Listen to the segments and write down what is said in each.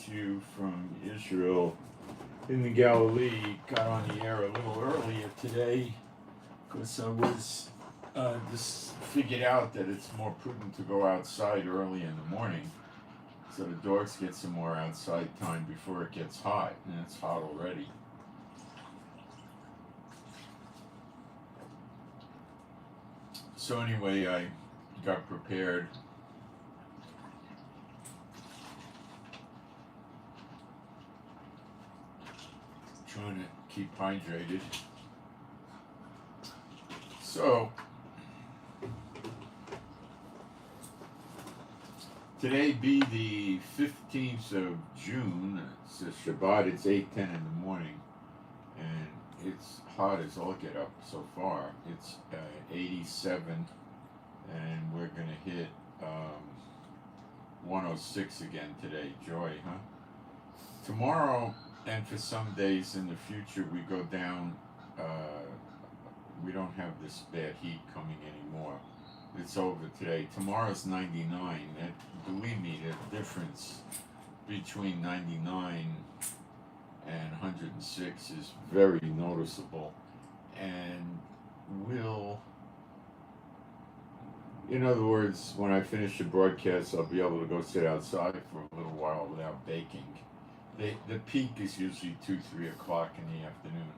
to you from Israel in the Galilee. Got on the air a little earlier today because I was just figured out that it's more prudent to go outside early in the morning so the dogs get some more outside time before it gets hot, and it's hot already. So anyway, I got prepared. Trying to keep hydrated. So today be the 15th of June. It's a Shabbat. It's 8:10 in the morning, and it's hot as all get up so far. It's 87, and we're gonna hit 106 again today. Joy, huh? Tomorrow, and for some days in the future, we go down. We don't have this bad heat coming anymore. It's over today. Tomorrow's 99. And believe me, the difference between 99 and 106 is very noticeable. And in other words, when I finish the broadcast, I'll be able to go sit outside for a little while without baking. The peak is usually 2-3 o'clock in the afternoon.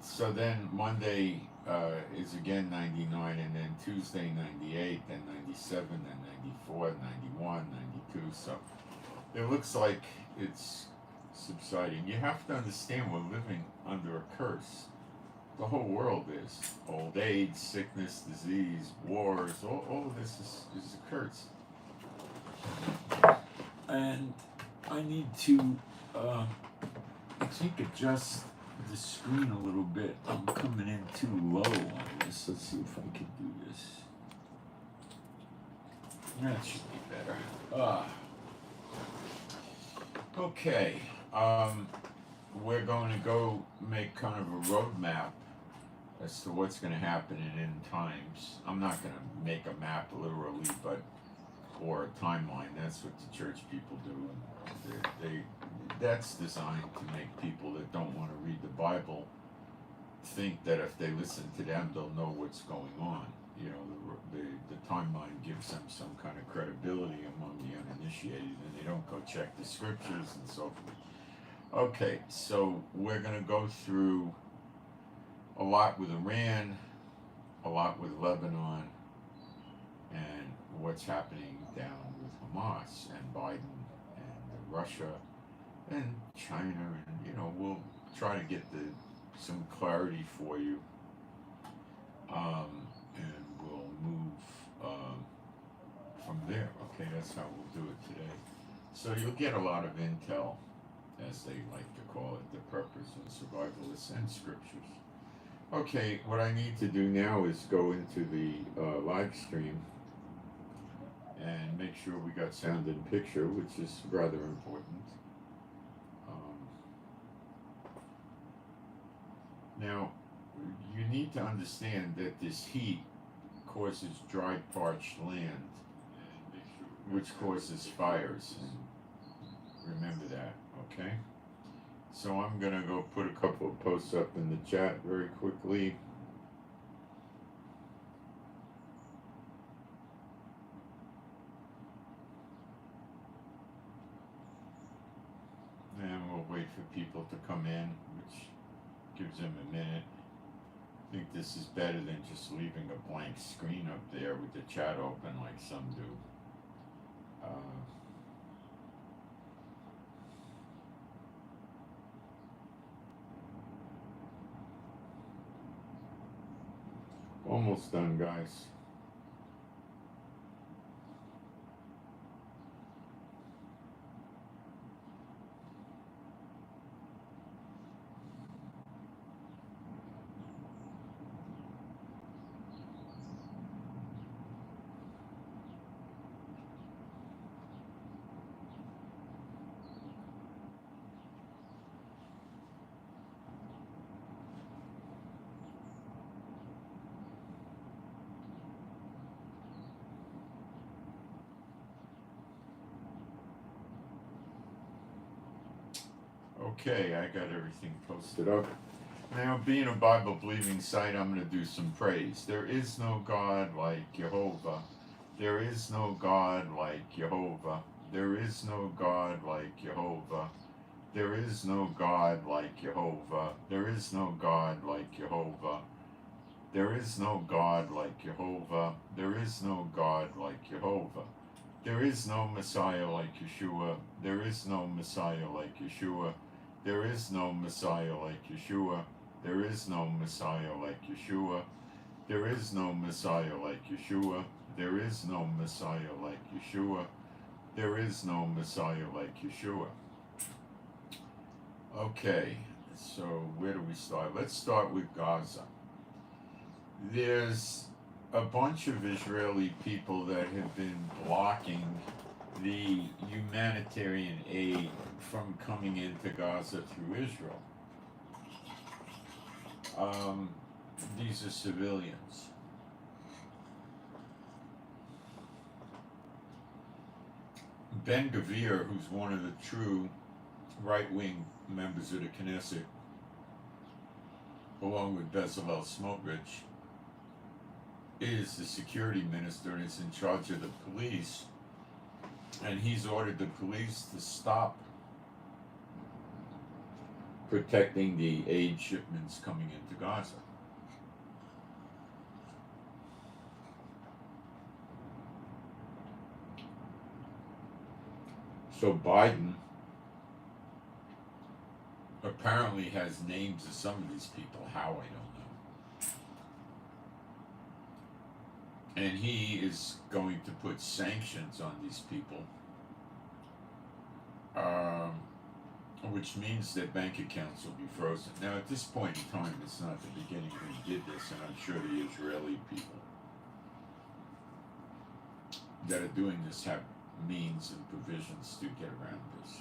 So then Monday is again 99, and then Tuesday 98, then 97, then 94, 91, 92. So it looks like it's subsiding. You have to understand we're living under a curse. The whole world is. Old age, sickness, disease, wars, all of this is a curse. And I need to, I think, adjust the screen a little bit. I'm coming in too low on this. Let's see if I can do this. That should be better. Okay. We're going to go make kind of a roadmap as to what's going to happen in end times. I'm not going to make a map literally, or a timeline. That's what the church people do. That's designed to make people that don't want to read the Bible think that if they listen to them, they'll know what's going on. You know, the timeline gives them some kind of credibility among the uninitiated, and they don't go check the scriptures and so forth. Okay, so we're going to go through a lot with Iran, a lot with Lebanon, and what's happening down with Hamas and Biden and Russia and China, and we'll try to get some clarity for you, and we'll move from there. Okay, that's how we'll do it today. So you'll get a lot of intel, as they like to call it, the preppers and survivalists and scriptures. Okay, what I need to do now is go into the live stream and make sure we got sound and picture, which is rather important. Now, you need to understand that this heat causes dry, parched land, which causes fires. And remember that, okay? So I'm going to go put a couple of posts up in the chat very quickly. And we'll wait for people to come in, which gives them a minute. I think this is better than just leaving a blank screen up there with the chat open like some do. Almost done, guys. Okay, I got everything posted up. Now, being a Bible-believing site, I'm going to do some praise. There is no God like Jehovah. There is no God like Jehovah. There is no God like Jehovah. There is no God like Jehovah. There is no God like Jehovah. There is no God like Jehovah. There is no God like Jehovah. There is no Messiah like Yeshua. There is no Messiah like Yeshua. There is no Messiah like Yeshua. There is no Messiah like Yeshua. There is no Messiah like Yeshua. There is no Messiah like Yeshua. There is no Messiah like Yeshua. Okay, so where do we start? Let's start with Gaza. There's a bunch of Israeli people that have been blocking the humanitarian aid from coming into Gaza through Israel. These are civilians. Ben Gvir, who's one of the true right-wing members of the Knesset, along with Bezalel Smotrich, is the security minister and is in charge of the police, and he's ordered the police to stop protecting the aid shipments coming into Gaza. So Biden apparently has names of some of these people. How, I don't know. And he is going to put sanctions on these people, which means their bank accounts will be frozen. Now, at this point in time, it's not the beginning when he did this, and I'm sure the Israeli people that are doing this have means and provisions to get around this.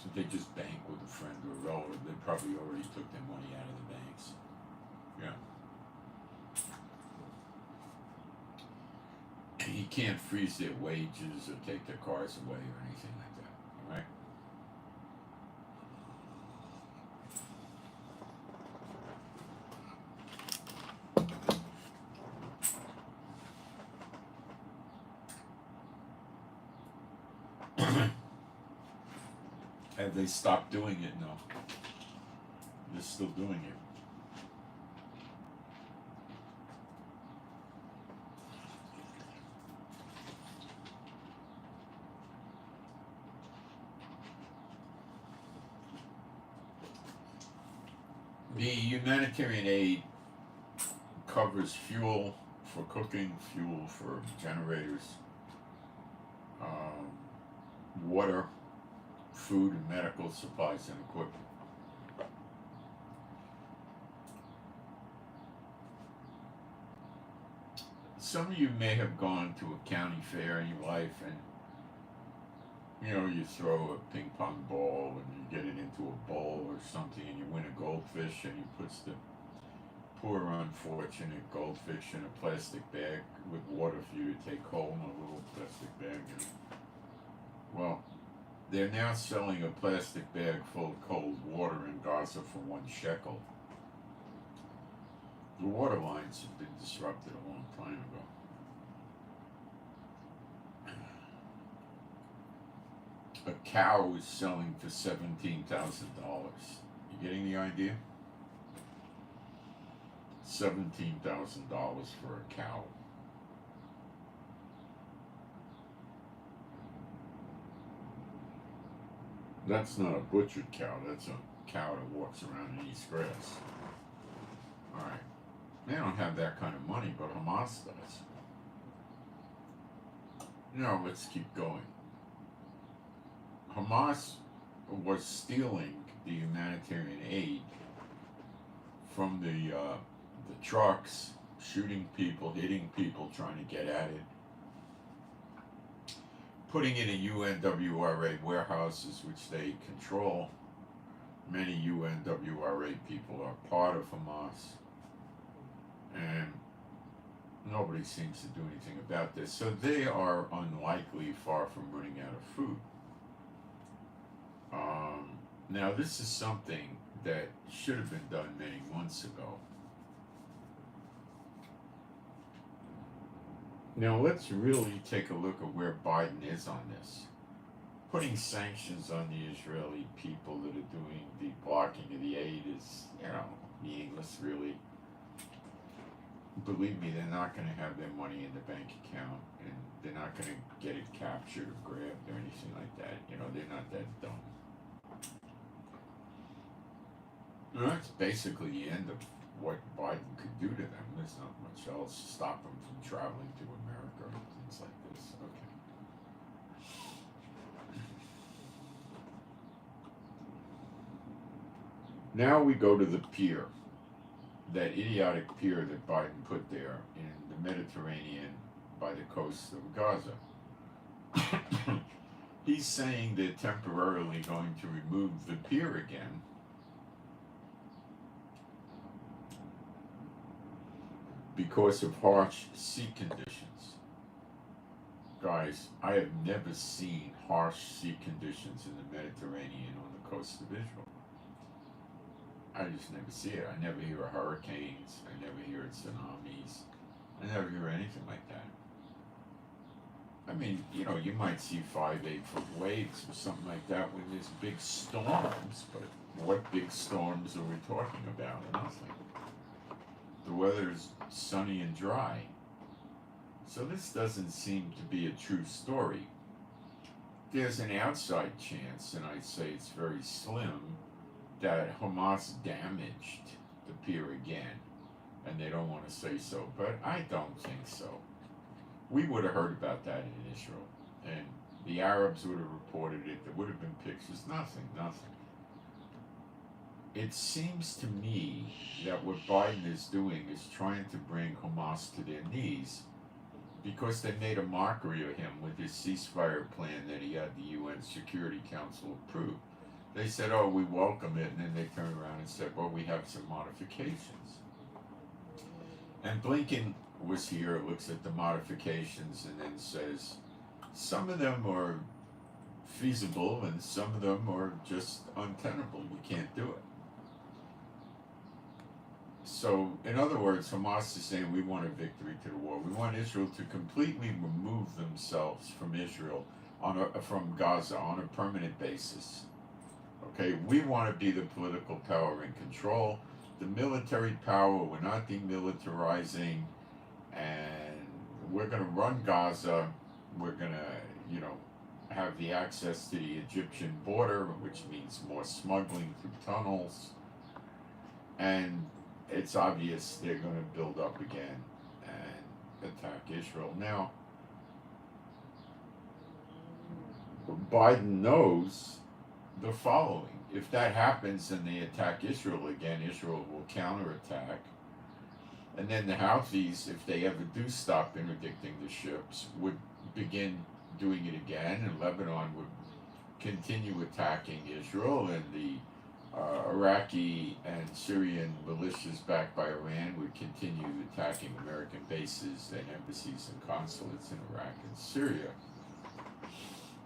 If they just bank with a friend or a relative, they probably already took their money out of the banks. Yeah. He can't freeze their wages or take their cars away or anything like that, right? Have they stopped doing it? No. They're still doing it. The humanitarian aid covers fuel for cooking, fuel for generators, water, food and medical supplies and equipment. Some of you may have gone to a county fair in your life and you throw a ping pong ball and you get it into a bowl or something and you win a goldfish and he puts the poor unfortunate goldfish in a plastic bag with water for you to take home, a little plastic bag. Well, they're now selling a plastic bag full of cold water in Gaza for 1 shekel. The water lines have been disrupted a long time ago. A cow is selling for $17,000. You getting the idea? $17,000 for a cow. That's not a butchered cow, that's a cow that walks around and eats grass. Alright. They don't have that kind of money, but Hamas does. No, let's keep going. Hamas was stealing the humanitarian aid from the trucks, shooting people, hitting people, trying to get at it, putting it in UNWRA warehouses, which they control. Many UNWRA people are part of Hamas. And nobody seems to do anything about this. So they are unlikely far from running out of food. Now, this is something that should have been done many months ago. Now, let's really take a look at where Biden is on this. Putting sanctions on the Israeli people that are doing the blocking of the aid is, meaningless, really. Believe me, they're not going to have their money in the bank account, and they're not going to get it captured or grabbed or anything like that. They're not that dumb. And that's basically the end of what Biden could do to them. There's not much else to stop them from traveling to America and things like this. Okay. Now we go to the pier, that idiotic pier that Biden put there in the Mediterranean by the coast of Gaza. He's saying they're temporarily going to remove the pier again because of harsh sea conditions. Guys, I have never seen harsh sea conditions in the Mediterranean on the coast of Israel. I just never see it. I never hear of hurricanes. I never hear of tsunamis. I never hear anything like that. I mean, you might see 5-8 foot waves or something like that when there's big storms, but what big storms are we talking about? Nothing. The weather is sunny and dry. So this doesn't seem to be a true story. There's an outside chance, and I'd say it's very slim, that Hamas damaged the pier again, and they don't want to say so, but I don't think so. We would have heard about that in Israel, and the Arabs would have reported it. There would have been pictures. Nothing. It seems to me that what Biden is doing is trying to bring Hamas to their knees, because they made a mockery of him with his ceasefire plan that he had the UN Security Council approve. They said, oh, we welcome it, and then they turned around and said, well, we have some modifications. And Blinken was here, looks at the modifications, and then says, some of them are feasible, and some of them are just untenable. You can't do it. So, in other words, Hamas is saying we want a victory to the war. We want Israel to completely remove themselves from Israel, from Gaza, on a permanent basis. Okay, we want to be the political power in control. The military power, we're not demilitarizing, and we're going to run Gaza. We're going to, have the access to the Egyptian border, which means more smuggling through tunnels. And it's obvious they're going to build up again and attack Israel. Now, Biden knows the following. If that happens and they attack Israel again, Israel will counterattack. And then the Houthis, if they ever do stop interdicting the ships, would begin doing it again, and Lebanon would continue attacking Israel, and the Iraqi and Syrian militias backed by Iran would continue attacking American bases and embassies and consulates in Iraq and Syria.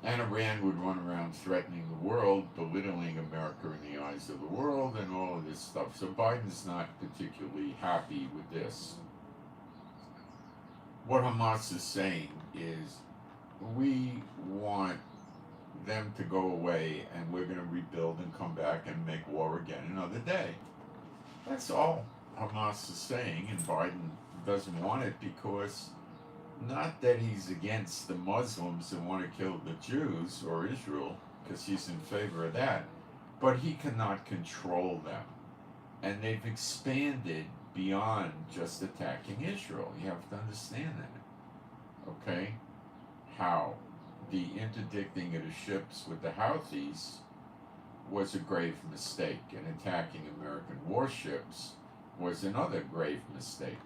And Iran would run around threatening the world, belittling America in the eyes of the world, and all of this stuff. So Biden's not particularly happy with this. What Hamas is saying is, we want them to go away, and we're going to rebuild and come back and make war again another day. That's all Hamas is saying, and Biden doesn't want it because, not that he's against the Muslims that want to kill the Jews or Israel, because he's in favor of that, but he cannot control them. And they've expanded beyond just attacking Israel. You have to understand that. Okay? How? The interdicting of the ships with the Houthis was a grave mistake, and attacking American warships was another grave mistake.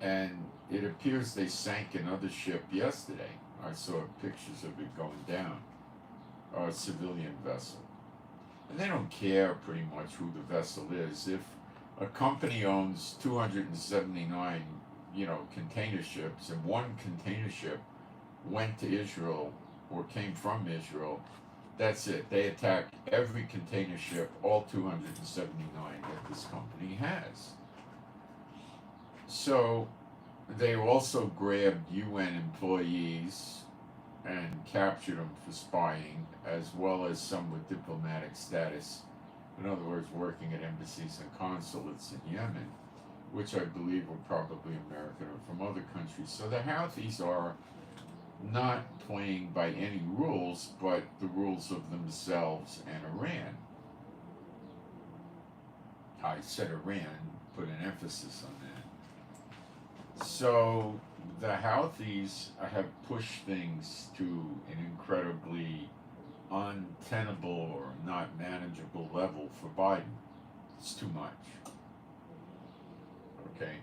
And it appears they sank another ship yesterday. I saw pictures of it going down, a civilian vessel. And they don't care pretty much who the vessel is. If a company owns 279 container ships, and one container ship went to Israel or came from Israel. That's it. They attacked every container ship, all 279 that this company has. So they also grabbed UN employees and captured them for spying, as well as some with diplomatic status. In other words, working at embassies and consulates in Yemen, which I believe were probably American or from other countries. So the Houthis are not playing by any rules but the rules of themselves and Iran. I said Iran, put an emphasis on that. So the Houthis have pushed things to an incredibly untenable or not manageable level for Biden. It's too much. Okay.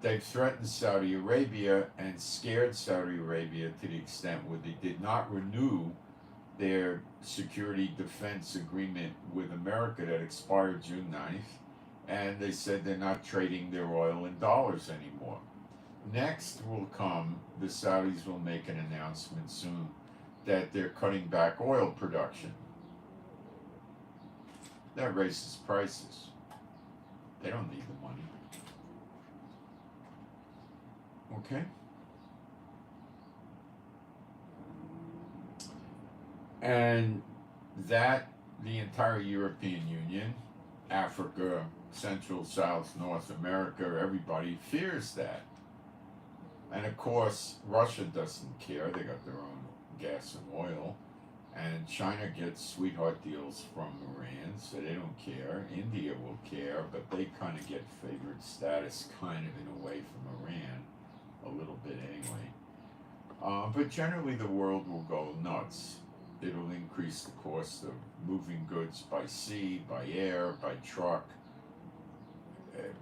They've threatened Saudi Arabia and scared Saudi Arabia to the extent where they did not renew their security defense agreement with America that expired June 9th, and they said they're not trading their oil in dollars anymore. Next will come, the Saudis will make an announcement soon that they're cutting back oil production. That raises prices. They don't need the money. Okay? And that, the entire European Union, Africa, Central, South, North America, everybody fears that. And of course, Russia doesn't care. They got their own gas and oil. And China gets sweetheart deals from Iran, so they don't care. India will care, but they kind of get favored status, kind of in a way, from Iran. A little bit anyway. But generally the world will go nuts. It'll increase the cost of moving goods by sea, by air, by truck,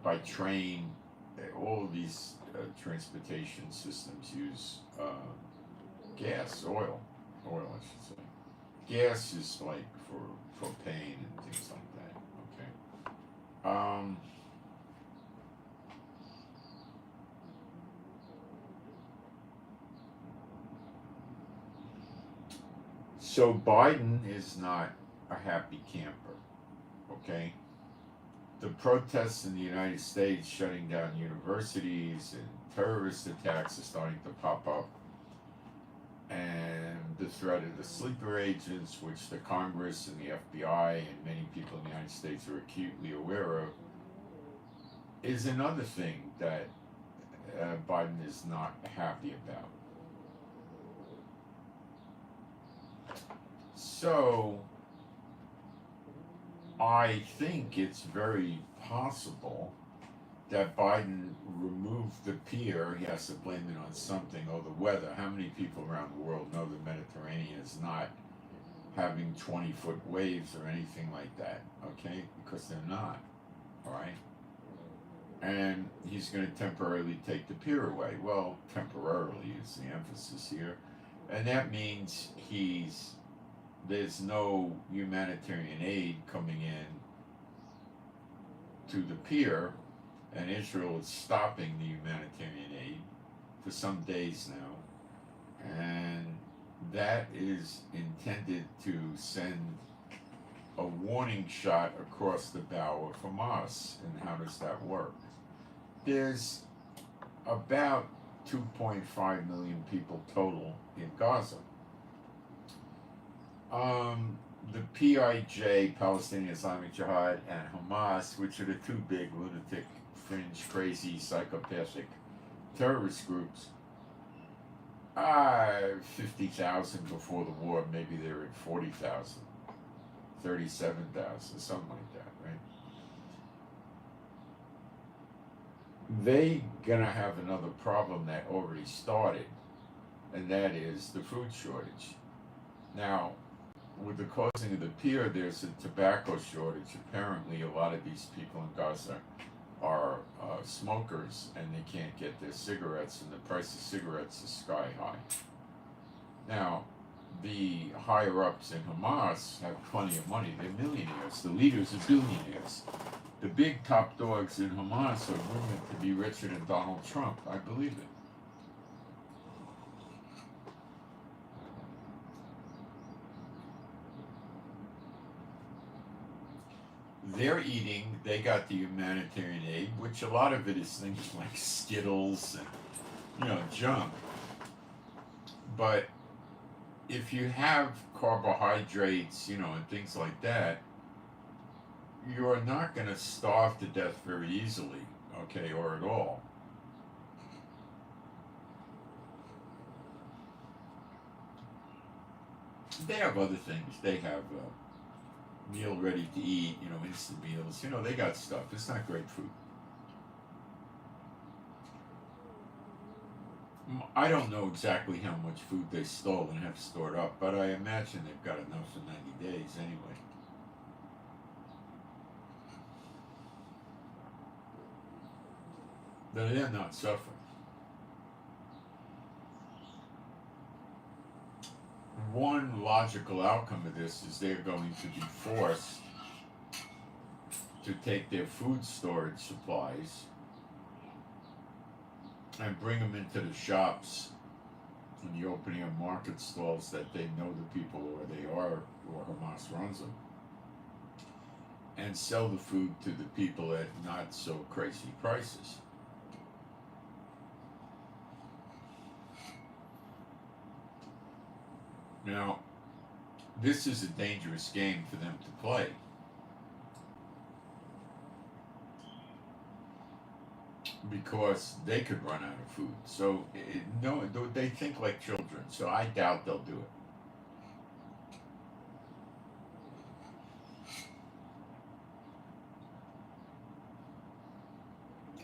by train. All of these transportation systems use oil, I should say. Gas is like for propane and things like that, okay? So Biden is not a happy camper, okay? The protests in the United States shutting down universities and terrorist attacks are starting to pop up. And the threat of the sleeper agents, which the Congress and the FBI and many people in the United States are acutely aware of, is another thing that Biden is not happy about. So, I think it's very possible that Biden removed the pier. He has to blame it on something, or the weather. How many people around the world know the Mediterranean is not having 20-foot waves or anything like that, okay? Because they're not, all right? And he's going to temporarily take the pier away. Well, temporarily is the emphasis here. And that means there's no humanitarian aid coming in to the pier, and Israel is stopping the humanitarian aid for some days now, and that is intended to send a warning shot across the bow of Hamas. And how does that work? There's about 2.5 million people total in Gaza. The PIJ, Palestinian Islamic Jihad, and Hamas, which are the two big lunatic, fringe, crazy, psychopathic terrorist groups, 50,000 before the war, maybe they were at 40,000, 37,000, something like that, right? They gonna have another problem that already started, and that is the food shortage. Now, with the closing of the pier, there's a tobacco shortage. Apparently, a lot of these people in Gaza are smokers, and they can't get their cigarettes, and the price of cigarettes is sky high. Now, the higher ups in Hamas have plenty of money. They're millionaires. The leaders are billionaires. The big top dogs in Hamas are rumored to be richer than Donald Trump. I believe it. They're eating, they got the humanitarian aid, which a lot of it is things like Skittles and, junk. But if you have carbohydrates, and things like that, you're not going to starve to death very easily, okay, or at all. They have other things. They have meal ready to eat, instant meals. They got stuff. It's not great food. I don't know exactly how much food they stole and have stored up, but I imagine they've got enough for 90 days anyway. They're not suffering. One logical outcome of this is they're going to be forced to take their food storage supplies and bring them into the shops and the opening of market stalls that they know the people where they are, or Hamas runs them, and sell the food to the people at not so crazy prices. Now, this is a dangerous game for them to play. Because they could run out of food. So, no, they think like children, so I doubt they'll do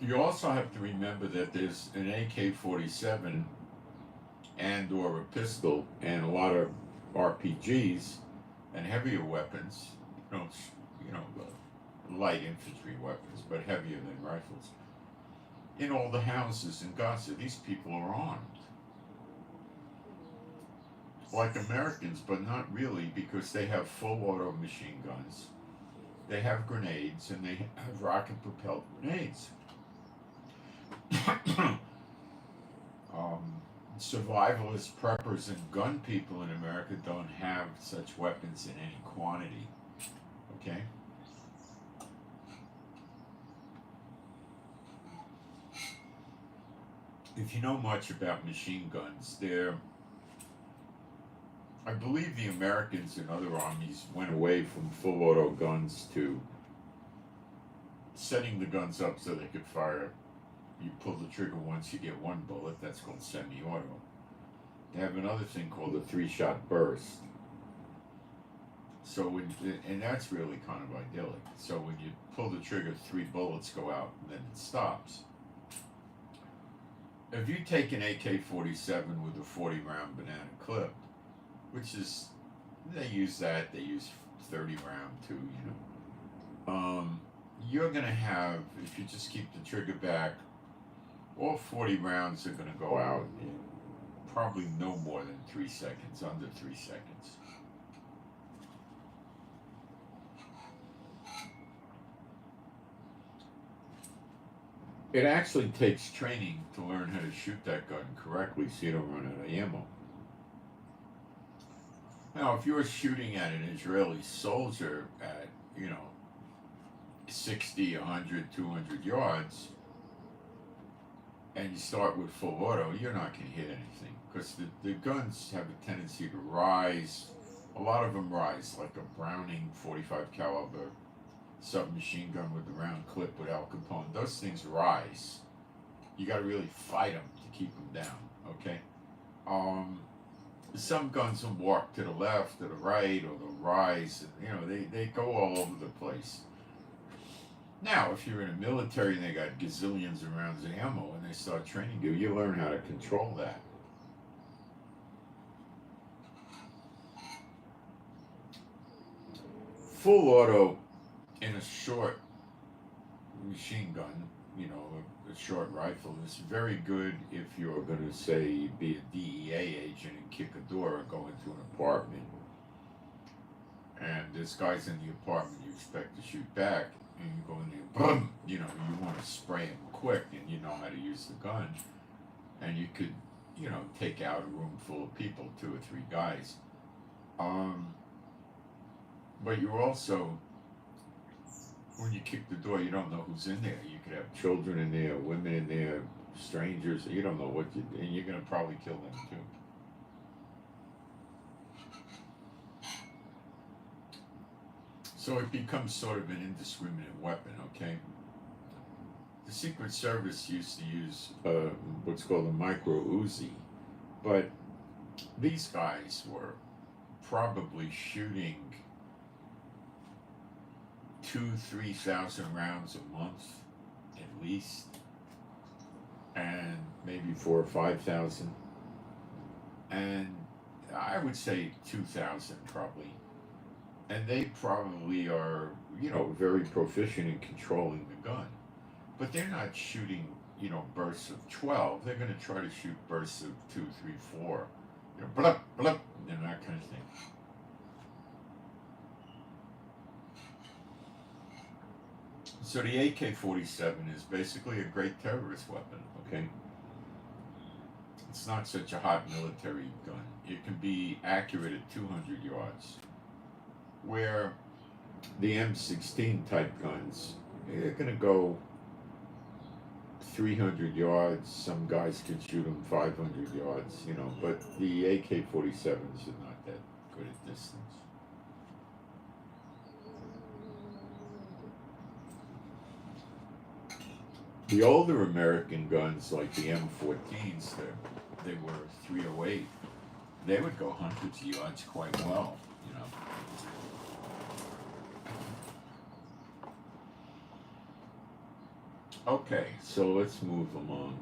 it. You also have to remember that there's an AK-47 and or a pistol and a lot of RPGs and heavier weapons, light infantry weapons, but heavier than rifles, in all the houses in Gaza. These people are armed. Like Americans, but not really, because they have full auto machine guns, they have grenades, and they have rocket propelled grenades. Survivalist preppers and gun people in America don't have such weapons in any quantity. Okay? If you know much about machine guns, I believe the Americans and other armies went away from full auto guns to setting the guns up so they could fire. You pull the trigger once, you get one bullet. That's called semi-auto. They have another thing called a 3-shot burst. So and that's really kind of idyllic. So when you pull the trigger, 3 bullets go out, and then it stops. If you take an AK-47 with a 40-round banana clip, which is, they use 30-round too, you're going to have, if you just keep the trigger back, all 40 rounds are going to go out in probably no more than 3 seconds, under 3 seconds. It actually takes training to learn how to shoot that gun correctly so you don't run out of ammo. Now, if you're shooting at an Israeli soldier at, 60, 100, 200 yards, and you start with full auto, you're not going to hit anything, because the guns have a tendency to rise. A lot of them rise, like a Browning 45 caliber submachine gun with the round clip with Al Capone. Those things rise. You got to really fight them to keep them down. Okay. Some guns will walk to the left or the right, or they'll rise. They go all over the place. Now, if you're in a military and they got gazillions of rounds of ammo and they start training you learn how to control that. Full auto in a short machine gun, a short rifle, is very good if you're going to, say, be a DEA agent and kick a door or go into an apartment, and this guy's in the apartment, you expect to shoot back, and you go in there, boom, you know, you want to spray him quick, and you know how to use the gun, and you could, you know, take out a room full of people, 2 or 3 guys. But you're also, when you kick the door, you don't know who's in there. You could have children in there, women in there, strangers. You don't know what you, and you're gonna probably kill them too. So it becomes sort of an indiscriminate weapon, okay? The Secret Service used to use what's called a micro Uzi, but these guys were probably shooting 2,000-3,000 rounds a month, at least, and maybe 4,000 or 5,000, and I would say 2,000 probably. And they probably are, you know, very proficient in controlling the gun. But they're not shooting, you know, bursts of 12. They're going to try to shoot bursts of 2, 3, 4. You know, blup, blup, and that kind of thing. So the AK-47 is basically a great terrorist weapon, okay? It's not such a hot military gun. It can be accurate at 200 yards. Where the M16 type guns, they're going to go 300 yards. Some guys can shoot them 500 yards, you know, but the AK-47s are not that good at distance. The older American guns, like the M14s, they were 308. They would go hundreds of yards quite well, you know. Okay, so let's move along.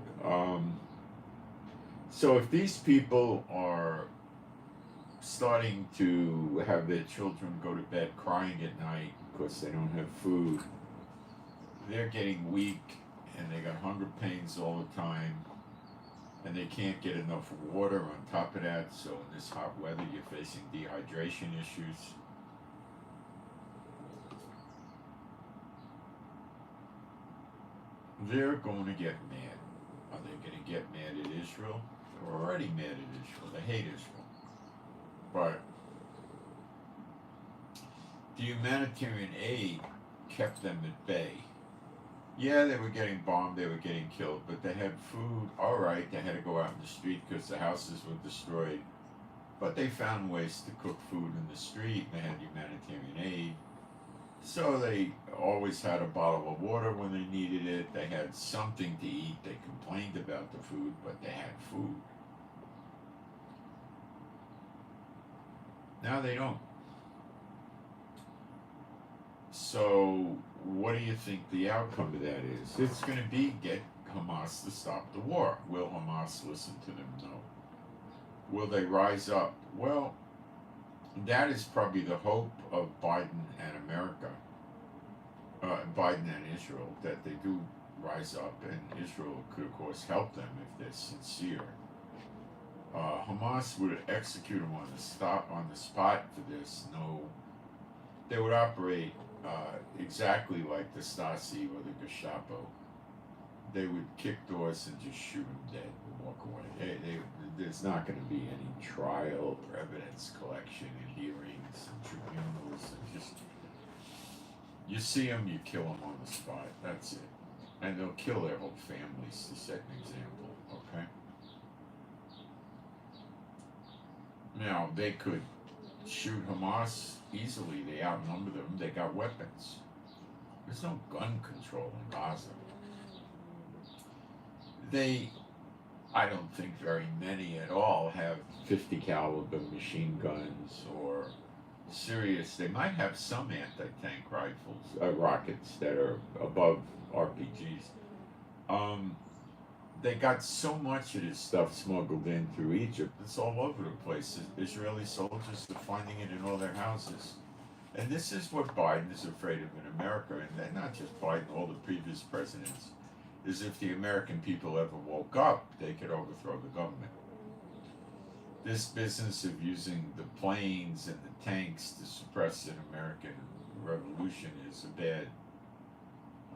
So if these people are starting to have their children go to bed crying at night because they don't have food, they're getting weak and they got hunger pains all the time, and they can't get enough water on top of that, so in this hot weather you're facing dehydration issues. They're going to get mad. Are they going to get mad at Israel? They're already mad at Israel. They hate Israel. But the humanitarian aid kept them at bay. Yeah, they were getting bombed, they were getting killed, but they had food. All right, they had to go out in the street because the houses were destroyed. But they found ways to cook food in the street. They had humanitarian aid. So they always had a bottle of water when they needed it. They had something to eat. They complained about the food, but they had food. Now they don't. So what do you think the outcome of that is? It's going to be get Hamas to stop the war. Will Hamas listen to them? No. Will they rise up? Well, that is probably the hope of Biden and America, Biden and Israel, that they do rise up, and Israel could, of course, help them if they're sincere. Hamas would execute them on the spot for this. No, they would operate exactly like the Stasi or the Gestapo. They would kick doors and just shoot them dead and walk away. There's not going to be any trial or evidence collection and hearings and tribunals. And just, you see them, you kill them on the spot. That's it. And they'll kill their whole families to set an example, okay? Now, they could shoot Hamas easily. They outnumber them. They got weapons. There's no gun control in Gaza. I don't think very many at all have 50 caliber machine guns or serious. They might have some anti-tank rifles, rockets that are above RPGs. They got so much of this stuff smuggled in through Egypt. It's all over the place. Israeli soldiers are finding it in all their houses. And this is what Biden is afraid of in America, and not just Biden, all the previous presidents, is if the American people ever woke up, they could overthrow the government. This business of using the planes and the tanks to suppress an American revolution is a bad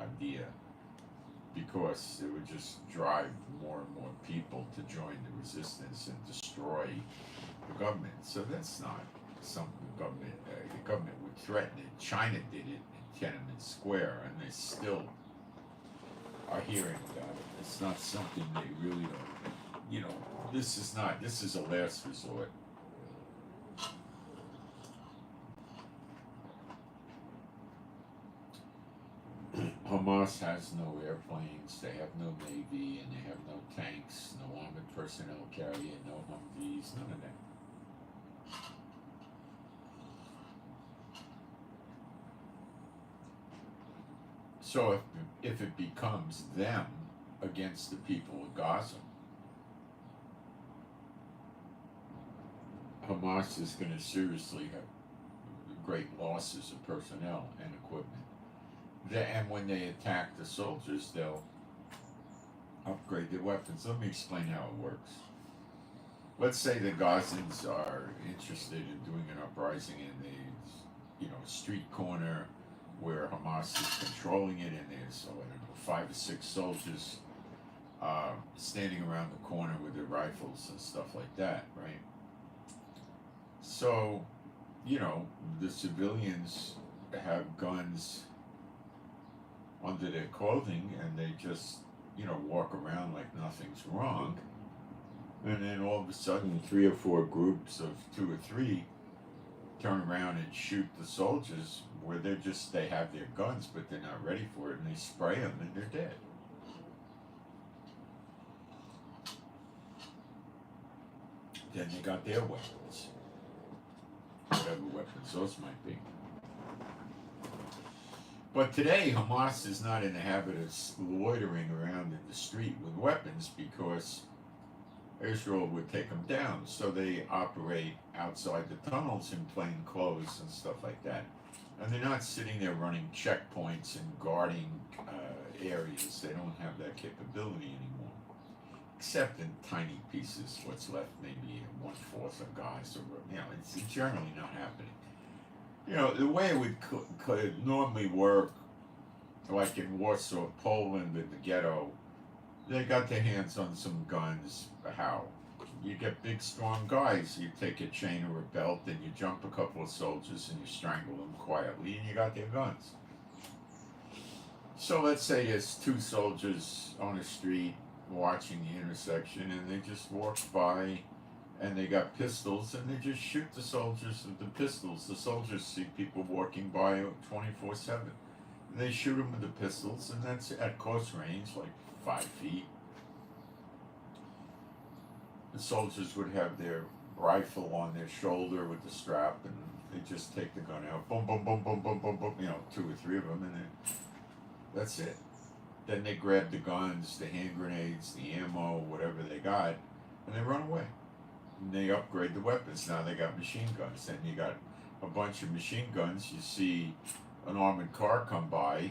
idea, because it would just drive more and more people to join the resistance and destroy the government. So that's not something the government would threaten it. China did it in Tiananmen Square, and they still are hearing about it. It's not something they really don't, this is a last resort. Hamas has no airplanes, they have no navy, and they have no tanks, no armored personnel carrier, no Humvees, none of that. So if it becomes them against the people of Gaza, Hamas is going to seriously have great losses of personnel and equipment. And when they attack the soldiers, they'll upgrade their weapons. Let me explain how it works. Let's say the Gazans are interested in doing an uprising in a street corner where Hamas is controlling it, and there's 5 or 6 soldiers standing around the corner with their rifles and stuff like that, right? So, the civilians have guns under their clothing, and they just, walk around like nothing's wrong. And then all of a sudden, 3 or 4 groups of 2 or 3 turn around and shoot the soldiers, where they have their guns, but they're not ready for it, and they spray them, and they're dead. Then they got their weapons, whatever weapons those might be. But today, Hamas is not in the habit of loitering around in the street with weapons, because Israel would take them down. So they operate outside the tunnels in plain clothes and stuff like that. And they're not sitting there running checkpoints and guarding areas. They don't have that capability anymore, except in tiny pieces. What's left, maybe 1/4 of Gaza. It's generally not happening. The way it would normally work, like in Warsaw, Poland, in the ghetto, they got their hands on some guns. How? You get big, strong guys. You take a chain or a belt, and you jump a couple of soldiers, and you strangle them quietly, and you got their guns. So let's say there's 2 soldiers on the street watching the intersection, and they just walk by, and they got pistols, and they just shoot the soldiers with the pistols. The soldiers see people walking by 24/7. They shoot them with the pistols, and that's at close range, like 5 feet. The soldiers would have their rifle on their shoulder with the strap, and they just take the gun out, boom, boom, boom, boom, boom, boom, boom, 2 or 3 of them, and then that's it. Then they grab the guns, the hand grenades, the ammo, whatever they got, and they run away. And they upgrade the weapons. Now they got machine guns. Then you got a bunch of machine guns. You see an armored car come by,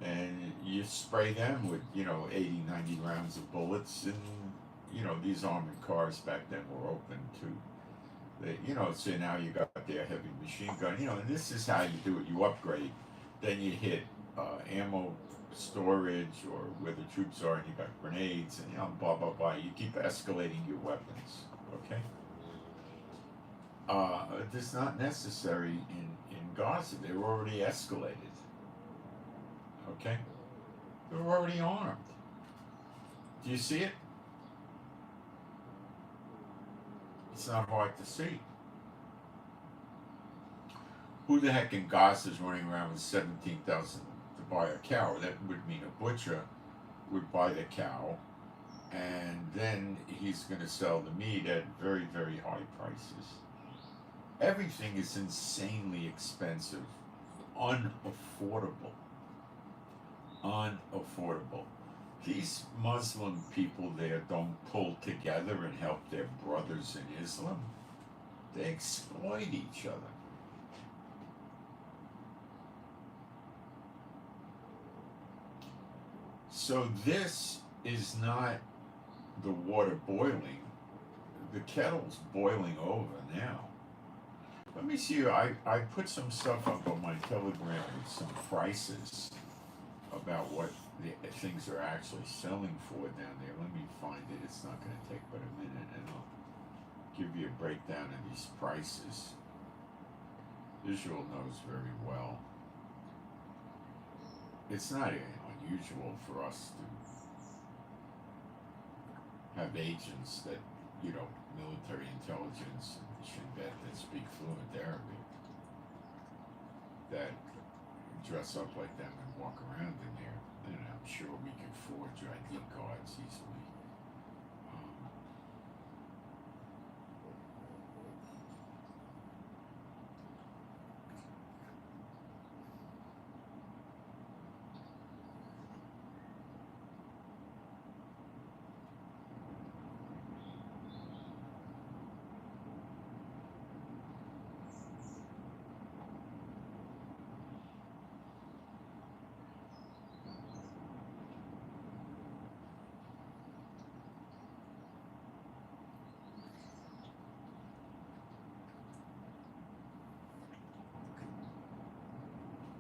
and you spray them with 80, 90 rounds of bullets. And these armored cars back then were open to so now you got their heavy machine gun. And this is how you do it. You upgrade, then you hit ammo storage, or where the troops are, and you got grenades, and blah blah blah. You keep escalating your weapons. Okay. It's not necessary in Gaza. They were already escalated. Okay. They were already armed. Do you see it? It's not hard to see. Who the heck in Gaza is running around with 17,000 to buy a cow? That would mean a butcher would buy the cow, and then he's going to sell the meat at very, very high prices. Everything is insanely expensive, unaffordable. Unaffordable. These Muslim people there don't pull together and help their brothers in Islam. They exploit each other. So this is not the water boiling. the kettle's boiling over now. Let me see. I put some stuff up on my Telegram with some prices about what the things are actually selling for down there. Let me find it. It's not going to take but a minute, and I'll give you a breakdown of these prices. Israel knows very well. It's not unusual for us to have agents that, military intelligence and Shinbet that speak fluent Arabic that dress up like them and walk around in there. And I'm sure we could forge ID cards easily.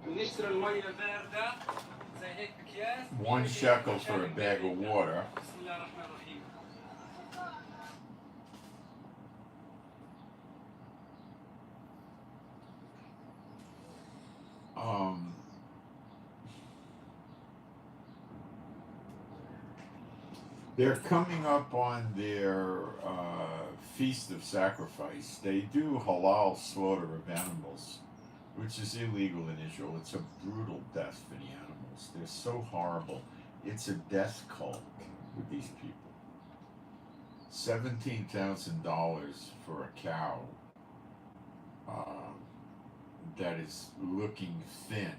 نشتري المية باردة زي هيك بأكياس 1 shekel for a bag of water. بسم الله الرحمن الرحيم. They're coming up on their Feast of Sacrifice. They do halal slaughter of animals, which is illegal in Israel. It's a brutal death for the animals. They're so horrible. It's a death cult with these people. $17,000 for a cow that is looking thin.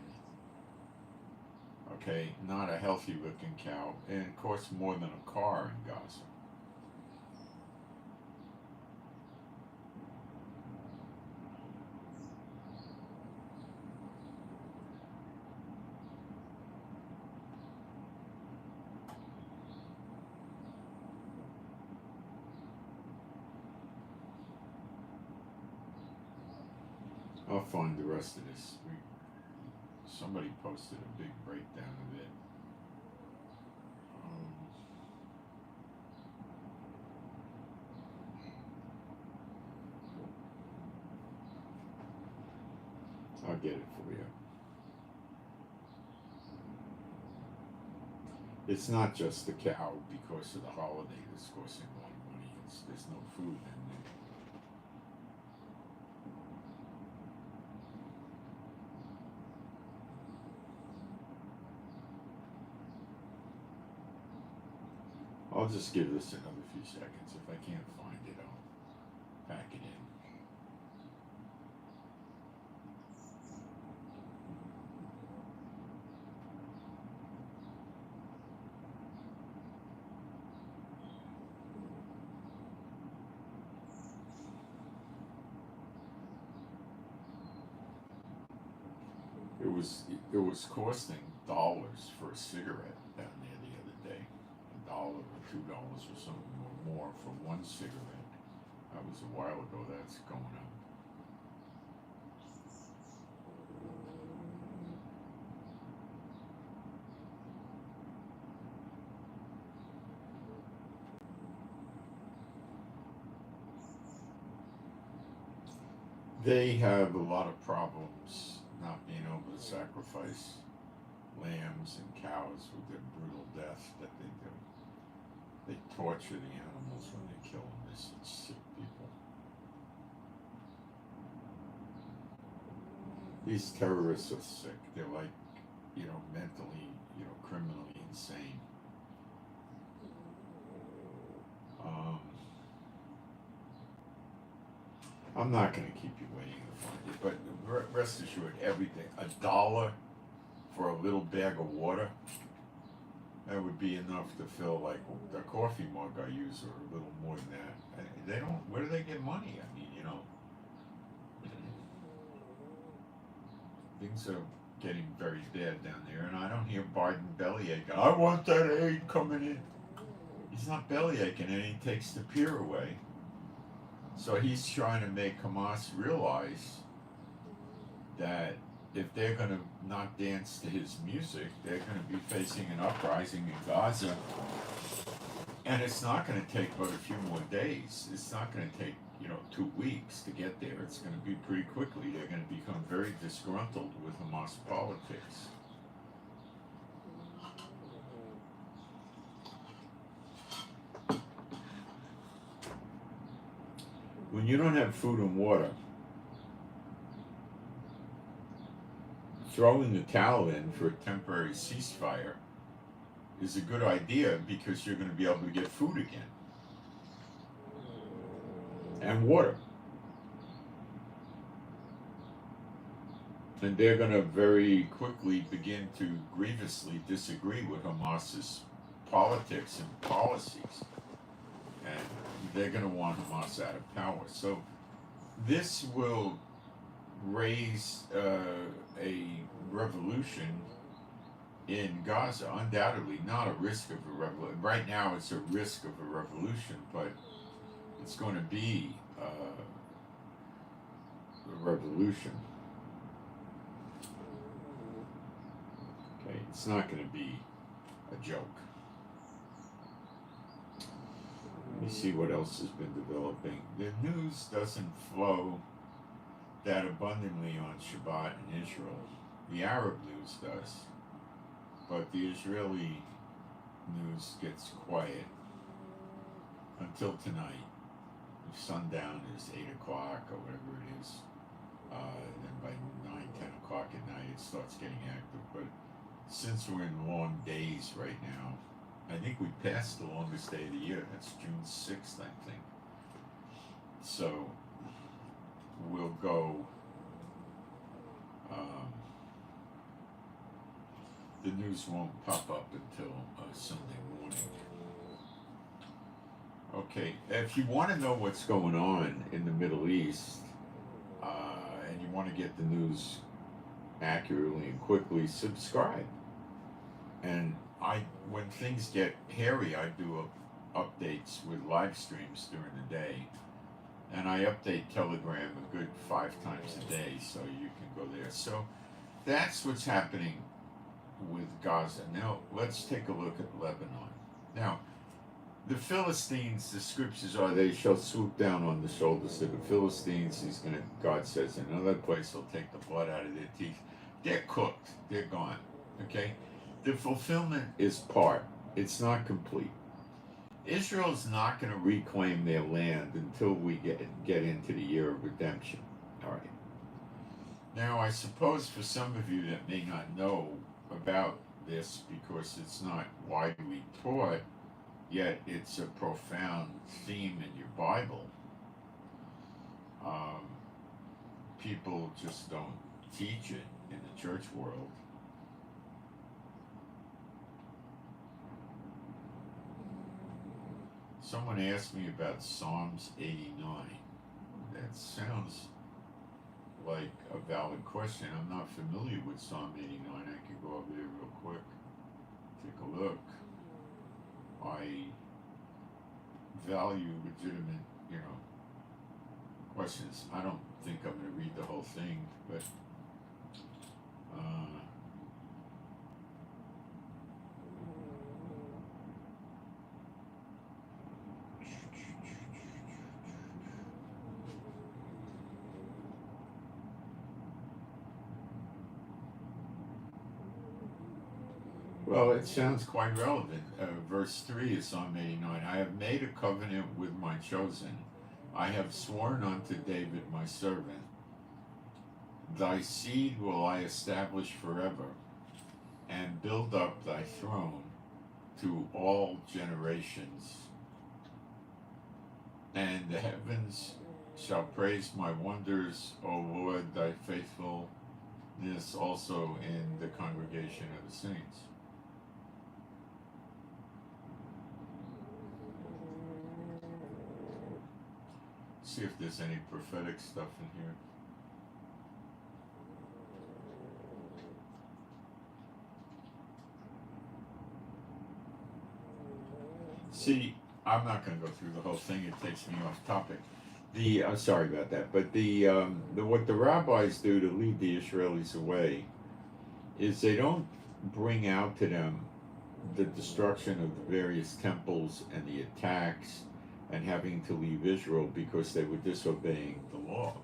Okay, not a healthy looking cow, and it costs more than a car in Gaza. I'll find the rest of this. Somebody posted a big breakdown of it. I'll get it for you. It's not just the cow because of the holiday that's costing a lot of money. There's no food in there. I'll just give this another few seconds. If I can't find it, I'll pack it in. It was costing dollars for a cigarette down there the other day. $1 or $2 or something or more for one cigarette. That was a while ago. That's going up. They have a lot of problems not being able to sacrifice lambs and cows with their brutal death that they do. They torture the animals when they kill them. They're such sick people. These terrorists are sick. They're like, mentally, criminally insane. I'm not going to keep you waiting to find it, but rest assured, everything, $1 for a little bag of water, that would be enough to fill like the coffee mug I use, or a little more than that. They don't. Where do they get money? I mean, things are getting very bad down there, and I don't hear Biden bellyaching. I want that aid coming in. He's not bellyaching, and he takes the pier away. So he's trying to make Hamas realize that if they're going to not dance to his music, they're going to be facing an uprising in Gaza. And it's not going to take but a few more days. It's not going to take, 2 weeks to get there. It's going to be pretty quickly. They're going to become very disgruntled with Hamas politics. When you don't have food and water, throwing the towel in for a temporary ceasefire is a good idea because you're going to be able to get food again and water. And they're going to very quickly begin to grievously disagree with Hamas's politics and policies. And they're going to want Hamas out of power. So this will raise a revolution in Gaza, undoubtedly. Not a risk of a revolution. Right now it's a risk of a revolution, but it's going to be a revolution. Okay, it's not going to be a joke. Let me see what else has been developing. The news doesn't flow that abundantly on Shabbat in Israel. The Arab news does, but the Israeli news gets quiet until tonight. If sundown is 8 o'clock or whatever it is, then by 9, 10 o'clock at night it starts getting active. But since we're in long days right now, I think we passed the longest day of the year. That's June 6th, I think. So we'll go. The news won't pop up until Sunday morning. Okay, if you want to know what's going on in the Middle East, and you want to get the news accurately and quickly, subscribe. And when things get hairy, I do updates with live streams during the day. And I update Telegram a good 5 times a day, so you can go there. So that's what's happening with Gaza. Now, let's take a look at Lebanon. Now, the Philistines, the scriptures are, they shall swoop down on the shoulders of the Philistines. God says in another place, he'll take the blood out of their teeth. They're cooked. They're gone. Okay? The fulfillment is part. It's not complete. Israel's not going to reclaim their land until we get into the year of redemption. All right. Now, I suppose for some of you that may not know about this because it's not widely taught, yet it's a profound theme in your Bible, people just don't teach it in the church world. Someone asked me about Psalms 89. That sounds like a valid question. I'm not familiar with Psalm 89. I can go over there real quick, take a look. I value legitimate, questions. I don't think I'm going to read the whole thing, but well, it sounds quite relevant. Verse 3 is Psalm 89. I have made a covenant with my chosen. I have sworn unto David my servant. Thy seed will I establish forever, and build up thy throne to all generations. And the heavens shall praise my wonders, O Lord, thy faithfulness also in the congregation of the saints. See if there's any prophetic stuff in here. See, I'm not going to go through the whole thing. It takes me off topic. I'm sorry about that, but what the rabbis do to lead the Israelis away is they don't bring out to them the destruction of the various temples and the attacks and having to leave Israel because they were disobeying the law.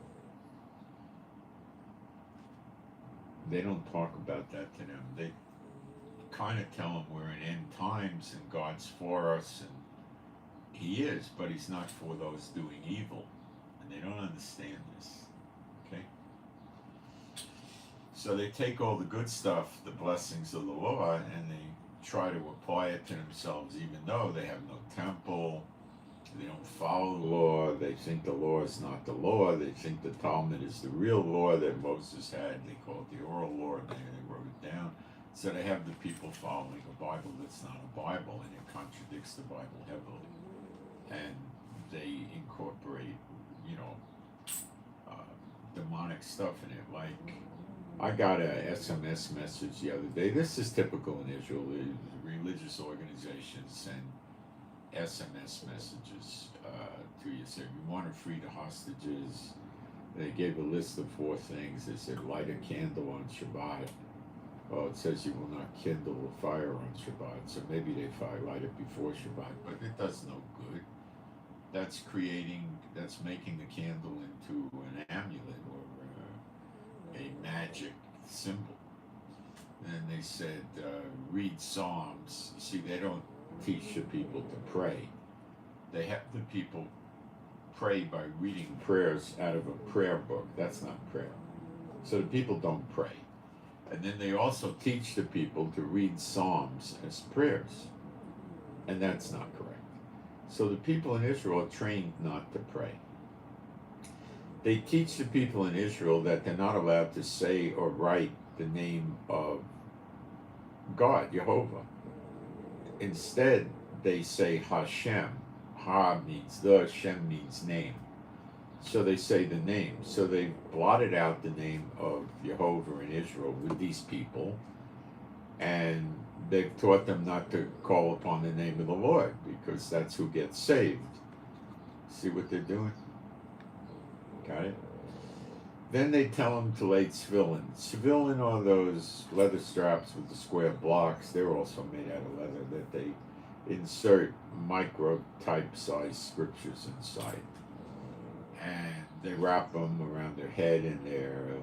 They don't talk about that to them. They kind of tell them we're in end times and God's for us, and He is, but He's not for those doing evil. And they don't understand this. Okay? So they take all the good stuff, the blessings of the law, and they try to apply it to themselves, even though they have no temple, they don't follow the law, they think the law is not the law, they think the Talmud is the real law that Moses had, they call it the oral law, and they wrote it down. So they have the people following a Bible that's not a Bible, and it contradicts the Bible heavily. And they incorporate, demonic stuff in it. Like, I got a SMS message the other day. This is typical in Israel. Religious organizations send SMS messages to you. Say, we want to free the hostages. They gave a list of 4 things. They said, light a candle on Shabbat. Well, it says you will not kindle a fire on Shabbat, so maybe they light it before Shabbat, but it does no good. That's making the candle into an amulet or a magic symbol. And they said, read Psalms. See, they don't teach the people to pray. They have the people pray by reading prayers out of a prayer book. That's not prayer. So the people don't pray. And then they also teach the people to read Psalms as prayers. And that's not correct. So the people in Israel are trained not to pray. They teach the people in Israel that they're not allowed to say or write the name of God, Jehovah. Instead, they say Hashem. Ha means the, Shem means name. So they say the name. So they blotted out the name of Jehovah in Israel with these people, and they've taught them not to call upon the name of the Lord, because that's who gets saved. See what they're doing? Got it? Then they tell them to lay tefillin. Tefillin are those leather straps with the square blocks. They're also made out of leather that they insert micro-type size scriptures inside. And they wrap them around their head and their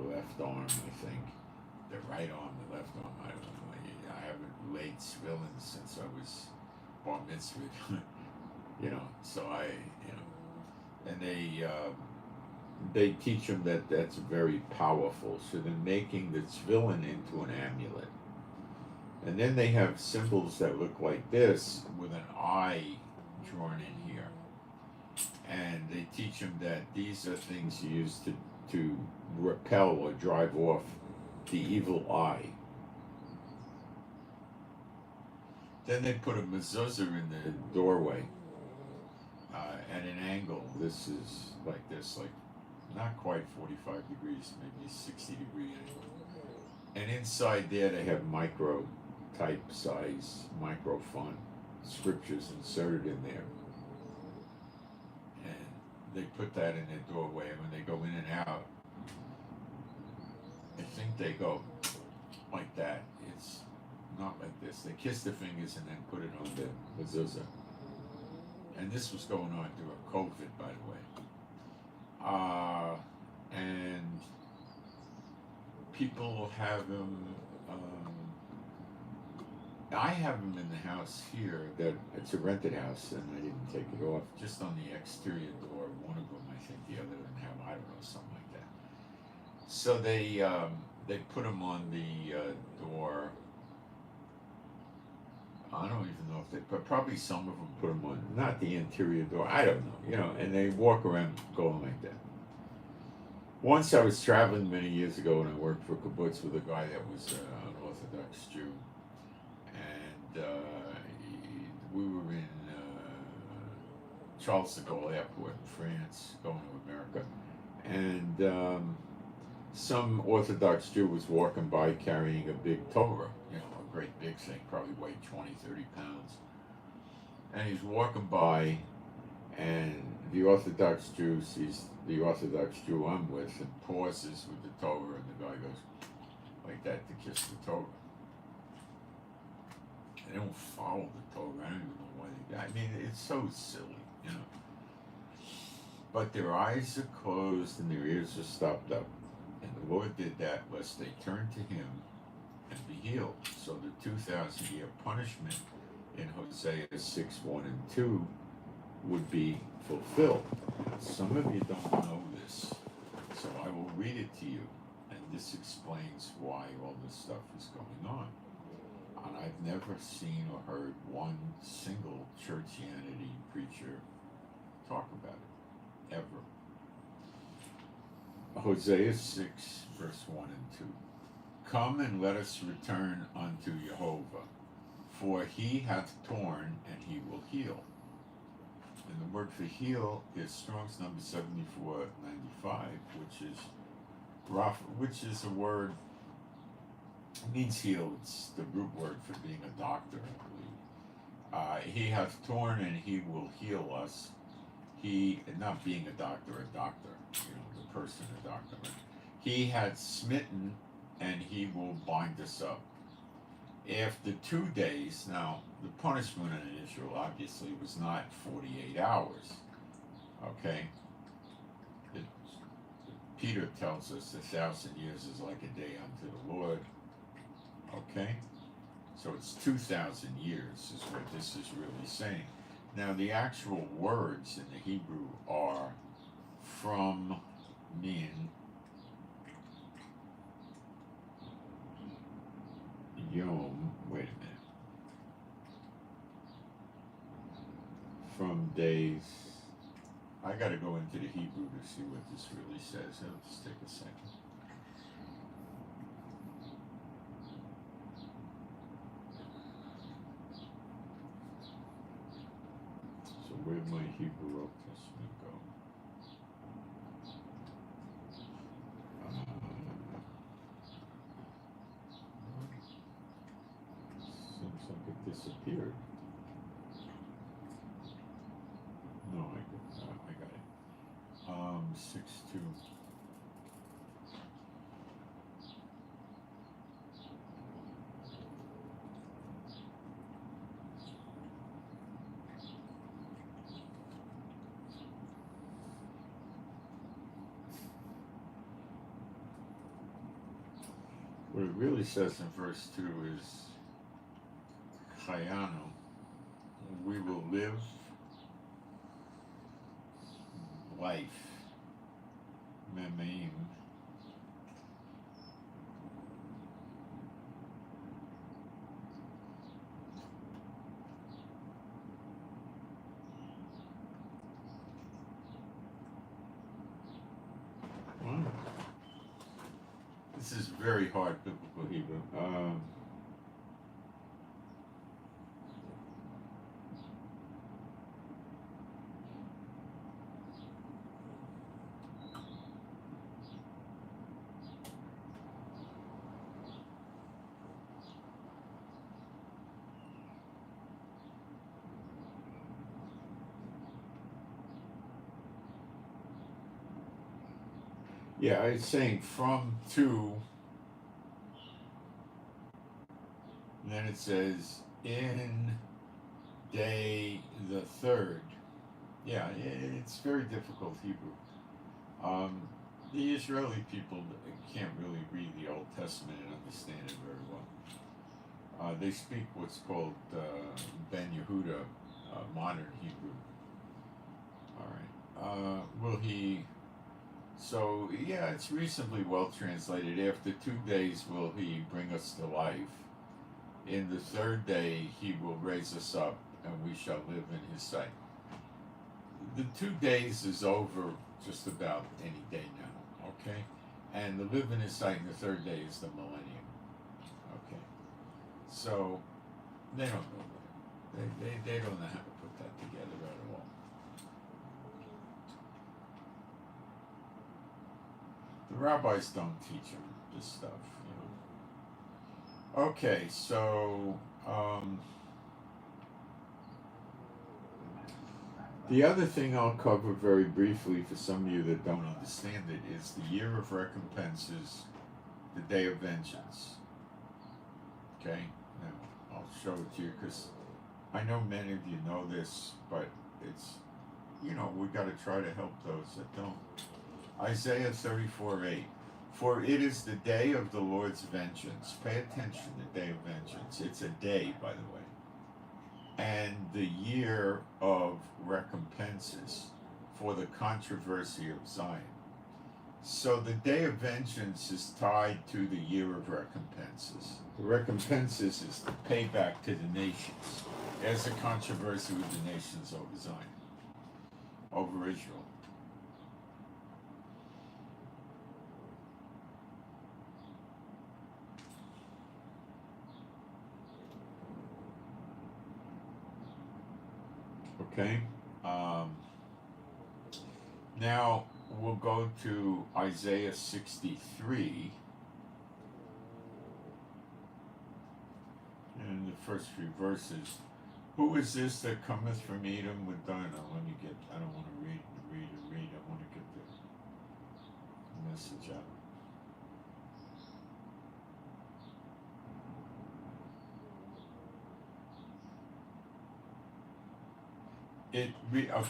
left arm, I think. Their right arm, the left arm, I don't know. I haven't laid tefillin since I was bar mitzvah, so and they teach them that that's very powerful. So they're making the tefillin into an amulet. And then they have symbols that look like this with an eye drawn in here. And they teach them that these are things used to repel or drive off the evil eye. Then they put a mezuzah in the doorway at an angle. This is like this, like not quite 45 degrees, maybe 60-degree angle. And inside there they have micro-type size, micro-font scriptures inserted in there. And they put that in their doorway, and when they go in and out, I think they go like that. It's not like this. They kiss their fingers and then put it on the mezuzah. And this was going on during COVID, by the way. And people have them. I have them in the house here. That it's a rented house, and I didn't take it off. Just on the exterior door. One of them, I think, the other didn't have. I don't know, something like that. So they put them on the door. I don't even know if they, but probably some of them put them on, not the interior door, I don't know, and they walk around going like that. Once I was traveling many years ago and I worked for kibbutz with a guy that was an Orthodox Jew, and we were in Charles de Gaulle Airport in France, going to America, and some Orthodox Jew was walking by carrying a big Torah, a great big thing, probably weighed 20, 30 pounds. And he's walking by, and The Orthodox Jew sees the Orthodox Jew I'm with and pauses with the Torah, and the guy goes like that to kiss the Torah. They don't follow the Torah. I don't even know why they. I mean, it's so silly, you know. But their eyes are closed and their ears are stopped up, and the Lord did that lest they turn to Him and be healed. So the 2,000-year punishment in Hosea 6:1 and 2 would be fulfilled. Some of you don't know this, so I will read it to you, and this explains why all this stuff is going on. And I've never seen or heard one single churchianity preacher talk about it, ever. Hosea 6, verse 1 and 2. Come and let us return unto Jehovah, for he hath torn and he will heal. And the word for heal is Strong's number 7495, which is a word, it means heal. It's the root word for being a doctor, I believe. He hath torn and he will heal us. He, not being a doctor, the person a doctor. He had smitten and he will bind us up. After 2 days, now the punishment in Israel obviously was not 48 hours, okay? Peter tells us 1,000 years is like a day unto the Lord, okay? So it's 2,000 years is what this is really saying. Now the actual words in the Hebrew are from min, yom, wait a minute, from days. I gotta go into the Hebrew to see what this really says. It'll just take a second. So where'd my Hebrew Old Testament go? Seems like it disappeared. No, I got it. 6:2. What it really says in verse 2 is Chayanu, we will live life, Memim, this is very hard biblical Hebrew. Yeah, it's saying from to, and then it says in day the third. Yeah, it's very difficult Hebrew. The Israeli people can't really read the Old Testament and understand it very well. They speak what's called Ben Yehuda, modern Hebrew. All right. Will he? So yeah, it's reasonably well translated. After 2 days will he bring us to life. In the third day he will raise us up, and we shall live in his sight. The 2 days is over just about any day now, okay? And the live in his sight in the third day is the millennium, okay? So they don't know that. They don't know how to put that together at all. The rabbis don't teach them this stuff, you know. Okay, so The other thing I'll cover very briefly for some of you that don't understand it is the year of recompenses, the day of vengeance. Okay? Now, I'll show it to you because I know many of you know this, but it's, we got to try to help those that don't. Isaiah 34:8. For it is the day of the Lord's vengeance. Pay attention, the day of vengeance. It's a day, by the way. And the year of recompenses for the controversy of Zion. So the day of vengeance is tied to the year of recompenses. The recompenses is the payback to the nations. There's a controversy with the nations over Zion, over Israel. Okay. Now we'll go to Isaiah 63. And the first few verses. Who is this that cometh from Edom with Dinah? I don't want to read. I want to get the message out.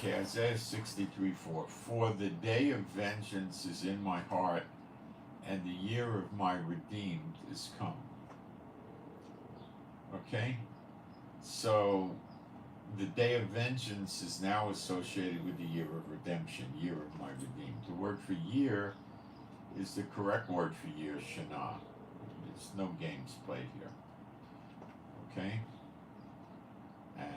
Isaiah 63:4. For the day of vengeance is in my heart, and the year of my redeemed is come. Okay? So, the day of vengeance is now associated with the year of redemption, year of my redeemed. The word for year is the correct word for year, Shana. There's no games played here. Okay? And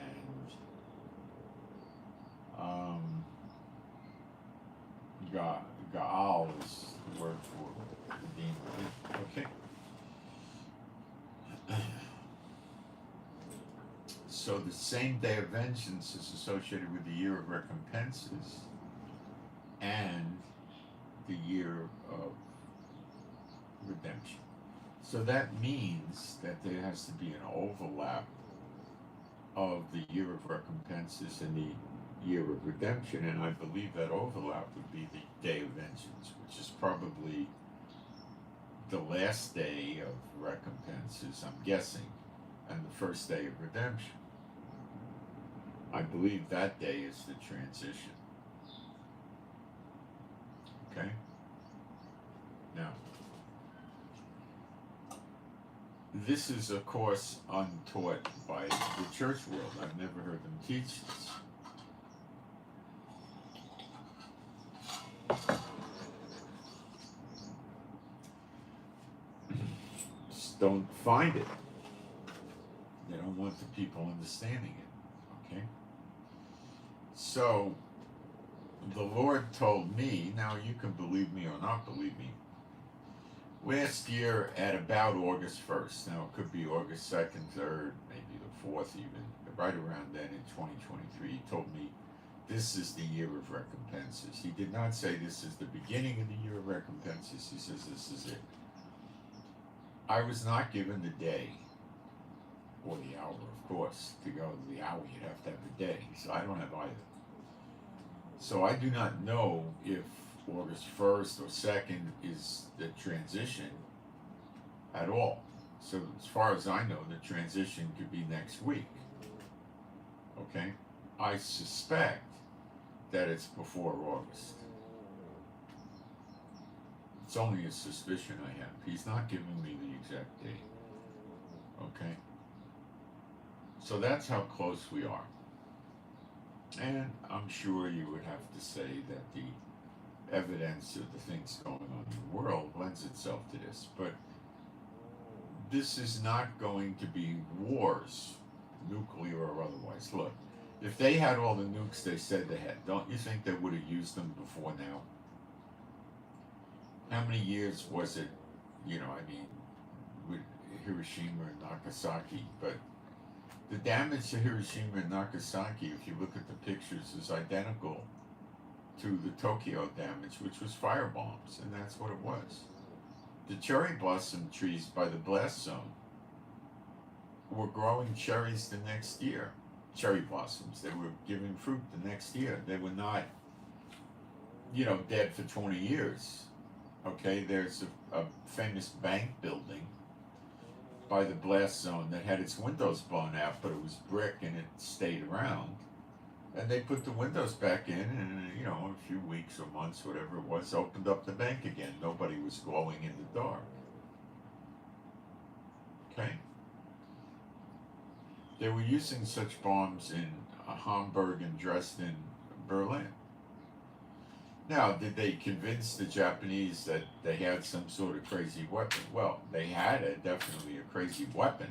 Gaal is the word for redeemed. Okay. So the same day of vengeance is associated with the year of recompenses and the year of redemption. So that means that there has to be an overlap of the year of recompenses and the year of redemption, and I believe that overlap would be the day of vengeance, which is probably the last day of recompenses, I'm guessing, and the first day of redemption. I believe that day is the transition. Okay? Now, this is, of course, untaught by the church world. I've never heard them teach this. Just don't find it. They don't want the people understanding it. Okay? So, the Lord told me, now you can believe me or not believe me, last year at about August 1st, now it could be August 2nd, 3rd, maybe the 4th even, but right around then in 2023, he told me this is the year of recompenses. He did not say this is the beginning of the year of recompenses. He says this is it. I was not given the day or the hour, of course. To go to the hour, you'd have to have the day. So I don't have either. So I do not know if August 1st or 2nd is the transition at all. So as far as I know, the transition could be next week. Okay? I suspect that it's before August. It's only a suspicion I have. He's not giving me the exact date. Okay? So that's how close we are. And I'm sure you would have to say that the evidence of the things going on in the world lends itself to this. But this is not going to be wars, nuclear or otherwise. Look, if they had all the nukes they said they had, don't you think they would have used them before now? How many years was it, with Hiroshima and Nagasaki? But the damage to Hiroshima and Nagasaki, if you look at the pictures, is identical to the Tokyo damage, which was firebombs, and that's what it was. The cherry blossom trees by the blast zone were growing cherries the next year. cherry blossoms. They were giving fruit the next year. They were not, dead for 20 years. Okay, there's a famous bank building by the blast zone that had its windows blown out, but it was brick and it stayed around. And they put the windows back in, and a few weeks or months, whatever it was, opened up the bank again. Nobody was glowing in the dark. Okay? They were using such bombs in Hamburg and Dresden, Berlin. Now, did they convince the Japanese that they had some sort of crazy weapon? Well, they had definitely a crazy weapon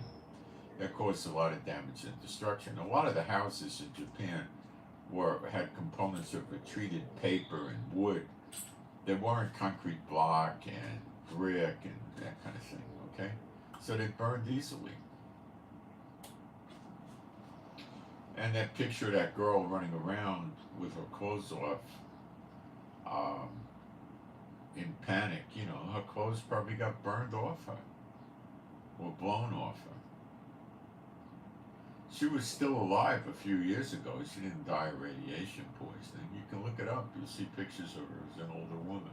that caused a lot of damage and destruction. A lot of the houses in Japan had components of treated paper and wood. They weren't concrete block and brick and that kind of thing, okay? So they burned easily. And that picture of that girl running around with her clothes off, in panic, her clothes probably got burned off her or blown off her. She was still alive a few years ago. She didn't die of radiation poisoning. You can look it up. You'll see pictures of her as an older woman.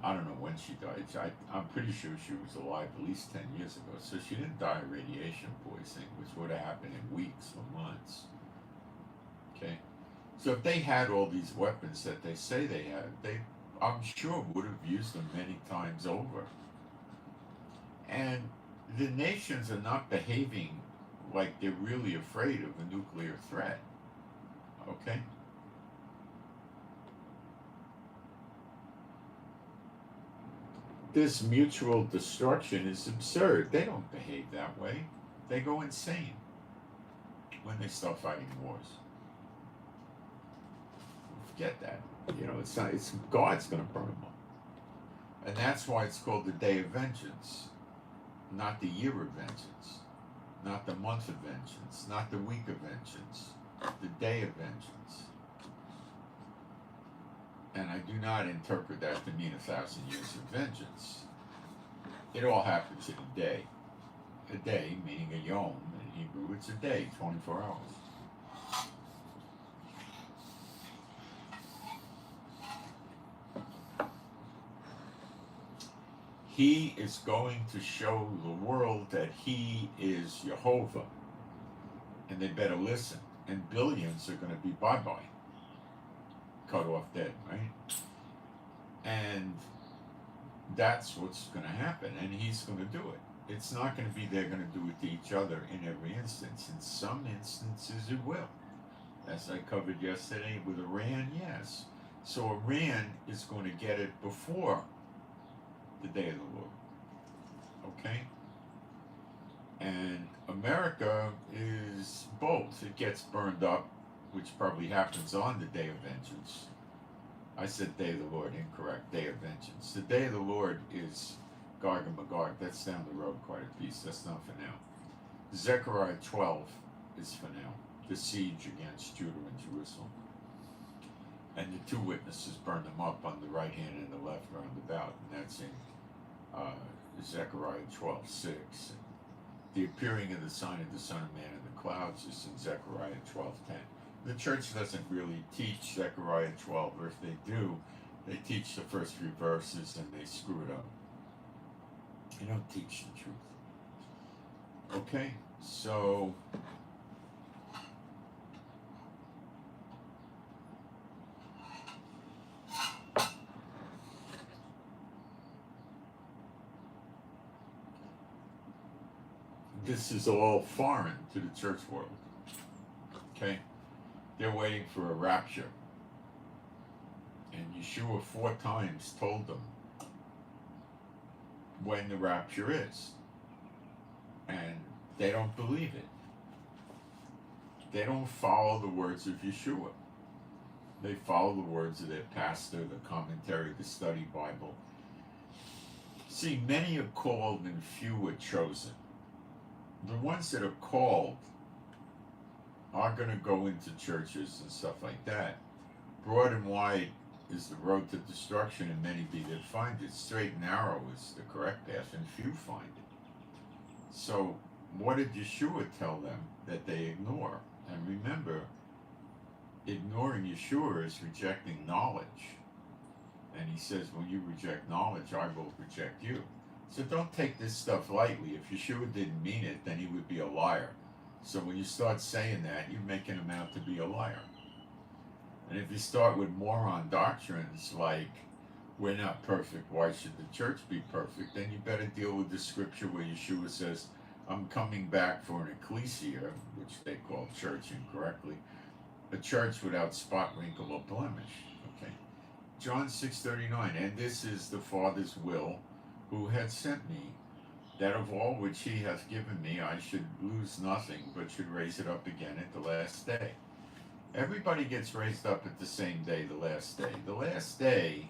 I don't know when she died. I'm pretty sure she was alive at least 10 years ago. So she didn't die of radiation poisoning, which would have happened in weeks or months. Okay? So if they had all these weapons that they say they had, I'm sure would have used them many times over. And the nations are not behaving like they're really afraid of a nuclear threat. Okay? This mutual destruction is absurd. They don't behave that way. They go insane when they start fighting wars. Forget that. It's God's going to burn them up. And that's why it's called the Day of Vengeance, not the year of vengeance, not the month of vengeance, not the week of vengeance, the day of vengeance. And I do not interpret that to mean 1,000 years of vengeance. It all happens in a day. A day, meaning a yom in Hebrew, it's a day, 24 hours. He is going to show the world that he is Jehovah. And they better listen. And billions are going to be bye-bye. Cut off dead, right? And that's what's going to happen. And he's going to do it. It's not going to be they're going to do it to each other in every instance. In some instances it will. As I covered yesterday with Iran, yes. So Iran is going to get it before the day of the Lord. Okay? And America is both. It gets burned up, which probably happens on the day of vengeance. I said day of the Lord, incorrect. Day of vengeance. The day of the Lord is Gog and Magog. That's down the road quite a piece. That's not for now. Zechariah 12 is for now. The siege against Judah and Jerusalem. And the two witnesses burn them up on the right hand and the left roundabout. And that's in Zechariah 12:6. The appearing of the sign of the Son of Man in the clouds is in Zechariah 12:10. The church doesn't really teach Zechariah 12, or if they do, they teach the first few verses and they screw it up. They don't teach the truth. Okay, so this is all foreign to the church world. Okay? They're waiting for a rapture. And Yeshua 4 times told them when the rapture is. And they don't believe it. They don't follow the words of Yeshua. They follow the words of their pastor, the commentary, the study Bible. See, many are called and few are chosen. The ones that are called are going to go into churches and stuff like that. Broad and wide is the road to destruction, and many be that find it. Straight and narrow is the correct path, and few find it. So what did Yeshua tell them that they ignore? And remember, ignoring Yeshua is rejecting knowledge. And he says, when you reject knowledge, I will reject you. So don't take this stuff lightly. If Yeshua didn't mean it, then he would be a liar. So when you start saying that, you're making him out to be a liar. And if you start with moron doctrines like, we're not perfect, why should the church be perfect? Then you better deal with the scripture where Yeshua says, I'm coming back for an ecclesia, which they call church incorrectly, a church without spot, wrinkle, or blemish. Okay. John 6:39, and this is the Father's will who had sent me, that of all which he hath given me I should lose nothing, but should raise it up again at the last day. Everybody gets raised up at the same day, the last day. The last day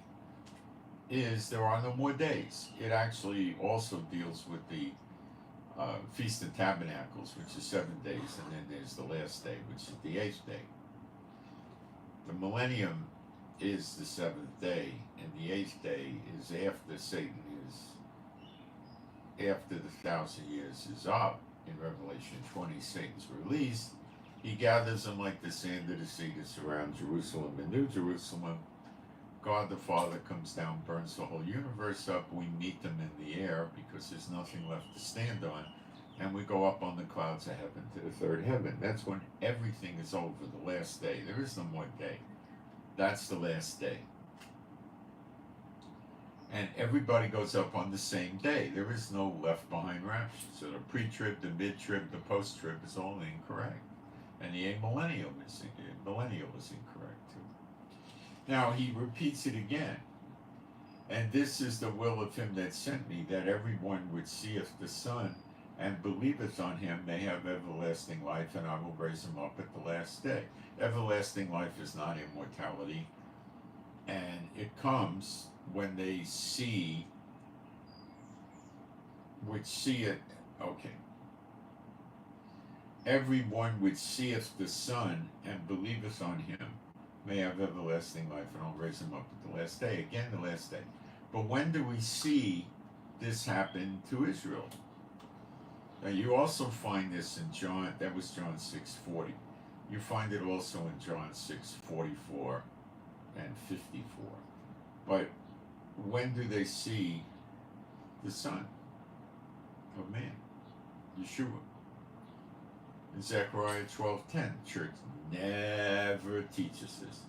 is there are no more days. It actually also deals with the Feast of Tabernacles, which is 7 days, and then there's the last day, which is the 8th day. The millennium is the 7th day, and the 8th day is after Satan is, after the 1,000 years is up. In Revelation 20, Satan's released. He gathers them like the sand of the sea to surround Jerusalem and New Jerusalem. God the Father comes down, burns the whole universe up. We meet them in the air because there's nothing left to stand on. And we go up on the clouds of heaven to the third heaven. That's when everything is over, the last day. There is no more day. That's the last day. And everybody goes up on the same day. There is no left behind rapture. So the pre-trib, the mid-trib, the post-trib is all incorrect. And the millennial is incorrect too. Now he repeats it again. And this is the will of him that sent me, that everyone which seeth the Son and believeth on him may have everlasting life, and I will raise him up at the last day. Everlasting life is not immortality. And it comes when they see, which see it, okay. Everyone which seeth the Son and believeth on him may have everlasting life, and I'll raise him up at the last day. Again, the last day. But when do we see this happen to Israel? Now you also find this in John, that was John 6:40. You find it also in John 6:44 and 54. But when do they see the Son of Man, Yeshua? In Zechariah 12:10, church never teaches this.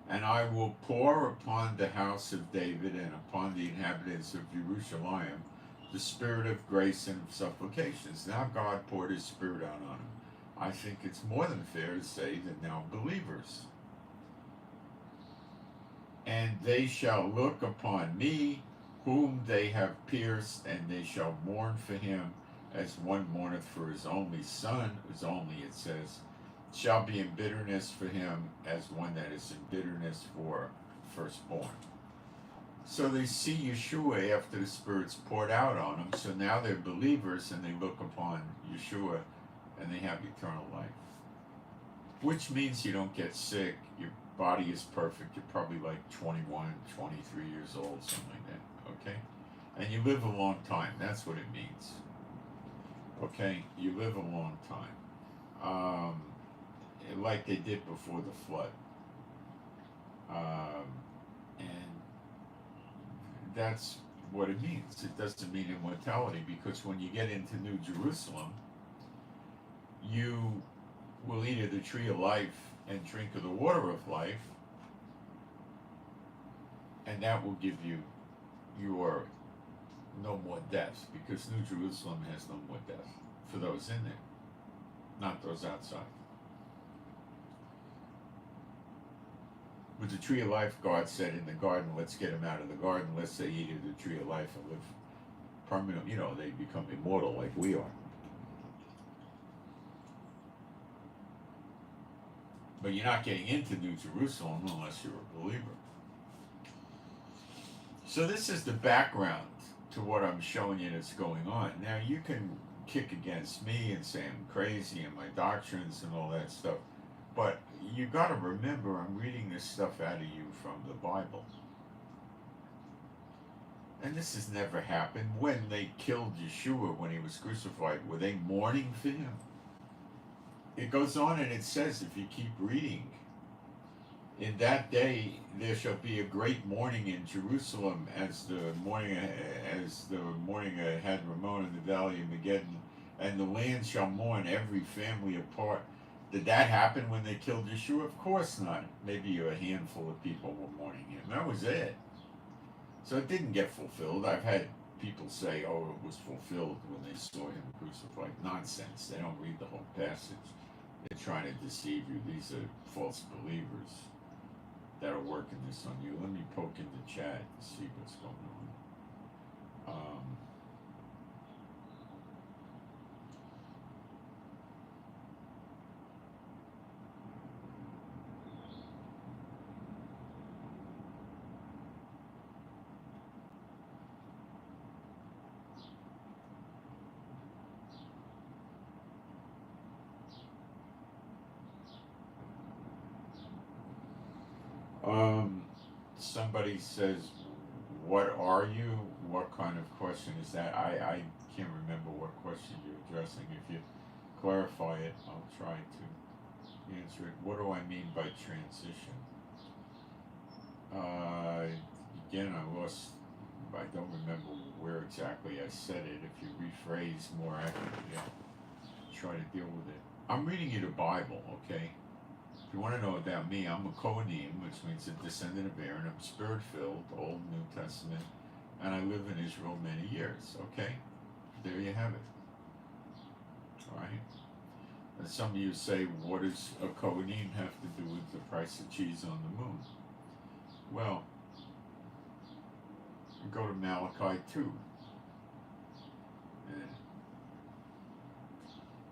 And I will pour upon the house of David and upon the inhabitants of Jerusalem the spirit of grace and of supplications. Now God poured his spirit out on them. I think it's more than fair to say that now believers. And they shall look upon me, whom they have pierced, and they shall mourn for him as one mourneth for his only son, whose only, it says, shall be in bitterness for him as one that is in bitterness for firstborn. So they see Yeshua after the Spirit's poured out on them, so now they're believers and they look upon Yeshua and they have eternal life. Which means you don't get sick, your body is perfect, you're probably like 21, 23 years old, something like that, okay? And you live a long time, that's what it means. Okay, you live a long time. Like they did before the flood. And that's what it means. It doesn't mean immortality, because when you get into New Jerusalem, you will eat of the tree of life and drink of the water of life, and that will give you your no more death, because New Jerusalem has no more death for those in there, not those outside. With the tree of life, God said in the garden, let's get them out of the garden, lest they eat of the tree of life and live permanently. You know, they become immortal like we are. But you're not getting into New Jerusalem unless you're a believer. So this is the background to what I'm showing you that's going on. Now you can kick against me and say I'm crazy and my doctrines and all that stuff. But you got to remember, I'm reading this stuff out of you from the Bible. And this has never happened. When they killed Yeshua when he was crucified, were they mourning for him? It goes on and it says, if you keep reading, in that day there shall be a great mourning in Jerusalem, as the mourning had Ramon in the valley of Megiddon, and the land shall mourn, every family apart. Did that happen when they killed Yeshua? Of course not. Maybe a handful of people were mourning him. That was it. So it didn't get fulfilled. I've had people say, oh, it was fulfilled when they saw him crucified. Nonsense. They don't read the whole passage. They're trying to deceive you. These are false believers that are working this on you. Let me poke in the chat and see what's going on. Somebody says, what are you? What kind of question is that? I can't remember what question you're addressing. If you clarify it, I'll try to answer it. What do I mean by transition? Again, I don't remember where exactly I said it. If you rephrase more accurately, I'll try to deal with it. I'm reading you the Bible, okay? If you want to know about me, I'm a coim, which means a descendant of Aaron. I'm spirit-filled, Old and New Testament, and I live in Israel many years, okay? There you have it. All right? And some of you say, what does a coim have to do with the price of cheese on the moon? Well, go to Malachi 2. And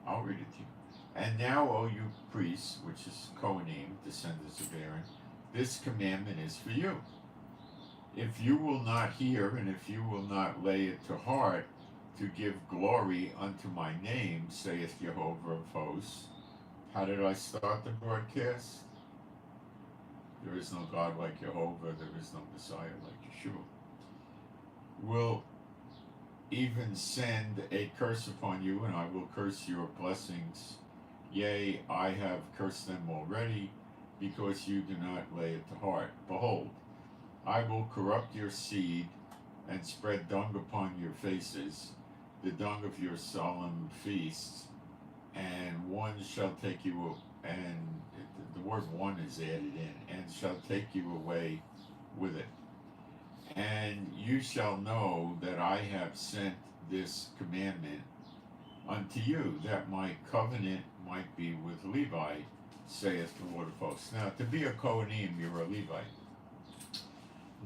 I'll read it to you. And now, O you priests, which is coim, descendants of Aaron, this commandment is for you. If you will not hear, and if you will not lay it to heart, to give glory unto my name, saith Jehovah of hosts. How did I start the broadcast? There is no God like Jehovah, there is no Messiah like Yeshua. Will even send a curse upon you, and I will curse your blessings. Yea, I have cursed them already, because you do not lay it to heart. Behold, I will corrupt your seed, and spread dung upon your faces, the dung of your solemn feasts, and one shall take you, and the word one is added in, and shall take you away with it. And you shall know that I have sent this commandment unto you, that my covenant might be with Levi, saith the Lord of hosts. Now, to be a coim, you're a Levite.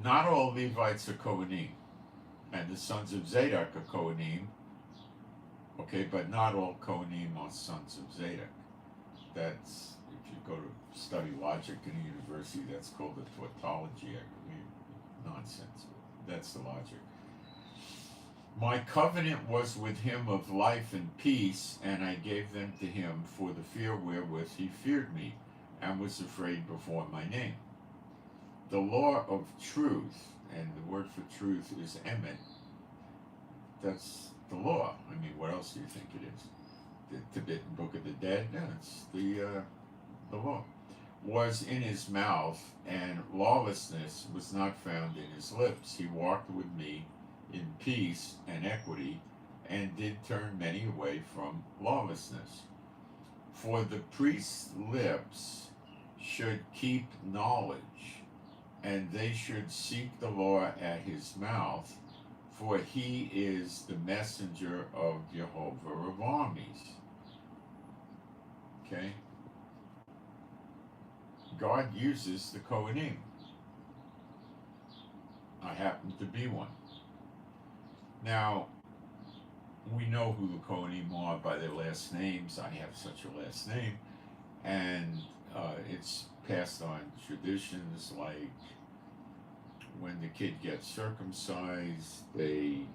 Not all Levites are coim, and the sons of Zadok are coim, okay, but not all coim are sons of Zadok. That's, if you go to study logic in a university, that's called a tautology, I believe. Nonsense. That's the logic. My covenant was with him of life and peace, and I gave them to him for the fear wherewith he feared me, and was afraid before my name. The law of truth, and the word for truth is emet. That's the law. I mean, what else do you think it is? The Tibetan Book of the Dead? No, it's the law. Was in his mouth, and lawlessness was not found in his lips. He walked with me in peace and equity, and did turn many away from lawlessness. For the priest's lips should keep knowledge, and they should seek the law at his mouth, for he is the messenger of Jehovah of armies. Okay? God uses the coim. I happen to be one. Now, we know who the coim are by their last names. I have such a last name. And it's passed on traditions like when the kid gets circumcised, they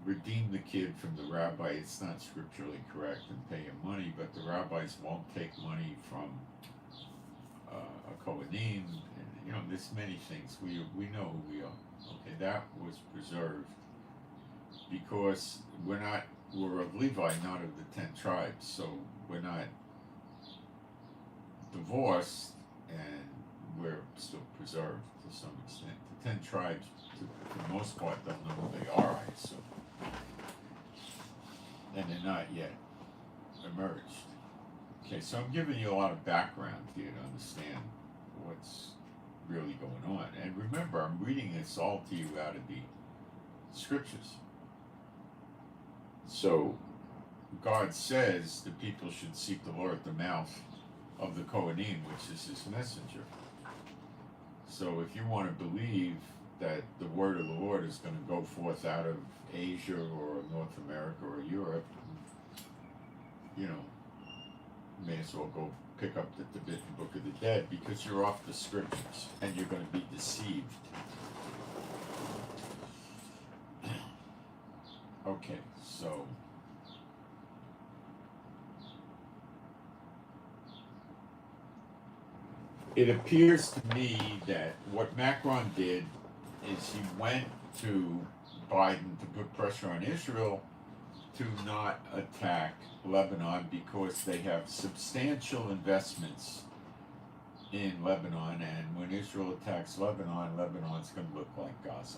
redeem the kid from the rabbi. It's not scripturally correct and pay him money, but the rabbis won't take money from a Kohanim, and, there's many things. We know who we are. Okay, that was preserved because we're of Levi, not of the 10 tribes, so we're not divorced, and we're still preserved to some extent. The 10 tribes, for the most part, don't know who they are, I assume. And they're not yet emerged. Okay, so I'm giving you a lot of background here to understand what's really going on. And remember, I'm reading this all to you out of the scriptures. So, God says the people should seek the Lord at the mouth of the Kohanim, which is his messenger. So if you want to believe that the word of the Lord is going to go forth out of Asia or North America or Europe, may as well go pick up the Tibetan Book of the Dead, because you're off the scriptures and you're going to be deceived. Okay, so it appears to me that what Macron did is he went to Biden to put pressure on Israel to not attack Lebanon, because they have substantial investments in Lebanon, and when Israel attacks Lebanon, Lebanon's going to look like Gaza.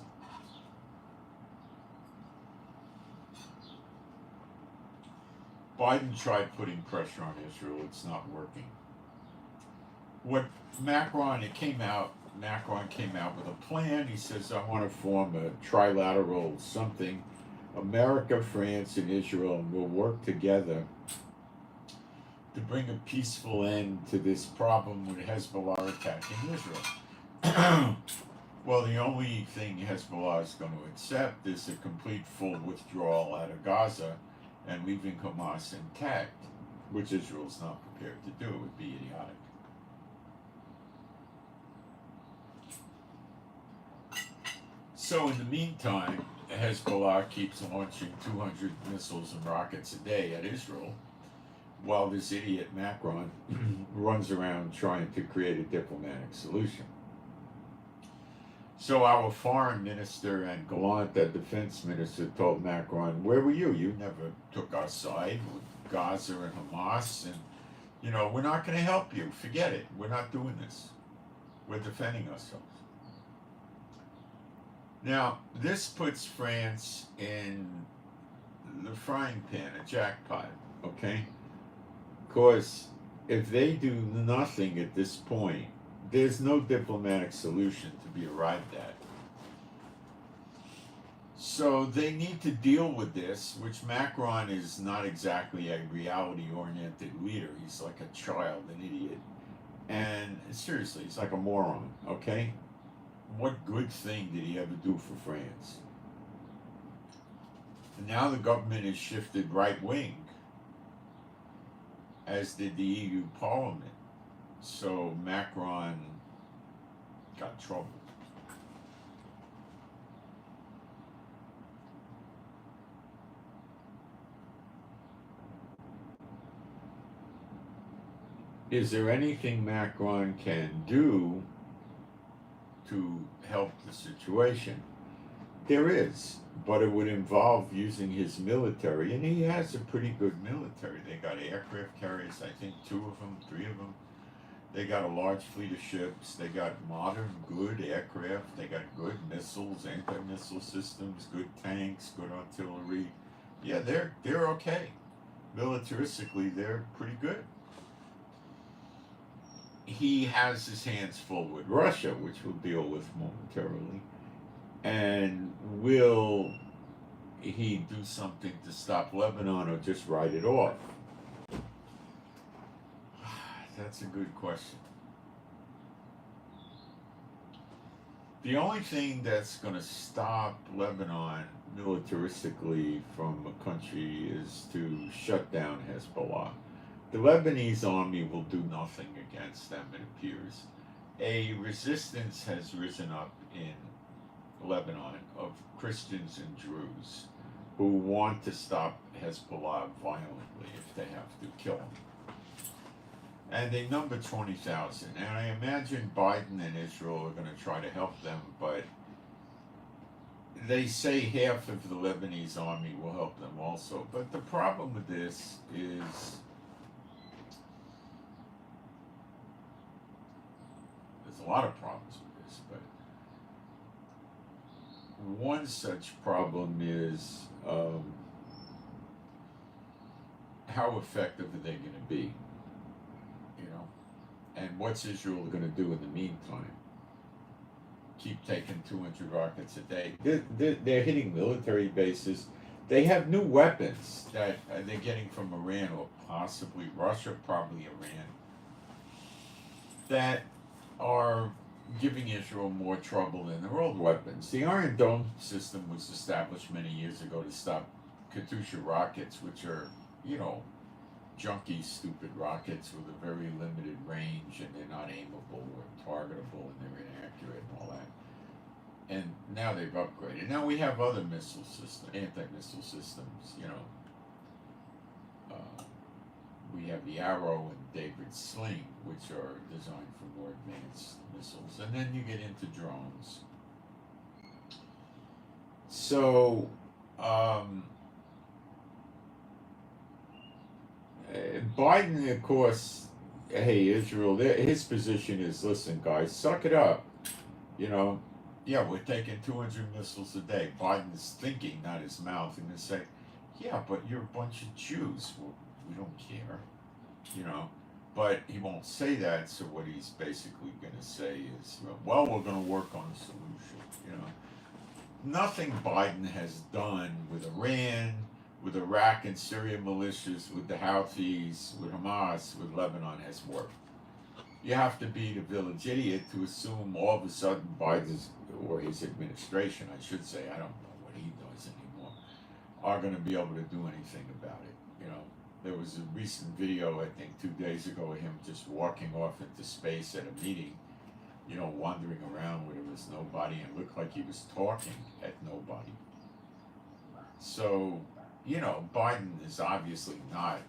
Biden tried putting pressure on Israel. It's not working. What Macron came out with a plan. He says, I want to form a trilateral something. America, France, and Israel will work together to bring a peaceful end to this problem with Hezbollah attacking Israel. Well, the only thing Hezbollah is going to accept is a complete full withdrawal out of Gaza and leaving Hamas intact, which Israel's not prepared to do. It would be idiotic. So in the meantime, Hezbollah keeps launching 200 missiles and rockets a day at Israel, while this idiot Macron runs around trying to create a diplomatic solution. So our foreign minister and Gallant, the defense minister, told Macron, where were you? You never took our side with Gaza and Hamas, and, we're not going to help you. Forget it. We're not doing this. We're defending ourselves. Now, this puts France in the frying pan, a jackpot, okay? Because if they do nothing at this point, there's no diplomatic solution to be arrived at. So they need to deal with this, which Macron is not exactly a reality-oriented leader. He's like a child, an idiot. And seriously, he's like a moron, okay? What good thing did he ever do for France? And now the government is shifted right-wing, as did the EU Parliament. So Macron got trouble. Is there anything Macron can do to help the situation? There is, but it would involve using his military, and he has a pretty good military. They got aircraft carriers, I think 2 of them, 3 of them. They got a large fleet of ships. They got modern, good aircraft. They got good missiles, anti-missile systems, good tanks, good artillery. Yeah, they're okay. Militaristically, they're pretty good. He has his hands full with Russia, which we'll deal with momentarily. And will he do something to stop Lebanon or just write it off? That's a good question. The only thing that's going to stop Lebanon militaristically from a country is to shut down Hezbollah. The Lebanese army will do nothing against them, it appears. A resistance has risen up in Lebanon of Christians and Druze who want to stop Hezbollah violently if they have to kill them. and they number 20,000. And I imagine Biden and Israel are going to try to help them, but they say half of the Lebanese army will help them also. But the problem with this is there's a lot of problems with this, but one such problem is how effective are they going to be? You know, and what's Israel going to do in the meantime? Keep taking 200 rockets a day. They're hitting military bases. They have new weapons that they're getting from Iran or possibly Russia, probably Iran, that are giving Israel more trouble than their old weapons. The Iron Dome system was established many years ago to stop Katyusha rockets, which are, you know, junky, stupid rockets with a very limited range, and they're not aimable or targetable, and they're inaccurate and all that. And now they've upgraded. Now we have other missile systems, anti-missile systems, you know. We have the Arrow and David's Sling, which are designed for more advanced missiles. And then you get into drones. So, Biden, of course, hey, Israel, his position is, listen, guys, suck it up. You know, yeah, we're taking 200 missiles a day. Biden's thinking, not his mouth, and they say, yeah, but you're a bunch of Jews. Well, we don't care, you know. But he won't say that, so what he's basically going to say is, well, we're going to work on a solution, you know. Nothing Biden has done with Iran, with Iraq and Syria militias, with the Houthis, with Hamas, with Lebanon has worked. You have to be the village idiot to assume all of a sudden Biden's, or his administration, I should say, I don't know what he does anymore, are going to be able to do anything about it, you know. There was a recent video, I think 2 days ago, of him just walking off into space at a meeting, you know, wandering around where there was nobody, and looked like he was talking at nobody. So, you know, Biden is obviously not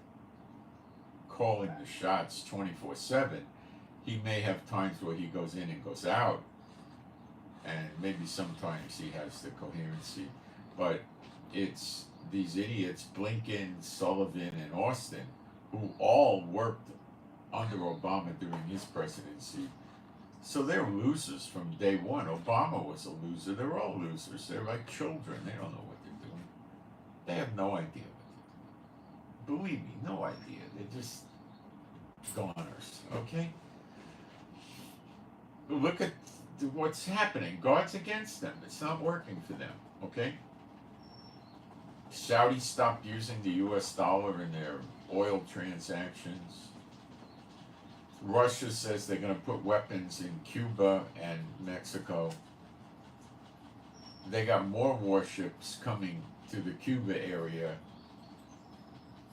calling the shots 24/7. He may have times where he goes in and goes out, and maybe sometimes he has the coherency, but it's these idiots, Blinken, Sullivan, and Austin, who all worked under Obama during his presidency. So they're losers from day one. Obama was a loser. They're all losers. They're like children. They don't know what they're doing. They have no idea what they're doing. Believe me, no idea. They're just goners, okay? Look at what's happening. God's against them. It's not working for them, okay? Saudis stopped using the US dollar in their oil transactions. Russia says they're going to put weapons in Cuba and Mexico. They got more warships coming to the Cuba area.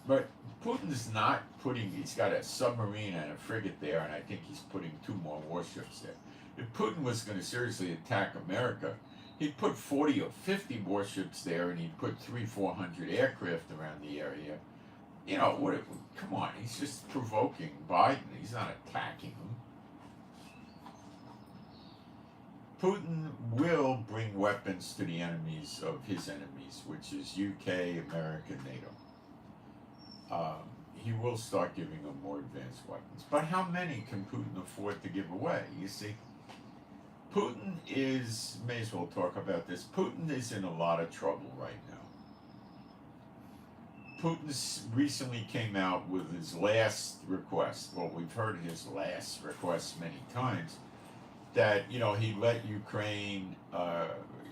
But Putin's not putting, he's got a submarine and a frigate there, and I think he's putting 2 more warships there. If Putin was going to seriously attack America, he'd put 40 or 50 warships there, and he'd put 300-400 aircraft around the area. You know, what? Come on, he's just provoking Biden. He's not attacking him. Putin will bring weapons to the enemies of his enemies, which is UK, America, NATO. He will start giving them more advanced weapons. But how many can Putin afford to give away? You see, Putin is, may as well talk about this, Putin is in a lot of trouble right now. Putin recently came out with his last request. Well, we've heard his last request many times, that, you know, he let Ukraine,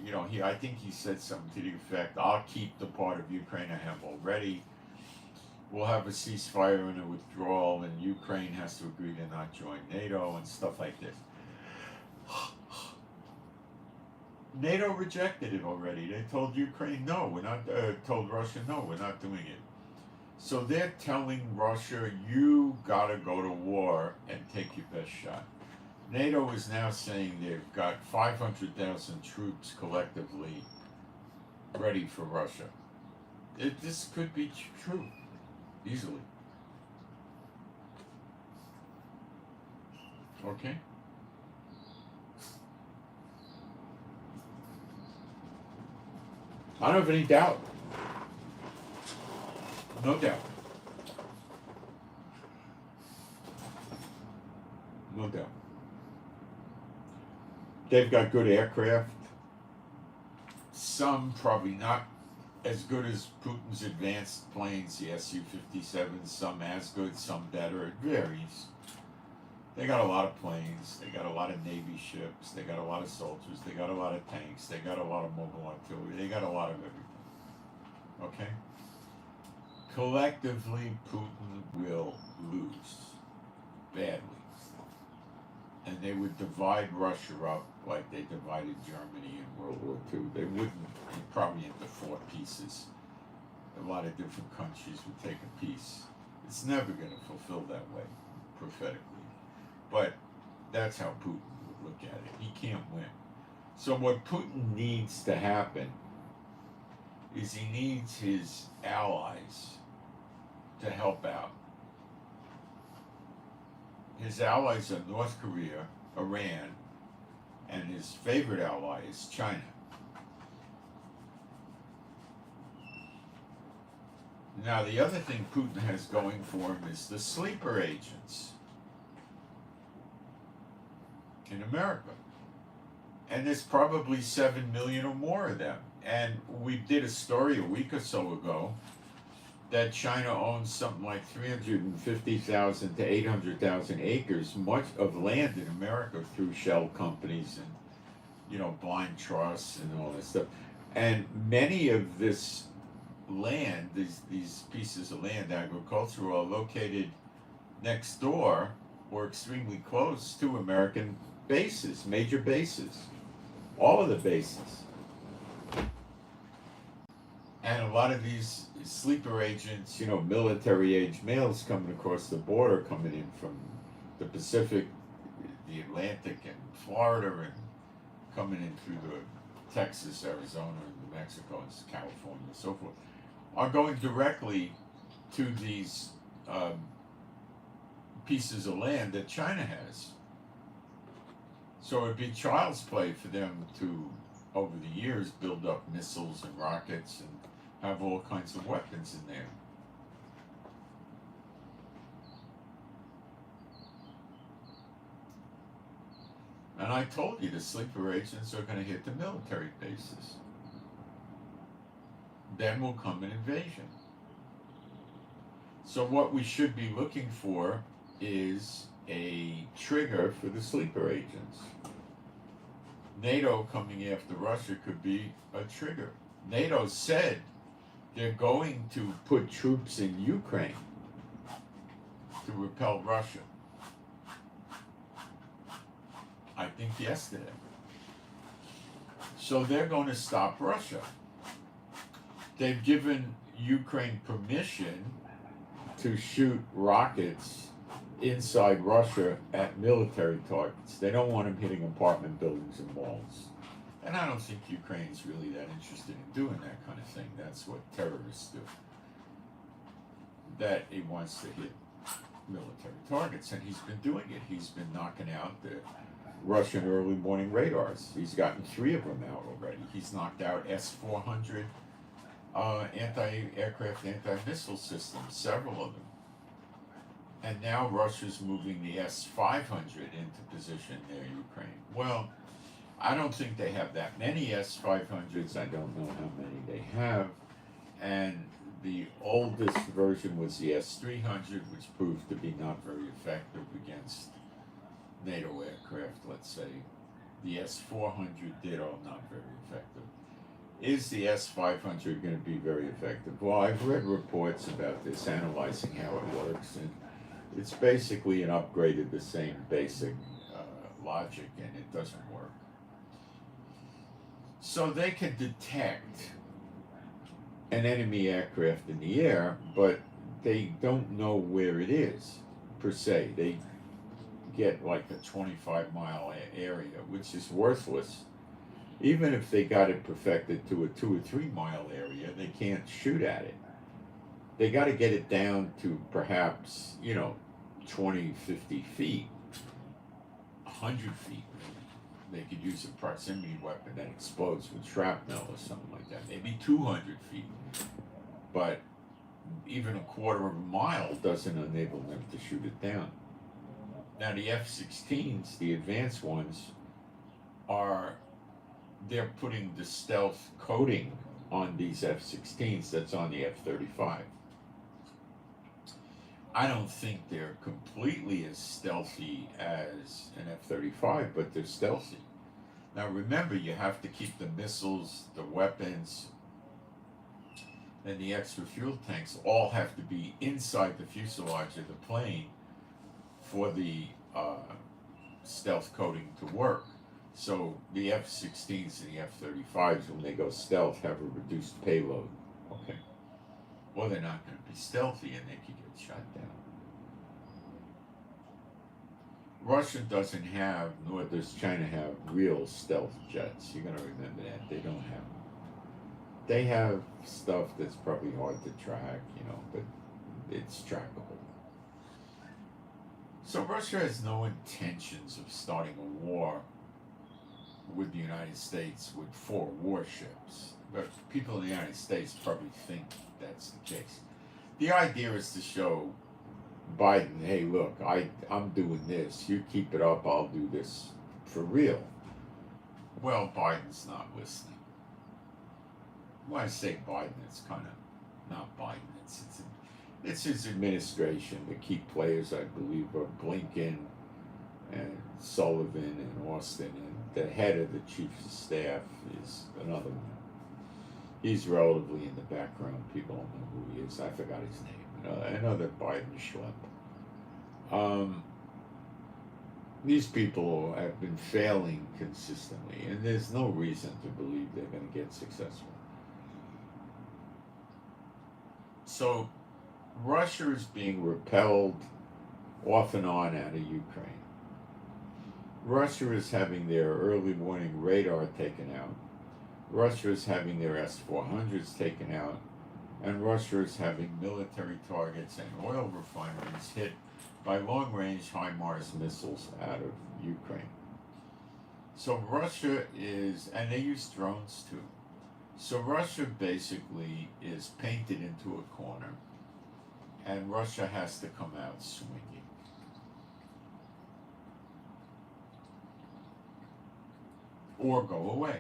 you know, I think he said something to the effect, I'll keep the part of Ukraine I have already. We'll have a ceasefire and a withdrawal, and Ukraine has to agree to not join NATO and stuff like this. NATO rejected it already. They told Ukraine, no, we're not, told Russia, no, we're not doing it. So they're telling Russia, you gotta go to war and take your best shot. NATO is now saying they've got 500,000 troops collectively ready for Russia. This could be true, easily. Okay? I don't have any doubt. No doubt. No doubt. They've got good aircraft. Some probably not as good as Putin's advanced planes, the Su-57s. Some as good, some better. It varies. They got a lot of planes. They got a lot of Navy ships. They got a lot of soldiers. They got a lot of tanks. They got a lot of mobile artillery. They got a lot of everything. Okay? Collectively, Putin will lose badly. And they would divide Russia up like they divided Germany in World War II. They wouldn't, probably into 4 pieces. A lot of different countries would take a piece. It's never going to fulfill that way, prophetically. But that's how Putin would look at it. He can't win. So what Putin needs to happen is he needs his allies to help out. His allies are North Korea, Iran, and his favorite ally is China. Now, the other thing Putin has going for him is the sleeper agents in America. And there's probably 7 million or more of them. And we did a story a week or so ago that China owns something like 350,000 to 800,000 acres, much of land in America through shell companies and, you know, blind trusts and all that stuff. And many of this land, these pieces of land, agricultural, are located next door or extremely close to American bases, major bases, all of the bases. And a lot of these sleeper agents, you know, military-age males coming across the border, coming in from the Pacific, the Atlantic, and Florida, and coming in through the Texas, Arizona, New Mexico, and California, and so forth, are going directly to these pieces of land that China has. So it'd be child's play for them to, over the years, build up missiles and rockets and have all kinds of weapons in there. And I told you the sleeper agents are going to hit the military bases. Then will come an invasion. So what we should be looking for is a trigger for the sleeper agents. NATO coming after Russia could be a trigger. NATO said they're going to put troops in Ukraine to repel Russia. I think yesterday. So they're going to stop Russia. They've given Ukraine permission to shoot rockets inside Russia at military targets. They don't want them hitting apartment buildings and malls. And I don't think Ukraine's really that interested in doing that kind of thing. That's what terrorists do. That he wants to hit military targets, and he's been doing it. He's been knocking out the Russian early morning radars. He's gotten 3 of them out already. He's knocked out S-400 anti-aircraft, anti-missile systems, several of them. And now Russia's moving the S-500 into position near Ukraine. Well, I don't think they have that many S-500s. I don't know how many they have. And the oldest version was the S-300, which proved to be not very effective against NATO aircraft, let's say. The S-400 ditto, not very effective. Is the S-500 going to be very effective? Well, I've read reports about this, analyzing how it works, and it's basically an upgrade of the same basic logic, and it doesn't work. So they can detect an enemy aircraft in the air, but they don't know where it is, per se. They get like a 25-mile area, which is worthless. Even if they got it perfected to a 2 or 3 mile area, they can't shoot at it. They got to get it down to perhaps, 20, 50 feet. 100 feet, they could use a proximity weapon that explodes with shrapnel or something like that. Maybe 200 feet. But even a quarter of a mile doesn't enable them to shoot it down. Now the F-16s, the advanced ones, they're putting the stealth coating on these F-16s that's on the F-35. I don't think they're completely as stealthy as an F-35, but they're stealthy. Now remember, you have to keep the missiles, the weapons, and the extra fuel tanks all have to be inside the fuselage of the plane for the stealth coating to work. So the F-16s and the F-35s, when they go stealth, have a reduced payload. Okay. Well, they're not going to be stealthy and they could get shot down. Russia doesn't have, nor does China have, real stealth jets. You're going to remember that. They don't have them. They have stuff that's probably hard to track, but it's trackable. So Russia has no intentions of starting a war with the United States with 4 warships. But people in the United States probably think that's the case. The idea is to show Biden, hey, look, I'm doing this. You keep it up, I'll do this for real. Well, Biden's not listening. When I say Biden, it's kind of not Biden. It's his administration. The key players, I believe, are Blinken and Sullivan and Austin, and the head of the chiefs of staff is another one. He's relatively in the background. People don't know who he is. I forgot his name. Another Biden schlep. These people have been failing consistently, and there's no reason to believe they're going to get successful. So Russia is being repelled off and on out of Ukraine. Russia is having their early warning radar taken out. Russia is having their S-400s taken out. And Russia is having military targets and oil refineries hit by long-range HIMARS missiles out of Ukraine. So Russia is, and they use drones too. So Russia basically is painted into a corner, and Russia has to come out swinging. Or go away.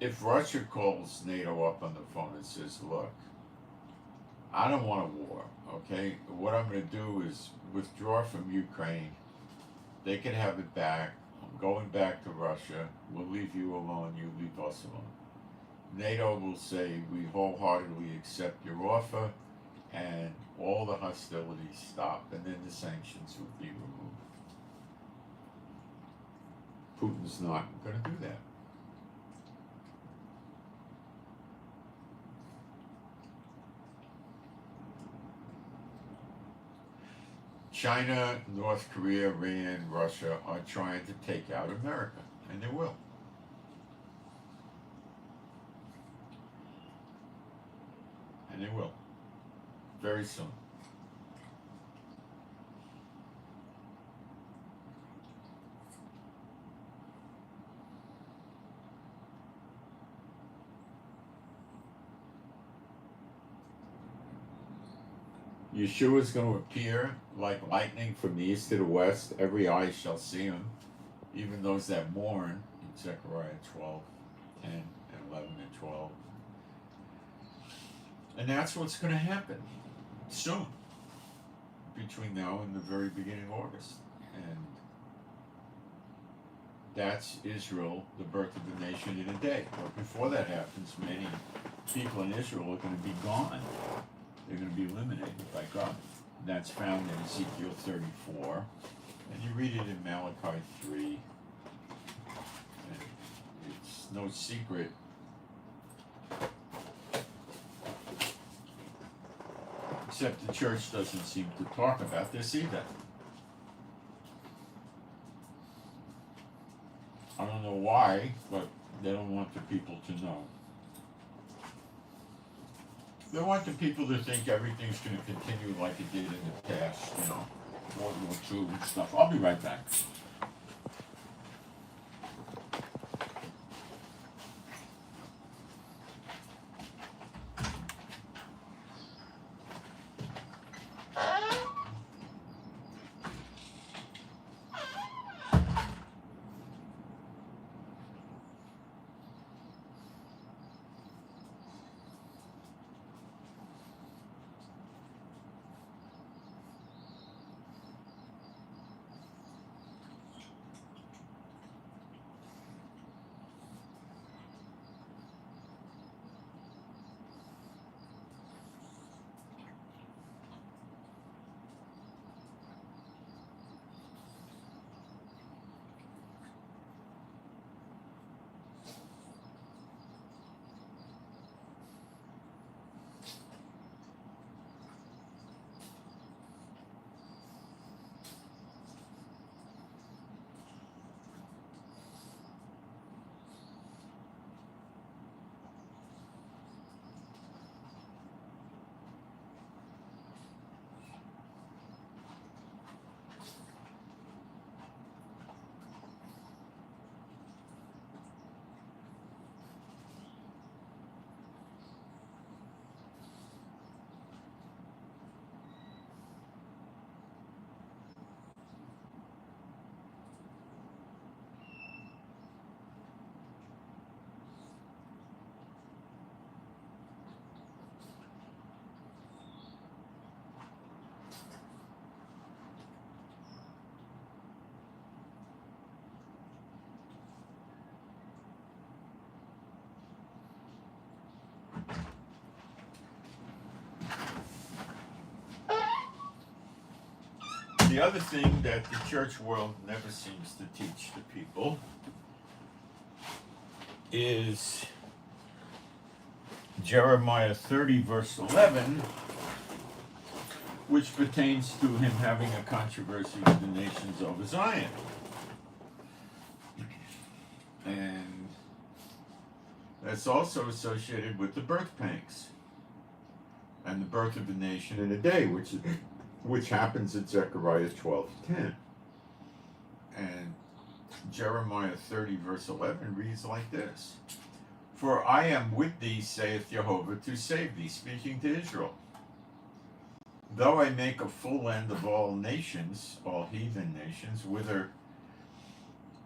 If Russia calls NATO up on the phone and says, look, I don't want a war, okay? What I'm going to do is withdraw from Ukraine. They can have it back. I'm going back to Russia. We'll leave you alone. You leave us alone. NATO will say, we wholeheartedly accept your offer, and all the hostilities stop, and then the sanctions will be removed. Putin's not going to do that. China, North Korea, Iran, Russia are trying to take out America, and they will. And they will. Very soon. Yeshua's going to appear like lightning from the east to the west. Every eye shall see him, even those that mourn, in Zechariah 12, 10, and 11, and 12. And that's what's going to happen soon, between now and the very beginning of August. And that's Israel, the birth of the nation, in a day. But before that happens, many people in Israel are going to be gone. They're going to be eliminated by God. And that's found in Ezekiel 34. And you read it in Malachi 3. And it's no secret. Except the church doesn't seem to talk about this either. I don't know why, but they don't want the people to know. They want the people to think everything's going to continue like it did in the past, World War II and stuff. I'll be right back. The other thing that the church world never seems to teach the people is Jeremiah 30, verse 11, which pertains to him having a controversy with the nations over Zion. And that's also associated with the birth pangs and the birth of the nation in a day, which happens in Zechariah 12:10. And Jeremiah 30, verse 11 reads like this: For I am with thee, saith Jehovah, to save thee, speaking to Israel. Though I make a full end of all nations, all heathen nations, whither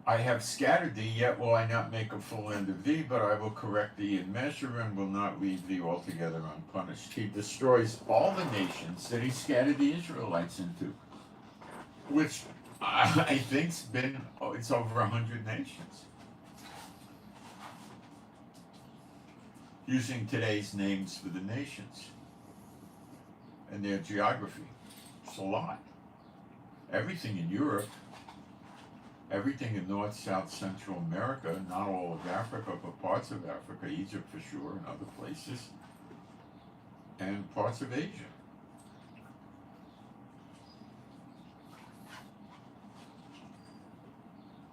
I have scattered thee, yet will I not make a full end of thee, but I will correct thee in measure, and will not leave thee altogether unpunished. He destroys all the nations that he scattered the Israelites into, which I think's it's over 100 nations. Using today's names for the nations and their geography. It's a lot. Everything in Europe, everything in North, South, Central America, not all of Africa, but parts of Africa, Egypt for sure, and other places, and parts of Asia.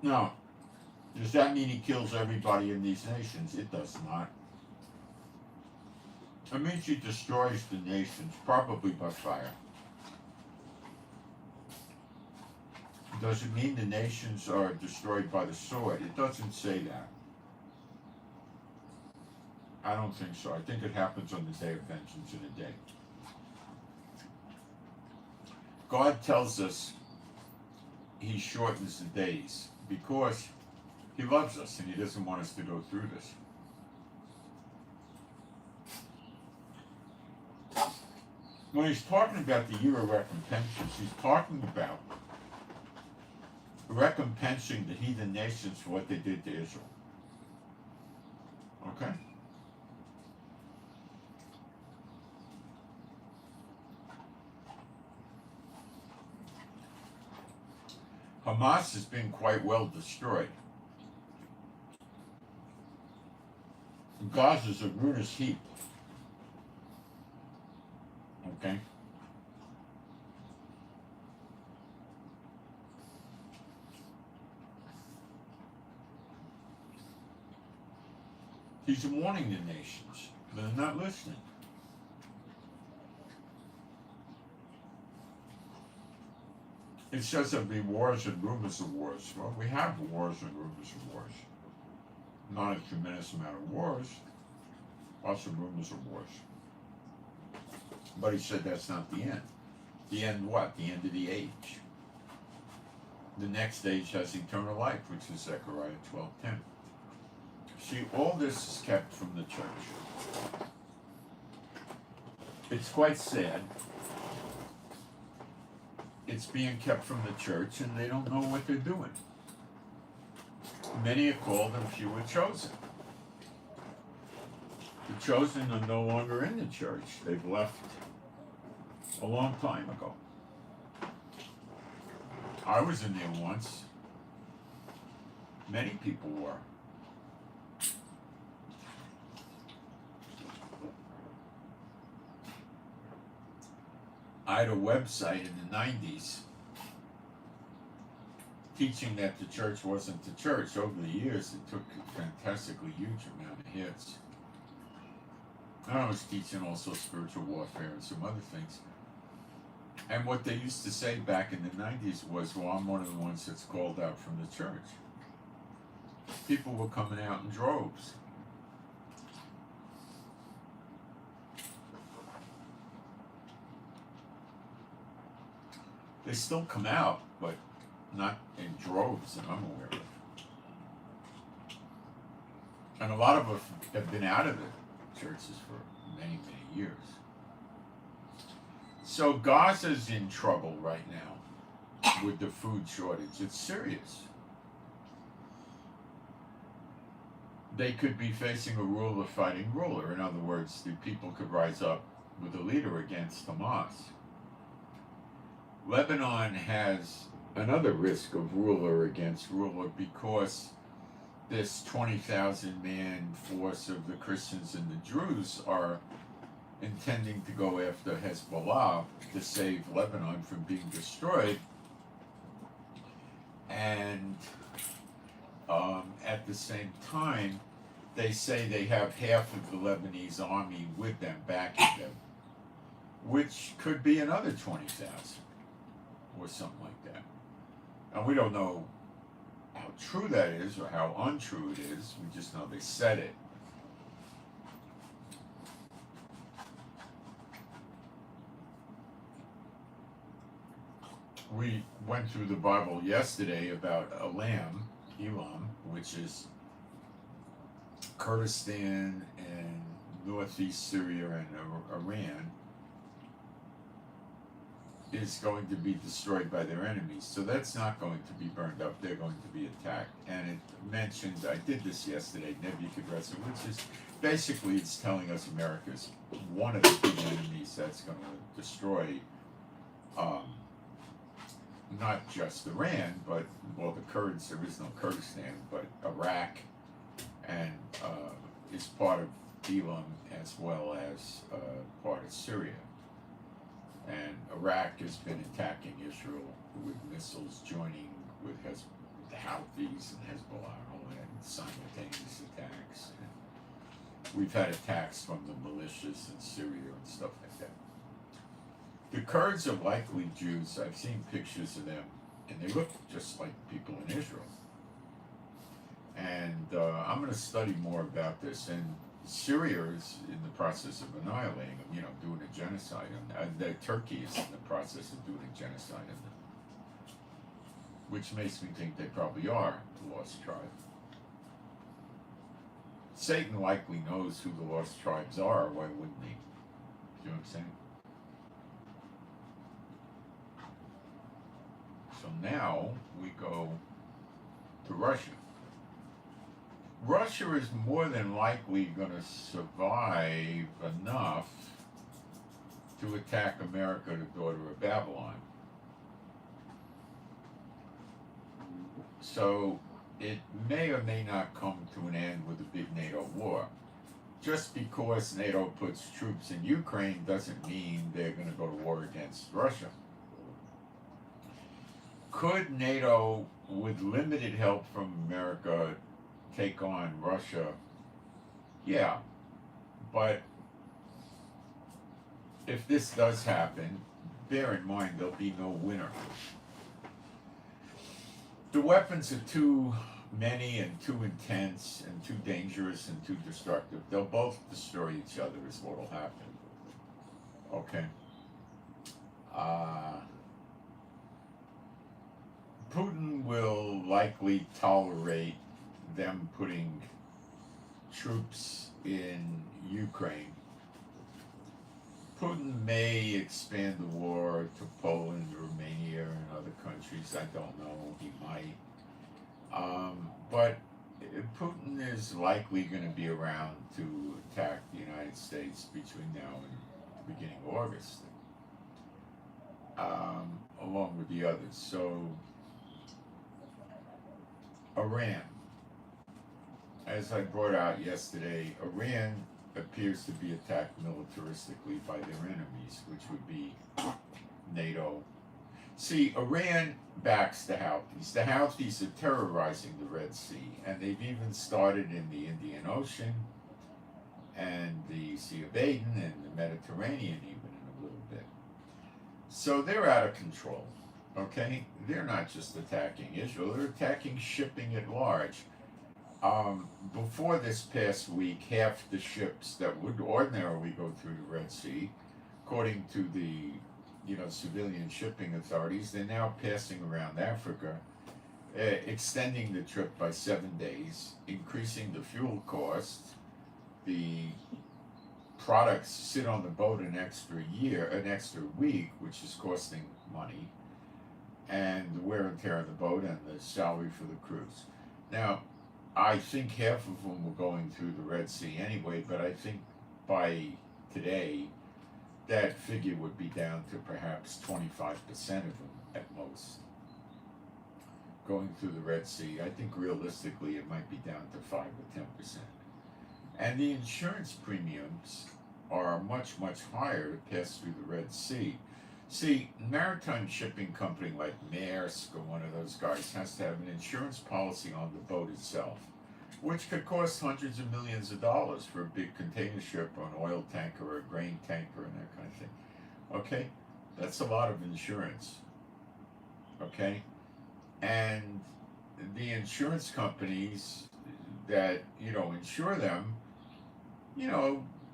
Now, does that mean he kills everybody in these nations? It does not. It means he destroys the nations, probably by fire. Does it mean the nations are destroyed by the sword? It doesn't say that. I don't think so. I think it happens on the day of vengeance in a day. God tells us he shortens the days because he loves us and he doesn't want us to go through this. When he's talking about the year of recompenses, he's talking about recompensing the heathen nations for what they did to Israel. Okay? Hamas has been quite well destroyed. Gaza's a ruinous heap. Okay? He's warning the nations, but they're not listening. It says there'll be wars and rumors of wars. Well, we have wars and rumors of wars. Not a tremendous amount of wars, lots of rumors of wars. But he said that's not the end. The end what? The end of the age. The next age has eternal life, which is Zechariah 12:10. See, all this is kept from the church. It's quite sad. It's being kept from the church, and they don't know what they're doing. Many are called, and few are chosen. The chosen are no longer in the church. They've left a long time ago. I was in there once. Many people were. I had a website in the 90s teaching that the church wasn't the church. Over the years, it took a fantastically huge amount of hits. And I was teaching also spiritual warfare and some other things. And what they used to say back in the 90s was, well, I'm one of the ones that's called out from the church. People were coming out in droves. They still come out, but not in droves that I'm aware of. And a lot of us have been out of the churches for many, many years. So Gaza's in trouble right now with the food shortage. It's serious. They could be facing a ruler fighting ruler. In other words, the people could rise up with a leader against Hamas. Lebanon has another risk of ruler against ruler because this 20,000 man force of the Christians and the Druze are intending to go after Hezbollah to save Lebanon from being destroyed. And at the same time, they say they have half of the Lebanese army with them, backing them, which could be another 20,000 or something like that. And we don't know how true that is or how untrue it is. We just know they said it. We went through the Bible yesterday about Elam, which is Kurdistan and northeast Syria and Iran, is going to be destroyed by their enemies. So that's not going to be burned up. They're going to be attacked. And it mentioned, I did this yesterday, Nebuchadnezzar, which is basically it's telling us America's one of the big enemies that's going to destroy not just Iran, but, well, the Kurds, there is no Kurdistan, but Iraq, and is part of Elam as well as part of Syria. And Iraq has been attacking Israel with missiles, joining with the Houthis and Hezbollah and all that, and simultaneous attacks. And we've had attacks from the militias in Syria and stuff like that. The Kurds are likely Jews. I've seen pictures of them, and they look just like people in Israel. And I'm going to study more about this. And Syria is in the process of annihilating them, doing a genocide on them. Turkey is in the process of doing a genocide on them, which makes me think they probably are the lost tribe. Satan likely knows who the lost tribes are. Why wouldn't he? You know what I'm saying? So now we go to Russia. Russia is more than likely going to survive enough to attack America, the daughter of Babylon. So it may or may not come to an end with a big NATO war. Just because NATO puts troops in Ukraine doesn't mean they're going to go to war against Russia. Could NATO, with limited help from America, take on Russia? Yeah, but if this does happen, bear in mind there'll be no winner. The weapons are too many and too intense and too dangerous and too destructive. They'll both destroy each other is what will happen. Okay. Putin will likely tolerate them putting troops in Ukraine. Putin may expand the war to Poland, Romania, and other countries. I don't know. He might. But Putin is likely going to be around to attack the United States between now and the beginning of August, along with the others. So, Iran. As I brought out yesterday, Iran appears to be attacked militaristically by their enemies, which would be NATO. See, Iran backs the Houthis. The Houthis are terrorizing the Red Sea, and they've even started in the Indian Ocean and the Sea of Aden and the Mediterranean even in a little bit. So they're out of control, okay? They're not just attacking Israel, they're attacking shipping at large. Before this past week, half the ships that would ordinarily go through the Red Sea, according to the civilian shipping authorities, they're now passing around Africa, extending the trip by 7 days, increasing the fuel cost. The products sit on the boat an extra week, which is costing money, and the wear and tear of the boat and the salary for the crews. Now, I think half of them were going through the Red Sea anyway, but I think by today that figure would be down to perhaps 25% of them at most. Going through the Red Sea, I think realistically it might be down to 5 or 10%. And the insurance premiums are much, much higher to pass through the Red Sea. See, maritime shipping company like Maersk or one of those guys has to have an insurance policy on the boat itself, which could cost hundreds of millions of dollars for a big container ship or an oil tanker or a grain tanker and that kind of thing. Okay? That's a lot of insurance. Okay? And the insurance companies that, insure them,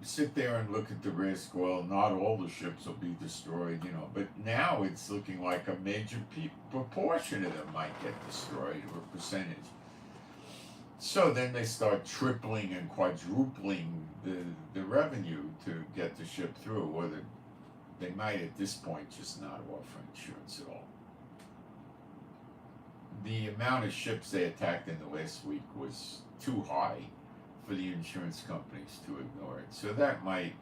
sit there and look at the risk. Well, not all the ships will be destroyed, but now it's looking like a major proportion of them might get destroyed, or a percentage. So then they start tripling and quadrupling the revenue to get the ship through, or they might at this point just not offer insurance at all. The amount of ships they attacked in the last week was too high for the insurance companies to ignore it. So that might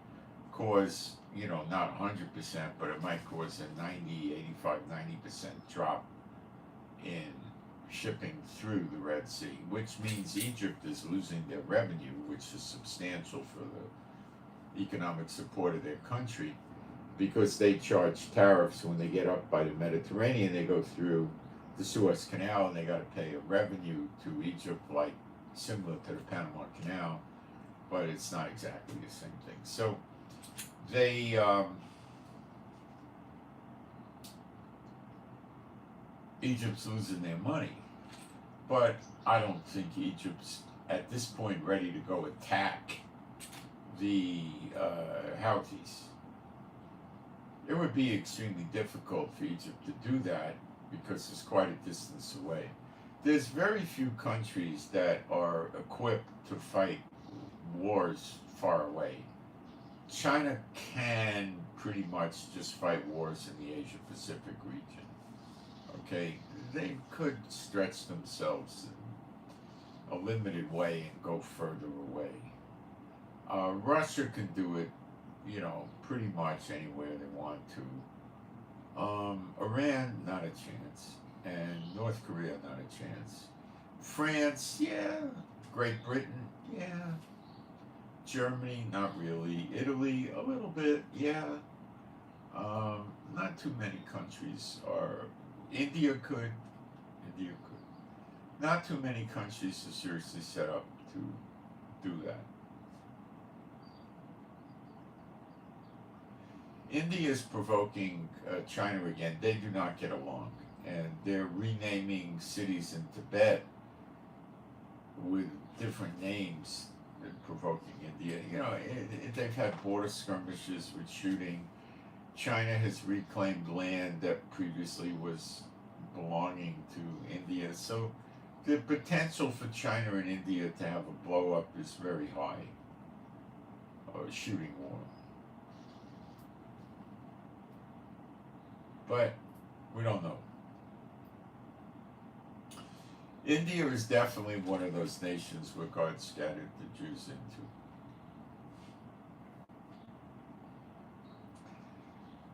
cause, not 100%, but it might cause a 90% drop in shipping through the Red Sea, which means Egypt is losing their revenue, which is substantial for the economic support of their country, because they charge tariffs when they get up by the Mediterranean. They go through the Suez Canal and they got to pay a revenue to Egypt like similar to the Panama Canal, but it's not exactly the same thing. So they Egypt's losing their money, but I don't think Egypt's at this point ready to go attack the Houthis. It would be extremely difficult for Egypt to do that because it's quite a distance away. There's very few countries that are equipped to fight wars far away. China can pretty much just fight wars in the Asia-Pacific region. Okay, they could stretch themselves in a limited way and go further away. Russia can do it, pretty much anywhere they want to. Iran, not a chance. And North Korea, not a chance. France, yeah. Great Britain, yeah. Germany, not really. Italy, a little bit, yeah. Not too many countries are. India could. Not too many countries are seriously set up to do that. India is provoking China again. They do not get along. And they're renaming cities in Tibet with different names, provoking India. They've had border skirmishes with shooting. China has reclaimed land that previously was belonging to India. So the potential for China and India to have a blow up is very high. A shooting war. But we don't know. India is definitely one of those nations where God scattered the Jews into.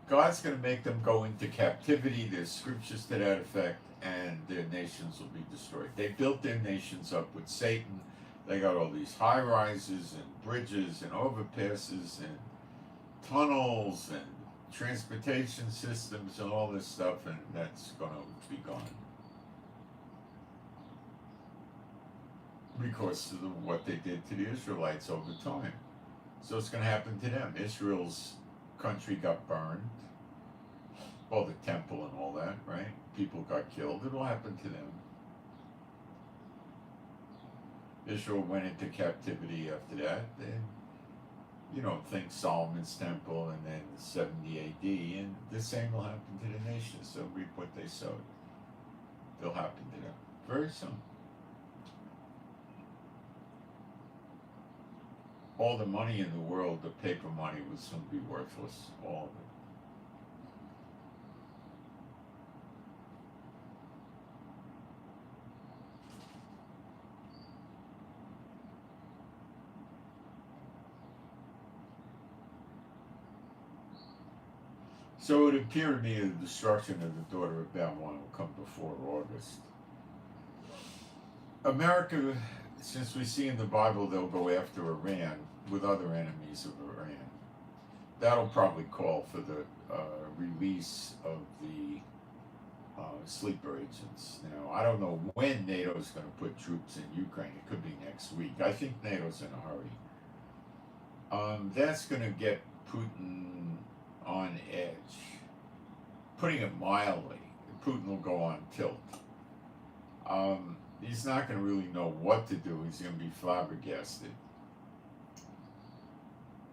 God's going to make them go into captivity. There's scriptures to that effect, and their nations will be destroyed. They built their nations up with Satan. They got all these high rises and bridges and overpasses and tunnels and transportation systems and all this stuff, and that's going to be gone. Because of what they did to the Israelites over time. So it's going to happen to them. Israel's country got burned. Well, the temple and all that, right? People got killed. It'll happen to them. Israel went into captivity after that. Then, think Solomon's temple and then 70 AD, and the same will happen to the nations. They'll reap what they sowed. They'll happen to them very soon. All the money in the world, the paper money, will soon be worthless. All of it. So it appeared to me that the destruction of the daughter of Babylon will come before August. America, since we see in the Bible they'll go after Iran with other enemies of Iran, that'll probably call for the release of the sleeper agents. Now, I don't know when NATO's going to put troops in Ukraine. It could be next week. I think NATO's in a hurry. That's going to get Putin on edge. Putting it mildly, Putin will go on tilt. He's not going to really know what to do. He's going to be flabbergasted.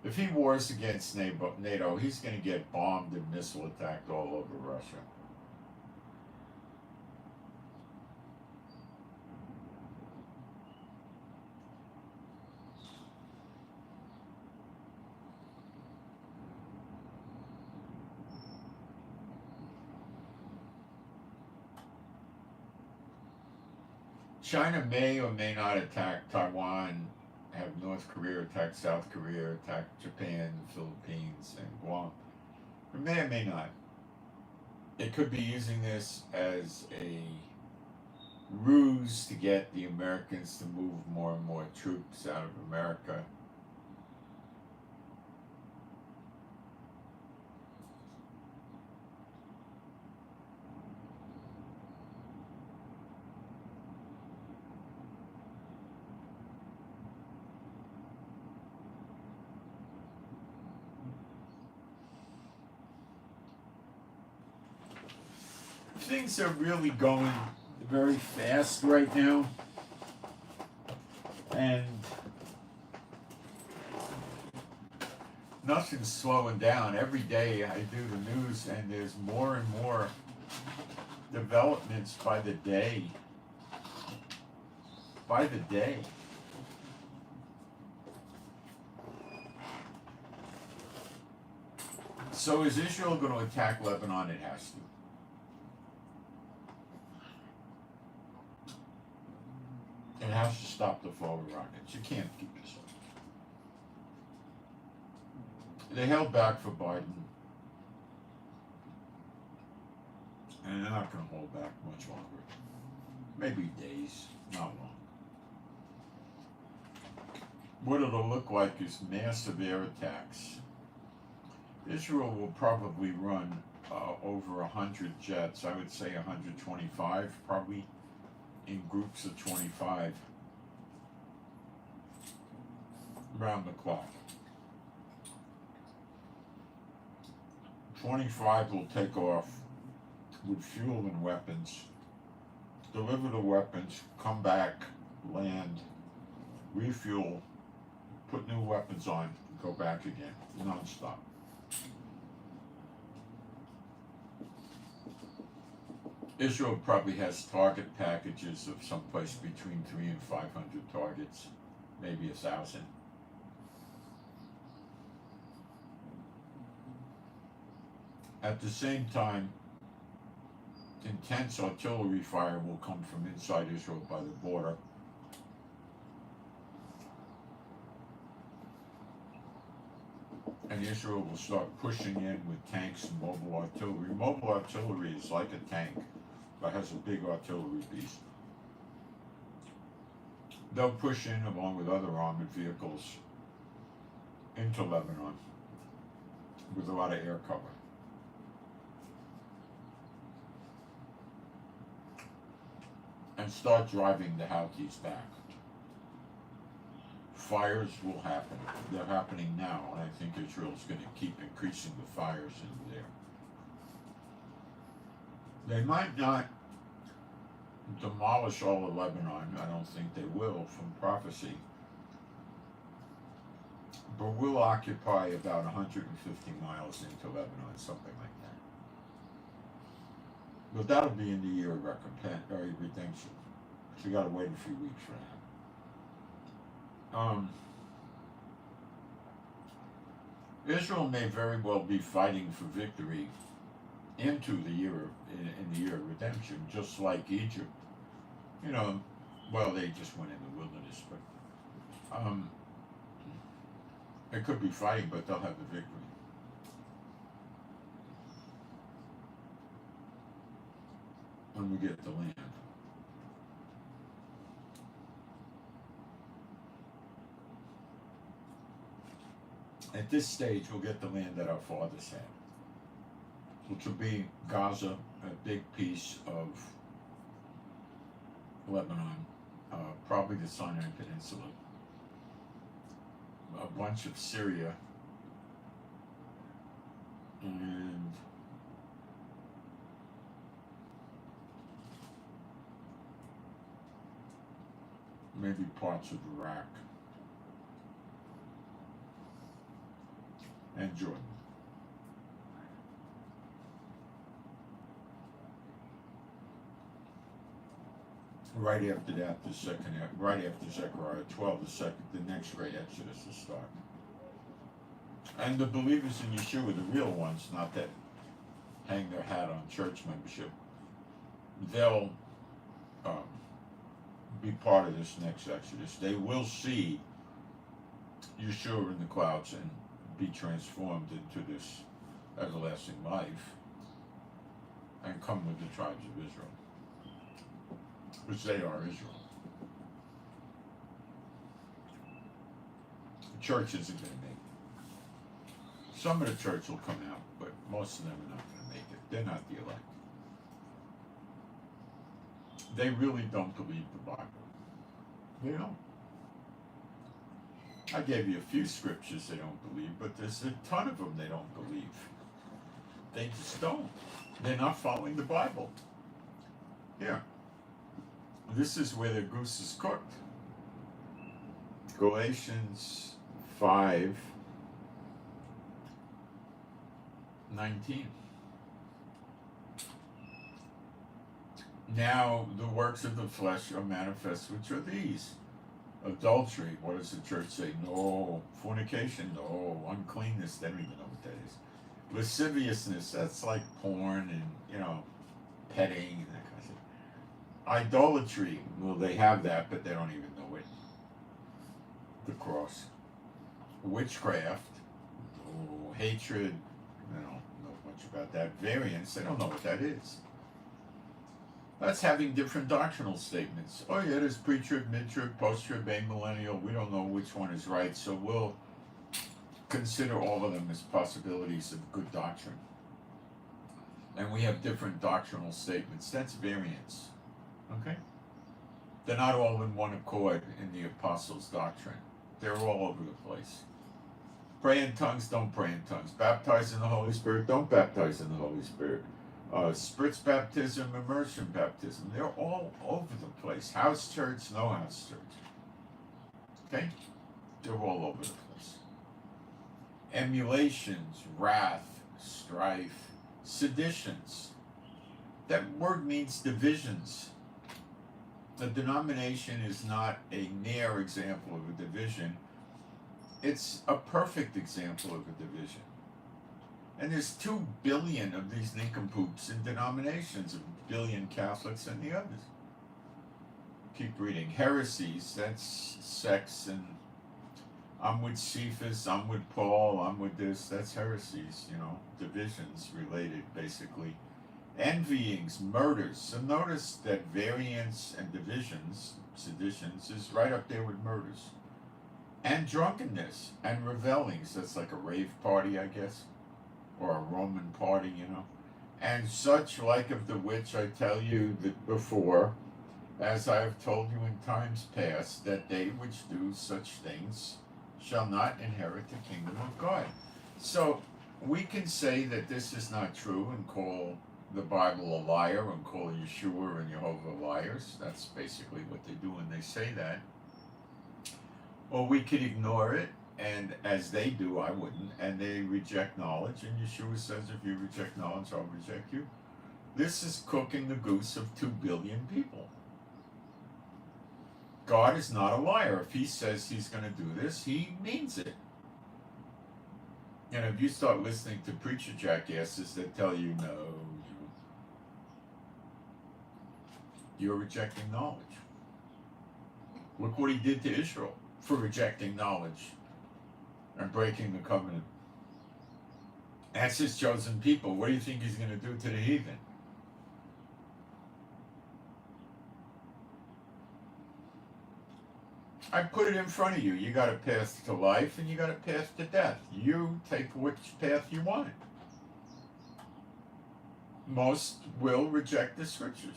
If he wars against NATO, he's going to get bombed and missile attacked all over Russia. China may or may not attack Taiwan, have North Korea attack South Korea, attack Japan, the Philippines, and Guam. It may or may not. It could be using this as a ruse to get the Americans to move more and more troops out of America. Things are really going very fast right now, and nothing's slowing down. Every day I do the news, and there's more and more developments by the day. By the day. So is Israel going to attack Lebanon? It has to. It has to stop the flow of rockets. You can't keep this up. They held back for Biden, and they're not going to hold back much longer. Maybe days, not long. What it'll look like is massive air attacks. Israel will probably run over 100 jets. I would say 125, probably in groups of 25 around the clock. 25 will take off with fuel and weapons, deliver the weapons, come back, land, refuel, put new weapons on, go back again, non-stop. Israel probably has target packages of someplace between 300 and 500 targets, maybe 1,000. At the same time, intense artillery fire will come from inside Israel by the border. And Israel will start pushing in with tanks and mobile artillery. Mobile artillery is like a tank, but has a big artillery piece. They'll push in along with other armored vehicles into Lebanon with a lot of air cover. And start driving the Houthis back. Fires will happen. They're happening now, and I think Israel's going to keep increasing the fires in there. They might not demolish all of Lebanon. I don't think they will, from prophecy. But we'll occupy about 150 miles into Lebanon, something like that. But that'll be in the year of redemption. So you got to wait a few weeks for that. Israel may very well be fighting for victory into the year in the year of redemption, just like Egypt. You know, well, they just went in the wilderness, but they could be fighting, but they'll have the victory. when we get the land. At this stage, we'll get the land that our fathers had, which will be Gaza, a big piece of Lebanon, probably the Sinai Peninsula, a bunch of Syria, and maybe parts of Iraq and Jordan. Right after that, right after Zechariah 12, the next great Exodus will start. And the believers in Yeshua, the real ones, not that hang their hat on church membership, they'll be part of this next Exodus. They will see Yeshua in the clouds and be transformed into this everlasting life and come with the tribes of Israel, which they are Israel. The church isn't going to make it. Some of the church will come out, but most of them are not going to make it. They're not the elect. They really don't believe the Bible. They don't. I gave you a few scriptures they don't believe, but there's a ton of them they don't believe. They just don't. They're not following the Bible. Here. This is where the goose is cooked. Galatians 5:19. Now the works of the flesh are manifest, which are these: adultery. What does the church say? No. Fornication. No. Uncleanness. They don't even know what that is. Lasciviousness. That's like porn and petting and that kind of thing. Idolatry. Well, they have that, but they don't even know it. The cross. Witchcraft. Oh, hatred. They don't know much about that. Variance. They don't know what that is. That's having different doctrinal statements. Oh yeah, there's pre-trib, mid-trib, post-trib, amillennial. We don't know which one is right, so we'll consider all of them as possibilities of good doctrine. And we have different doctrinal statements. That's variance. Okay? They're not all in one accord in the apostles' doctrine. They're all over the place. Pray in tongues, don't pray in tongues. Baptize in the Holy Spirit, don't baptize in the Holy Spirit. Spritz baptism, immersion baptism, they're all over the place. House church, no house church. Okay? They're all over the place. Emulations, wrath, strife, seditions. That word means divisions. The denomination is not a mere example of a division. It's a perfect example of a division. And there's 2 billion of these nincompoops in denominations, 1 billion Catholics and the others. Keep reading. Heresies, that's sects, and I'm with Cephas, I'm with Paul, I'm with this, that's heresies, divisions related, basically. Envyings, murders. So notice that variance and divisions, seditions, is right up there with murders. And drunkenness, and revellings, that's like a rave party, I guess. Or a Roman party, and such like of the which I tell you that before, as I have told you in times past, that they which do such things shall not inherit the kingdom of God. So we can say that this is not true and call the Bible a liar and call Yeshua and Jehovah liars. That's basically what they do when they say that. Or we could ignore it. And as they do, I wouldn't. And they reject knowledge. And Yeshua says, if you reject knowledge, I'll reject you. This is cooking the goose of 2 billion people. God is not a liar. If he says he's going to do this, he means it. And if you start listening to preacher jackasses that tell you, no, you're rejecting knowledge. Look what he did to Israel for rejecting knowledge and breaking the covenant. That's his chosen people. What do you think he's going to do to the heathen? I put it in front of you. You got a path to life and you got a path to death. You take which path you want. Most will reject the scriptures.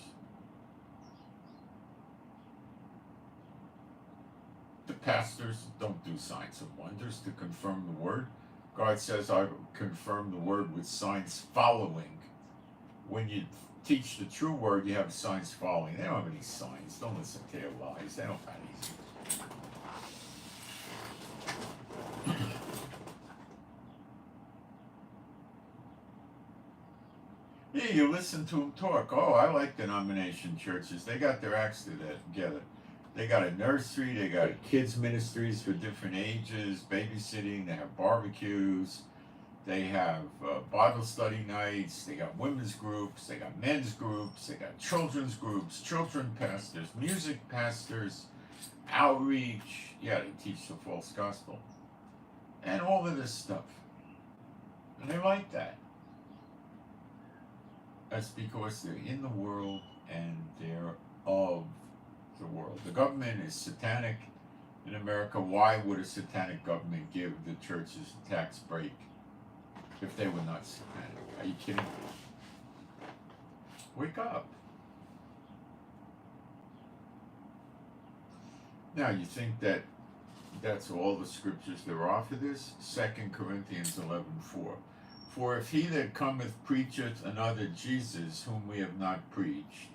The pastors don't do signs and wonders to confirm the word. God says, I confirm the word with signs following. When you teach the true word, you have signs following. They don't have any signs. Don't listen to their lies. They don't have anything. Yeah, you listen to them talk. Oh, I like denomination churches. They got their acts together. They got a nursery. They got kids ministries for different ages, babysitting. They have barbecues. They have Bible study nights. They got women's groups. They got men's groups. They got children's groups, children pastors, music pastors, outreach. Yeah, they teach the false gospel. And all of this stuff. And they like that. That's because they're in the world and they're of the world. The government is satanic in America. Why would a satanic government give the churches a tax break if they were not satanic? Are you kidding me? Wake up. Now, you think that that's all the scriptures there are for this? 2 Corinthians 11:4. For if he that cometh preacheth another Jesus whom we have not preached,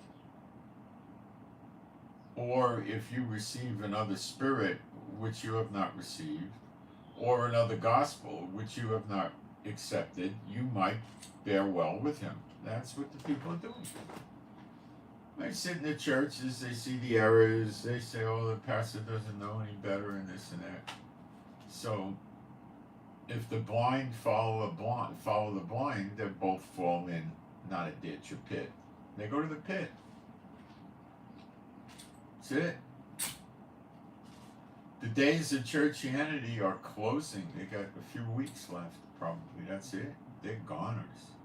or if you receive another spirit which you have not received, or another gospel which you have not accepted, you might bear well with him. That's what the people are doing. They sit in the churches, they see the errors, they say, oh, the pastor doesn't know any better and this and that. So if the blind follow the blind, they both fall in not a ditch, a pit. They go to the pit. That's it. The days of churchianity are closing. They got a few weeks left, probably. That's it. They're goners.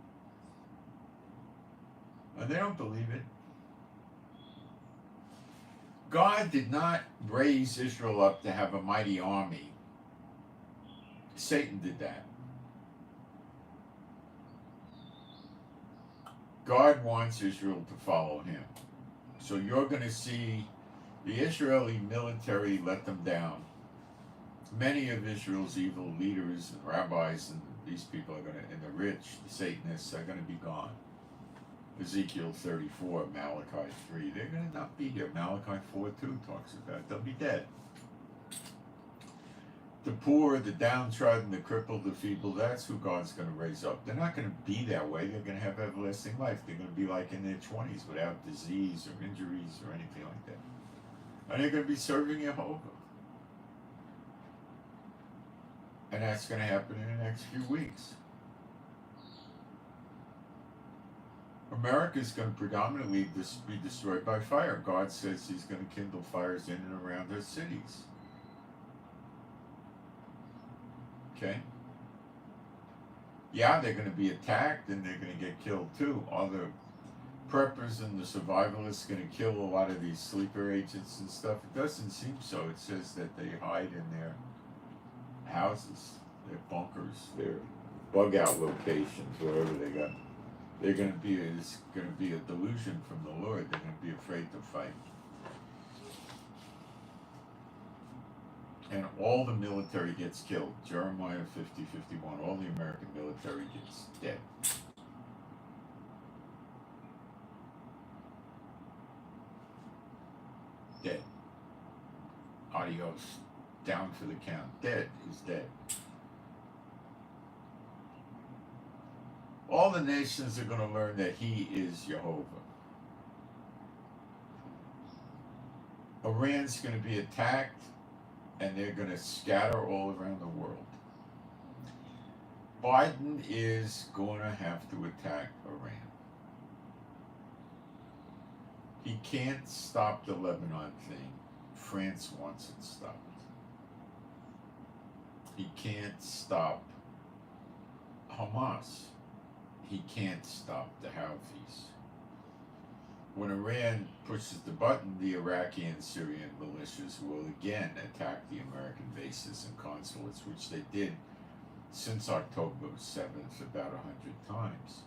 And they don't believe it. God did not raise Israel up to have a mighty army. Satan did that. God wants Israel to follow him. So you're going to see the Israeli military let them down. Many of Israel's evil leaders and rabbis and these people are going to, and the rich, the Satanists, are going to be gone. Ezekiel 34, Malachi 3, they're going to not be here. Malachi 4:2 talks about it. They'll be dead. The poor, the downtrodden, the crippled, the feeble, that's who God's going to raise up. They're not going to be that way. They're going to have everlasting life. They're going to be like in their 20s without disease or injuries or anything like that. And they're going to be serving Jehovah. And that's going to happen in the next few weeks. America is going to predominantly be destroyed by fire. God says he's going to kindle fires in and around their cities. Okay? Yeah, they're going to be attacked and they're going to get killed too. All the preppers and the survivalists going to kill a lot of these sleeper agents and stuff. It doesn't seem so. It says that they hide in their houses, their bunkers, their bug out locations, wherever they got. It's going to be a delusion from the Lord. They're going to be afraid to fight. And all the military gets killed. Jeremiah 50:51. All the American military gets dead. Dead. Adios. Down for the count. Dead is dead. All the nations are going to learn that he is Jehovah. Iran's going to be attacked, and they're going to scatter all around the world. Biden is going to have to attack Iran. He can't stop the Lebanon thing. France wants it stopped. He can't stop Hamas. He can't stop the Houthis. when Iran pushes the button, the Iraqi and Syrian militias will again attack the American bases and consulates, which they did since October 7th about 100 times.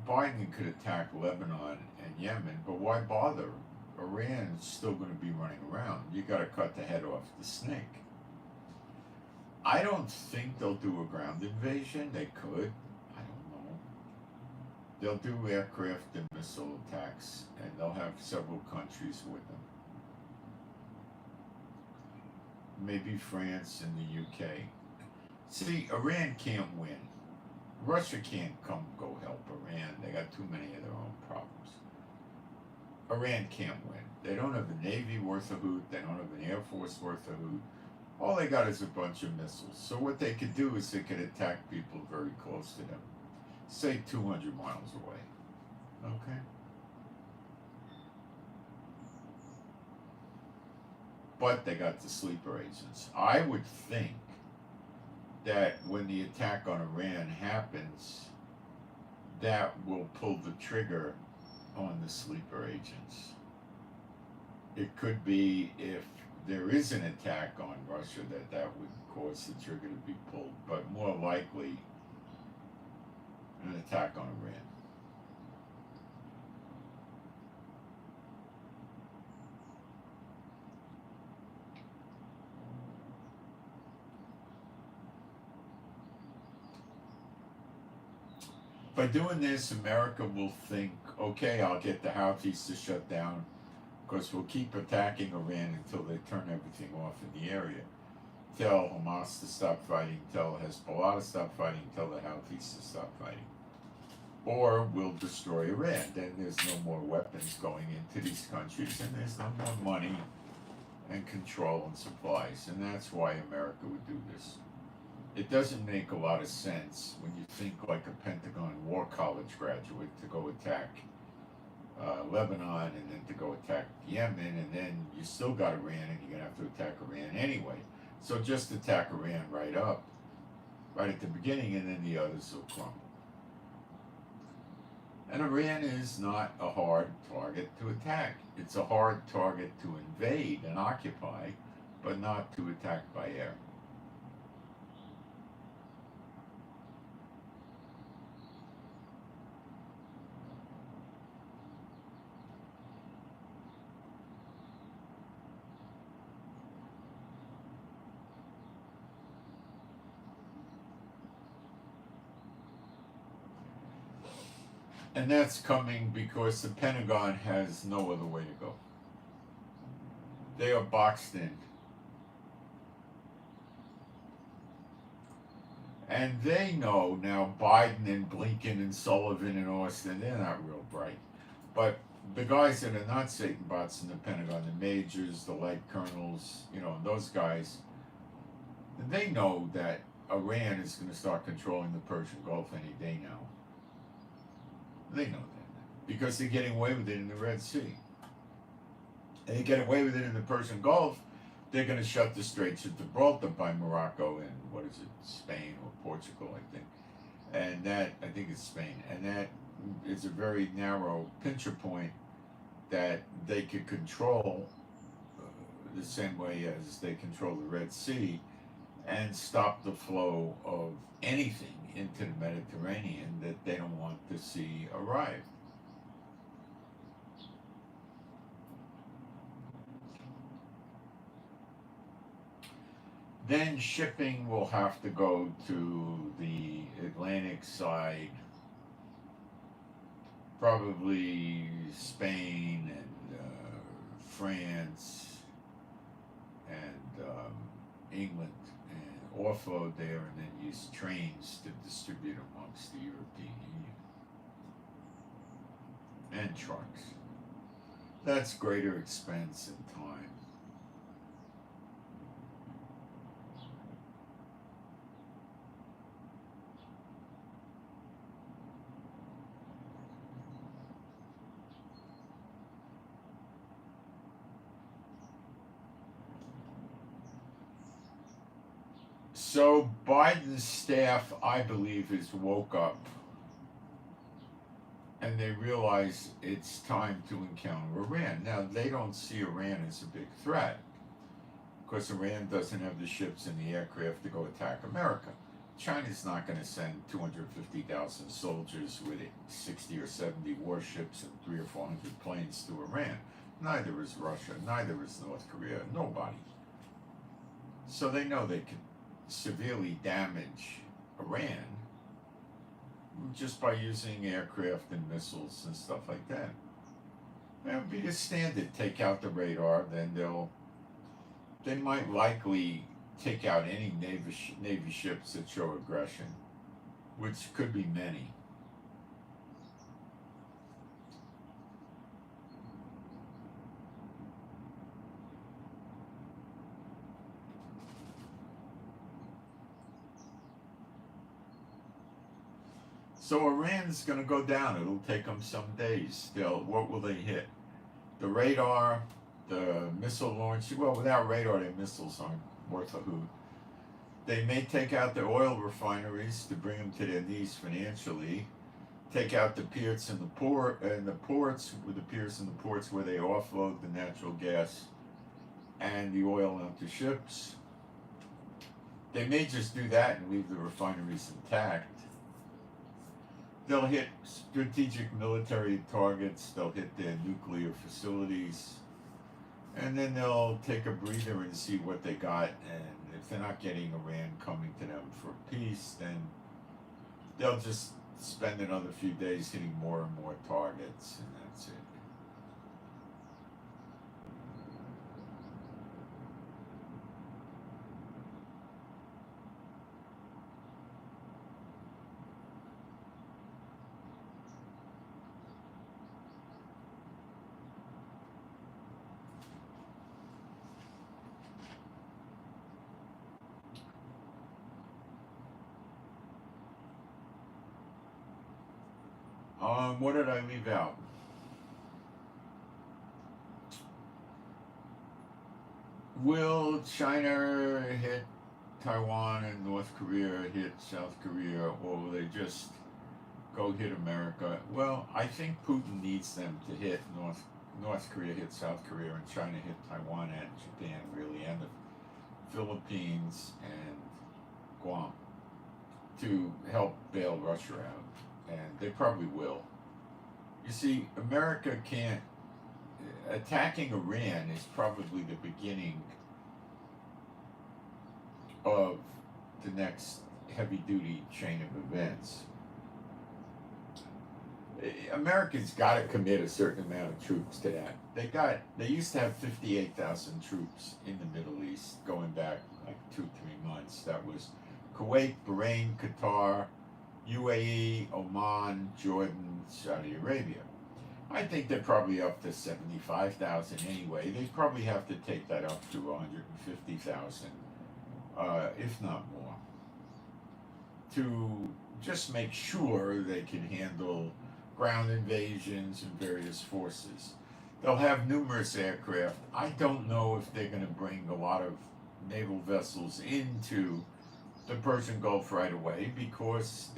Biden could attack Lebanon and Yemen, but why bother? Iran's still going to be running around. You got to cut the head off the snake. I don't think they'll do a ground invasion. They could. I don't know. They'll do aircraft and missile attacks, and they'll have several countries with them. Maybe France and the UK. See, Iran can't win. Russia can't come go help Iran. They got too many of their own problems. Iran can't win. They don't have a navy worth a hoot. They don't have an air force worth a hoot. All they got is a bunch of missiles. So what they could do is they could attack people very close to them. Say 200 miles away. Okay? But they got the sleeper agents. I would think that when the attack on Iran happens, that will pull the trigger on the sleeper agents. It could be if there is an attack on Russia that would cause the trigger to be pulled, but more likely an attack on Iran. By doing this, America will think, okay, I'll get the Houthis to shut down, because we'll keep attacking Iran until they turn everything off in the area. Tell Hamas to stop fighting, tell Hezbollah to stop fighting, tell the Houthis to stop fighting. Or we'll destroy Iran. Then there's no more weapons going into these countries, and there's no more money and control and supplies. And that's why America would do this. It doesn't make a lot of sense when you think like a Pentagon War College graduate to go attack Lebanon and then to go attack Yemen, and then you still got Iran and you're going to have to attack Iran anyway. So just attack Iran right at the beginning, and then the others will crumble. And Iran is not a hard target to attack. It's a hard target to invade and occupy, but not to attack by air. And that's coming because the Pentagon has no other way to go. They are boxed in. And they know now, Biden and Blinken and Sullivan and Austin, they're not real bright. But the guys that are not Satan bots in the Pentagon, the majors, the light colonels, those guys, they know that Iran is going to start controlling the Persian Gulf any day now. They know that because they're getting away with it in the Red Sea. And they get away with it in the Persian Gulf, they're going to shut the Straits of Gibraltar by Morocco and, Spain or Portugal, I think. And that, I think it's Spain. And that is a very narrow pincher point that they could control the same way as they control the Red Sea and stop the flow of anything into the Mediterranean that they don't want to see arrive. Then shipping will have to go to the Atlantic side, probably Spain and France and England, and offload there and then use trains to distribute amongst the European Union. And trucks. That's greater expense and time. So Biden's staff, I believe, is woke up and they realize it's time to encounter Iran. Now, they don't see Iran as a big threat because Iran doesn't have the ships and the aircraft to go attack America. China's not going to send 250,000 soldiers with 60 or 70 warships and 300 or 400 planes to Iran. Neither is Russia, neither is North Korea, nobody. So they know they can severely damage Iran just by using aircraft and missiles and stuff like that. That would be the standard. Take out the radar, then they might likely take out any Navy ships that show aggression, which could be many. So Iran's going to go down. It'll take them some days. What will they hit? The radar, the missile launch. Well, without radar, their missiles aren't worth a hoot. They may take out the oil refineries to bring them to their knees financially. Take out the piers and the ports, with the piers and the ports where they offload the natural gas and the oil onto ships. They may just do that and leave the refineries intact. They'll hit strategic military targets, they'll hit their nuclear facilities, and then they'll take a breather and see what they got. And if they're not getting Iran coming to them for peace, then they'll just spend another few days hitting more and more targets, and that's it. What did I leave out? Will China hit Taiwan and North Korea hit South Korea, or will they just go hit America? Well, I think Putin needs them to hit North Korea, hit South Korea, and China hit Taiwan and Japan, really, and the Philippines and Guam to help bail Russia out. And they probably will. You see, America can't. Attacking Iran is probably the beginning of the next heavy-duty chain of events. America's got to commit a certain amount of troops to that. They used to have 58,000 troops in the Middle East going back like 2-3 months. That was Kuwait, Bahrain, Qatar, UAE, Oman, Jordan, Saudi Arabia. I think they're probably up to 75,000 anyway. They probably have to take that up to 150,000, if not more, to just make sure they can handle ground invasions and various forces. They'll have numerous aircraft. I don't know if they're going to bring a lot of naval vessels into the Persian Gulf right away, because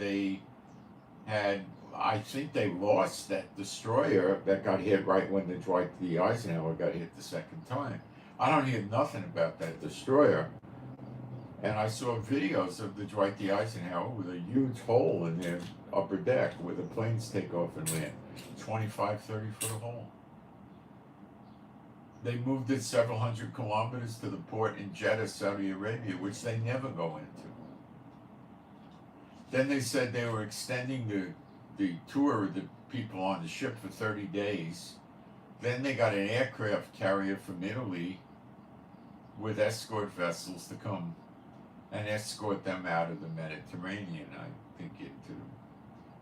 I think they lost that destroyer that got hit right when the Dwight D. Eisenhower got hit the second time. I don't hear nothing about that destroyer. And I saw videos of the Dwight D. Eisenhower with a huge hole in their upper deck where the planes take off and land. 25, 30-foot hole. They moved it several hundred kilometers to the port in Jeddah, Saudi Arabia, which they never go into. Then they said they were extending the tour of the people on the ship for 30 days. Then they got an aircraft carrier from Italy with escort vessels to come and escort them out of the Mediterranean, I think,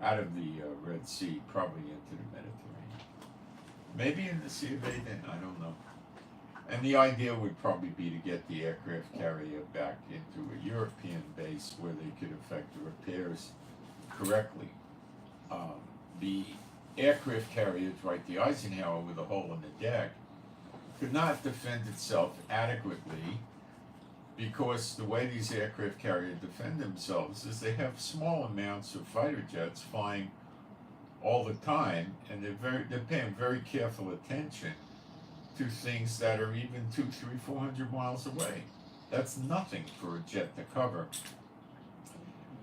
out of the Red Sea, probably into the Mediterranean. Maybe in the Sea of Aden, I don't know. And the idea would probably be to get the aircraft carrier back into a European base where they could effect the repairs correctly. The aircraft carrier, Dwight D. Eisenhower, with a hole in the deck, could not defend itself adequately because the way these aircraft carriers defend themselves is they have small amounts of fighter jets flying all the time, and they're paying very careful attention to things that are even 200, 300, 400 miles away. That's nothing for a jet to cover.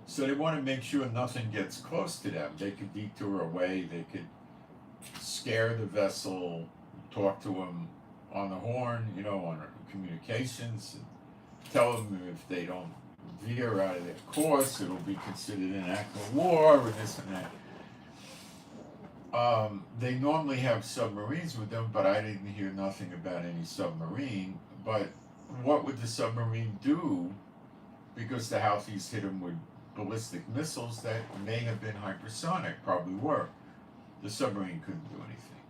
So they want to make sure nothing gets close to them. They could detour away, they could scare the vessel, talk to them on the horn, on communications, and tell them if they don't veer out of their course, it'll be considered an act of war, and this and that. They normally have submarines with them, but I didn't hear nothing about any submarine. But what would the submarine do? Because the Houthis hit them with ballistic missiles that may have been hypersonic, probably were. The submarine couldn't do anything.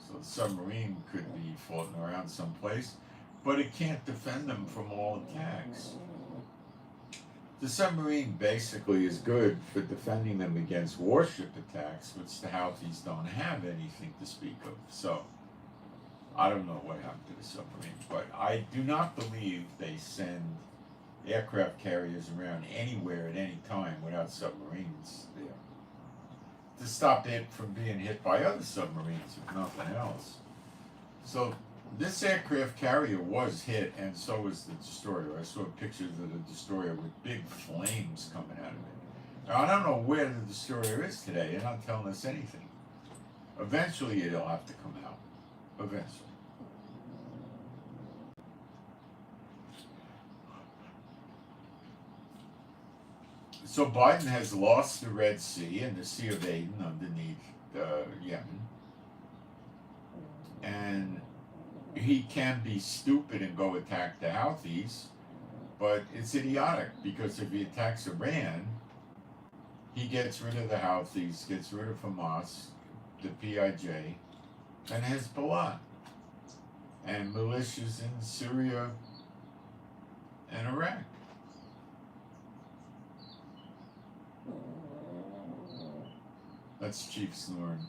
So the submarine could be floating around someplace, but it can't defend them from all attacks. The submarine basically is good for defending them against warship attacks, which the Houthis don't have anything to speak of. So I don't know what happened to the submarine, but I do not believe they send aircraft carriers around anywhere at any time without submarines there to stop it from being hit by other submarines, if nothing else. So this aircraft carrier was hit, and so was the destroyer. I saw pictures of the destroyer with big flames coming out of it. Now, I don't know where the destroyer is today. They're not telling us anything. Eventually, it'll have to come out. Eventually. So Biden has lost the Red Sea and the Sea of Aden underneath Yemen. And he can be stupid and go attack the Houthis, but it's idiotic, because if he attacks Iran, he gets rid of the Houthis, gets rid of Hamas, the PIJ, and Hezbollah, and militias in Syria and Iraq. That's Chief snoring.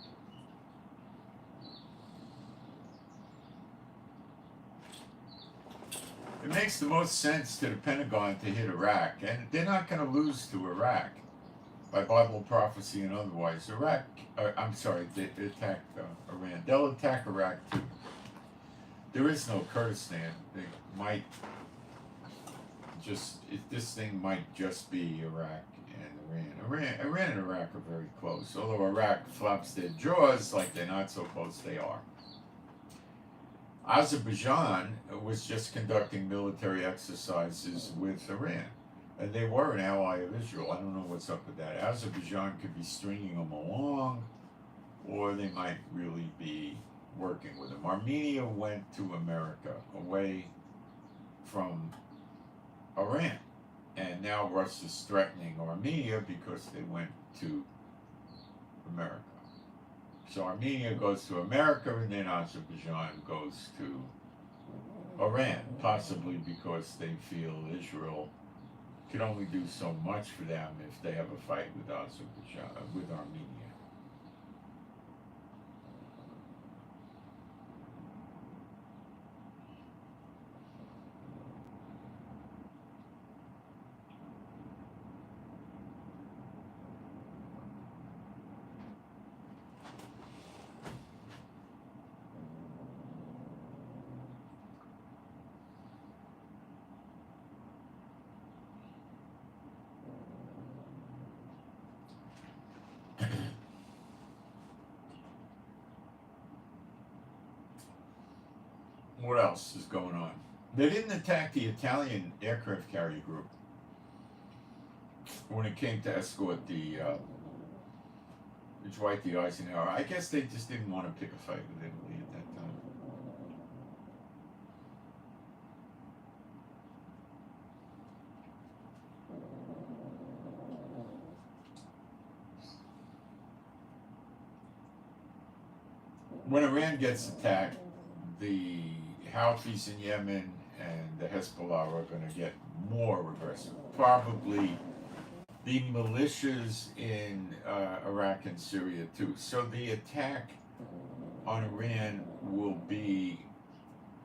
It makes the most sense to the Pentagon to hit Iraq, and they're not going to lose to Iraq by Bible prophecy and otherwise. They attack Iran. They'll attack Iraq too. There is no Kurdistan. They might this thing might just be Iraq and Iran. Iran and Iraq are very close, although Iraq flaps their jaws like they're not so close, they are. Azerbaijan was just conducting military exercises with Iran, and they were an ally of Israel. I don't know what's up with that. Azerbaijan could be stringing them along, or they might really be working with them. Armenia went to America, away from Iran, and now Russia's threatening Armenia because they went to America. So Armenia goes to America, and then Azerbaijan goes to Iran, possibly because they feel Israel can only do so much for them if they have a fight with with Armenia. What else is going on? They didn't attack the Italian aircraft carrier group when it came to escort the Dwight D. Eisenhower. I guess they just didn't want to pick a fight with Italy at that time. When Iran gets attacked, the Houthis in Yemen and the Hezbollah are going to get more aggressive. Probably the militias in Iraq and Syria too. So the attack on Iran will be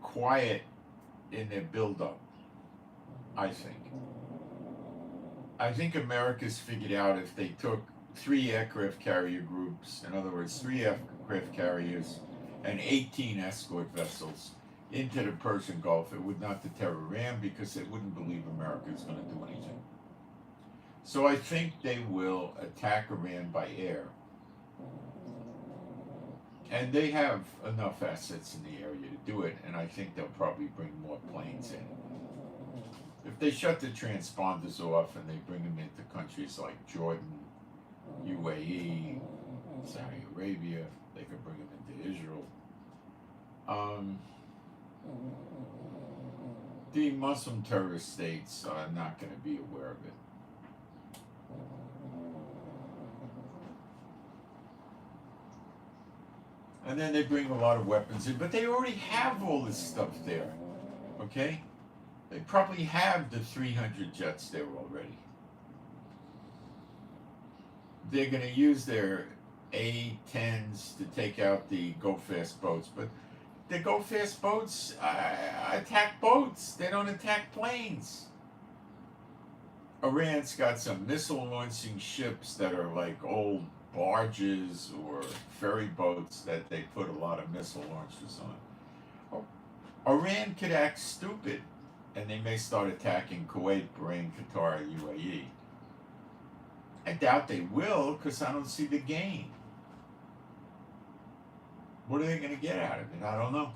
quiet in their buildup. I think America's figured out if they took 3 aircraft carrier groups, in other words, 3 aircraft carriers and 18 escort vessels into the Persian Gulf, it would not deter Iran because they wouldn't believe America is going to do anything. So I think they will attack Iran by air. And they have enough assets in the area to do it, and I think they'll probably bring more planes in. If they shut the transponders off and they bring them into countries like Jordan, UAE, Saudi Arabia, they could bring them into Israel. The Muslim terrorist states are not going to be aware of it. And then they bring a lot of weapons in, but they already have all this stuff there, okay? They probably have the 300 jets there already. They're going to use their A-10s to take out the go-fast boats, but the go-fast boats attack boats. They don't attack planes. Iran's got some missile-launching ships that are like old barges or ferry boats that they put a lot of missile launchers on. Iran could act stupid, and they may start attacking Kuwait, Bahrain, Qatar, UAE. I doubt they will, because I don't see the gain. What are they going to get out of it? I don't know.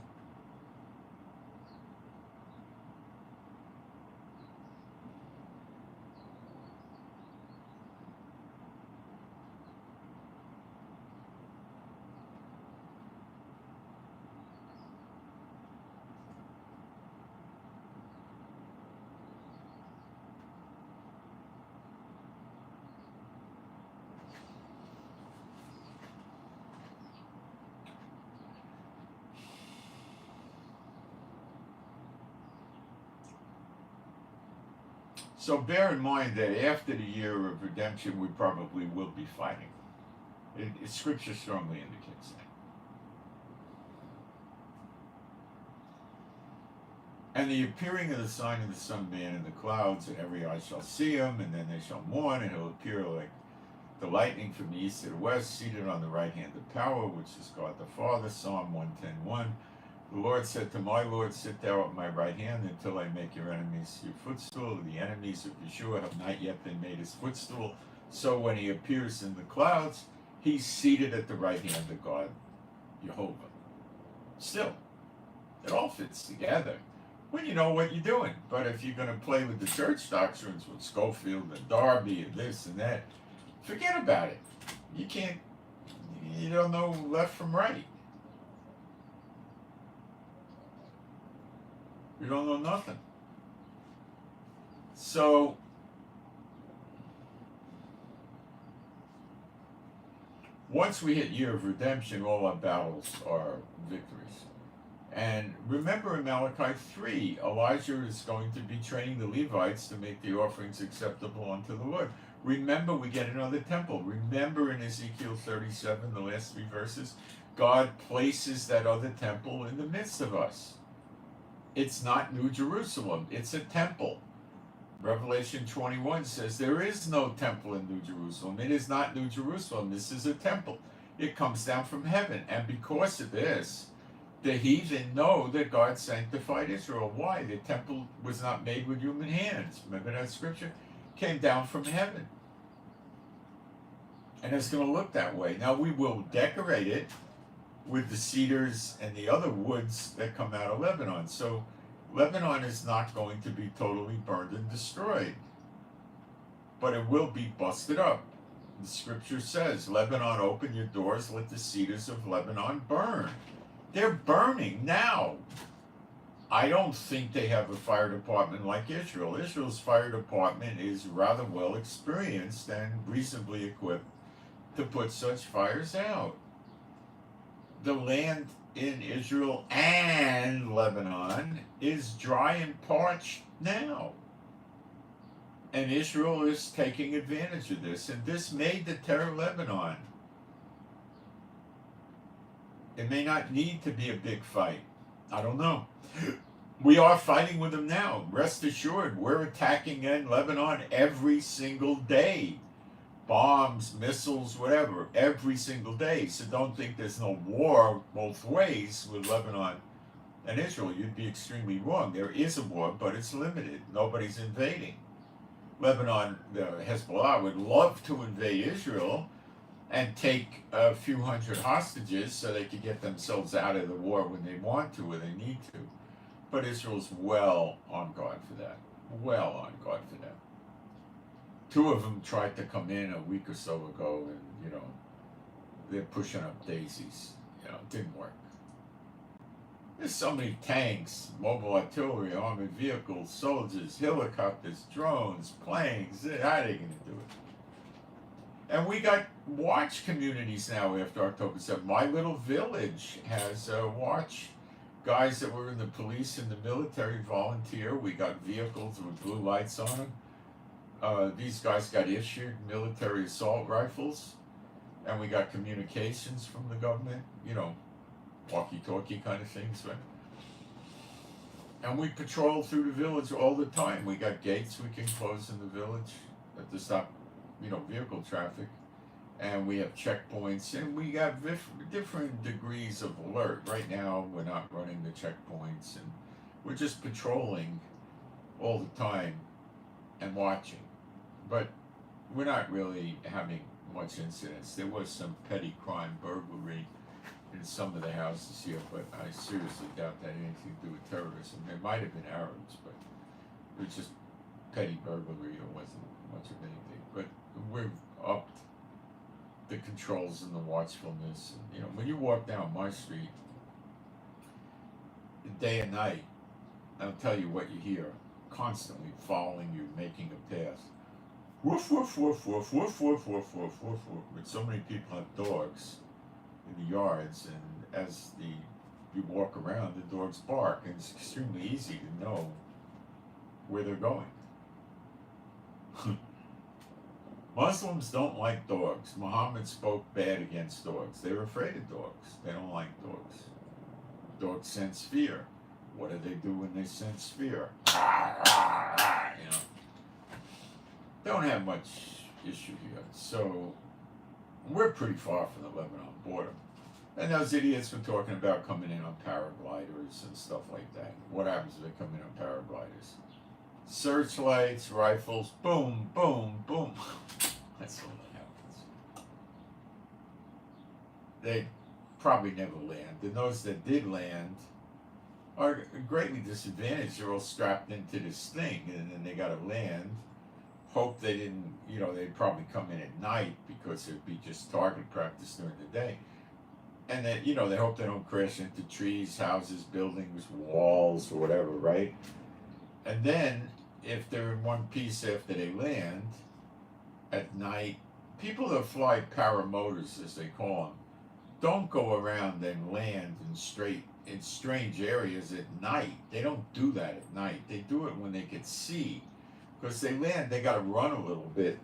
So bear in mind that after the year of redemption, we probably will be fighting. Scripture strongly indicates that. And the appearing of the sign of the Son of Man in the clouds, and every eye shall see him, and then they shall mourn, and he'll appear like the lightning from the east to the west, seated on the right hand of power, which is God the Father. Psalm 110:1. The Lord said to my Lord, sit thou at my right hand until I make your enemies your footstool. The enemies of Yeshua have not yet been made his footstool. So when he appears in the clouds, he's seated at the right hand of God, Jehovah. Still, it all fits together when you know what you're doing. But if you're going to play with the church doctrines with Schofield and Darby and this and that, forget about it. You don't know left from right. You don't know nothing. So, once we hit year of redemption, all our battles are victories. And remember in Malachi 3, Elijah is going to be training the Levites to make the offerings acceptable unto the Lord. Remember, we get another temple. Remember in Ezekiel 37, the last 3 verses, God places that other temple in the midst of us. It's not New Jerusalem, it's a temple. Revelation 21 says there is no temple in New Jerusalem. It is not New Jerusalem, this is a temple. It comes down from heaven. And because of this, the heathen know that God sanctified Israel. Why? The temple was not made with human hands. Remember that scripture? Came down from heaven. And it's going to look that way. Now we will decorate it with the cedars and the other woods that come out of Lebanon. So Lebanon is not going to be totally burned and destroyed, but it will be busted up. The scripture says, Lebanon, open your doors, let the cedars of Lebanon burn. They're burning now. I don't think they have a fire department like Israel. Israel's fire department is rather well experienced and reasonably equipped to put such fires out. The land in Israel and Lebanon is dry and parched now. And Israel is taking advantage of this. And this may deter Lebanon. It may not need to be a big fight. I don't know. We are fighting with them now. Rest assured, we're attacking in Lebanon every single day. Bombs, missiles, whatever, every single day. So don't think there's no war both ways with Lebanon and Israel. You'd be extremely wrong. There is a war, but it's limited. Nobody's invading. Lebanon, the Hezbollah would love to invade Israel and take a few hundred hostages so they could get themselves out of the war when they want to or they need to. But Israel's well on guard for that. Well on guard for that. Two of them tried to come in a week or so ago, and they're pushing up daisies. It didn't work. There's so many tanks, mobile artillery, armored vehicles, soldiers, helicopters, drones, planes. How are they going to do it? And we got watch communities now after October 7th. My little village has watch guys that were in the police and the military volunteer. We got vehicles with blue lights on them. These guys got issued military assault rifles, and we got communications from the government, walkie-talkie kind of things, right? And we patrol through the village all the time. We got gates we can close in the village to stop, vehicle traffic. And we have checkpoints, and we got different degrees of alert. Right now, we're not running the checkpoints, and we're just patrolling all the time and watching. But we're not really having much incidents. There was some petty crime, burglary in some of the houses here, but I seriously doubt that had anything to do with terrorism. There might have been Arabs, but it was just petty burglary. It wasn't much of anything. But we've upped the controls and the watchfulness. And, when you walk down my street, day and night, I'll tell you what you hear, constantly following you, making a pass. Woof, woof, woof, woof, woof, woof, woof, woof, woof, woof. But so many people have dogs in the yards, and as you walk around, the dogs bark, and it's extremely easy to know where they're going. Muslims don't like dogs. Muhammad spoke bad against dogs. They're afraid of dogs. They don't like dogs. Dogs sense fear. What do they do when they sense fear? Don't have much issue here. So we're pretty far from the Lebanon border. And those idiots were talking about coming in on paragliders and stuff like that. What happens if they come in on paragliders? Searchlights, rifles, boom, boom, boom. That's all that happens. They probably never land. And those that did land are greatly disadvantaged. They're all strapped into this thing, and then they got to land. Hope they didn't, they'd probably come in at night because it'd be just target practice during the day. And that, they hope they don't crash into trees, houses, buildings, walls, or whatever, right? And then, if they're in one piece after they land, at night, people that fly paramotors, as they call them, don't go around and land in strange areas at night. They don't do that at night. They do it when they can see. Because they land, they got to run a little bit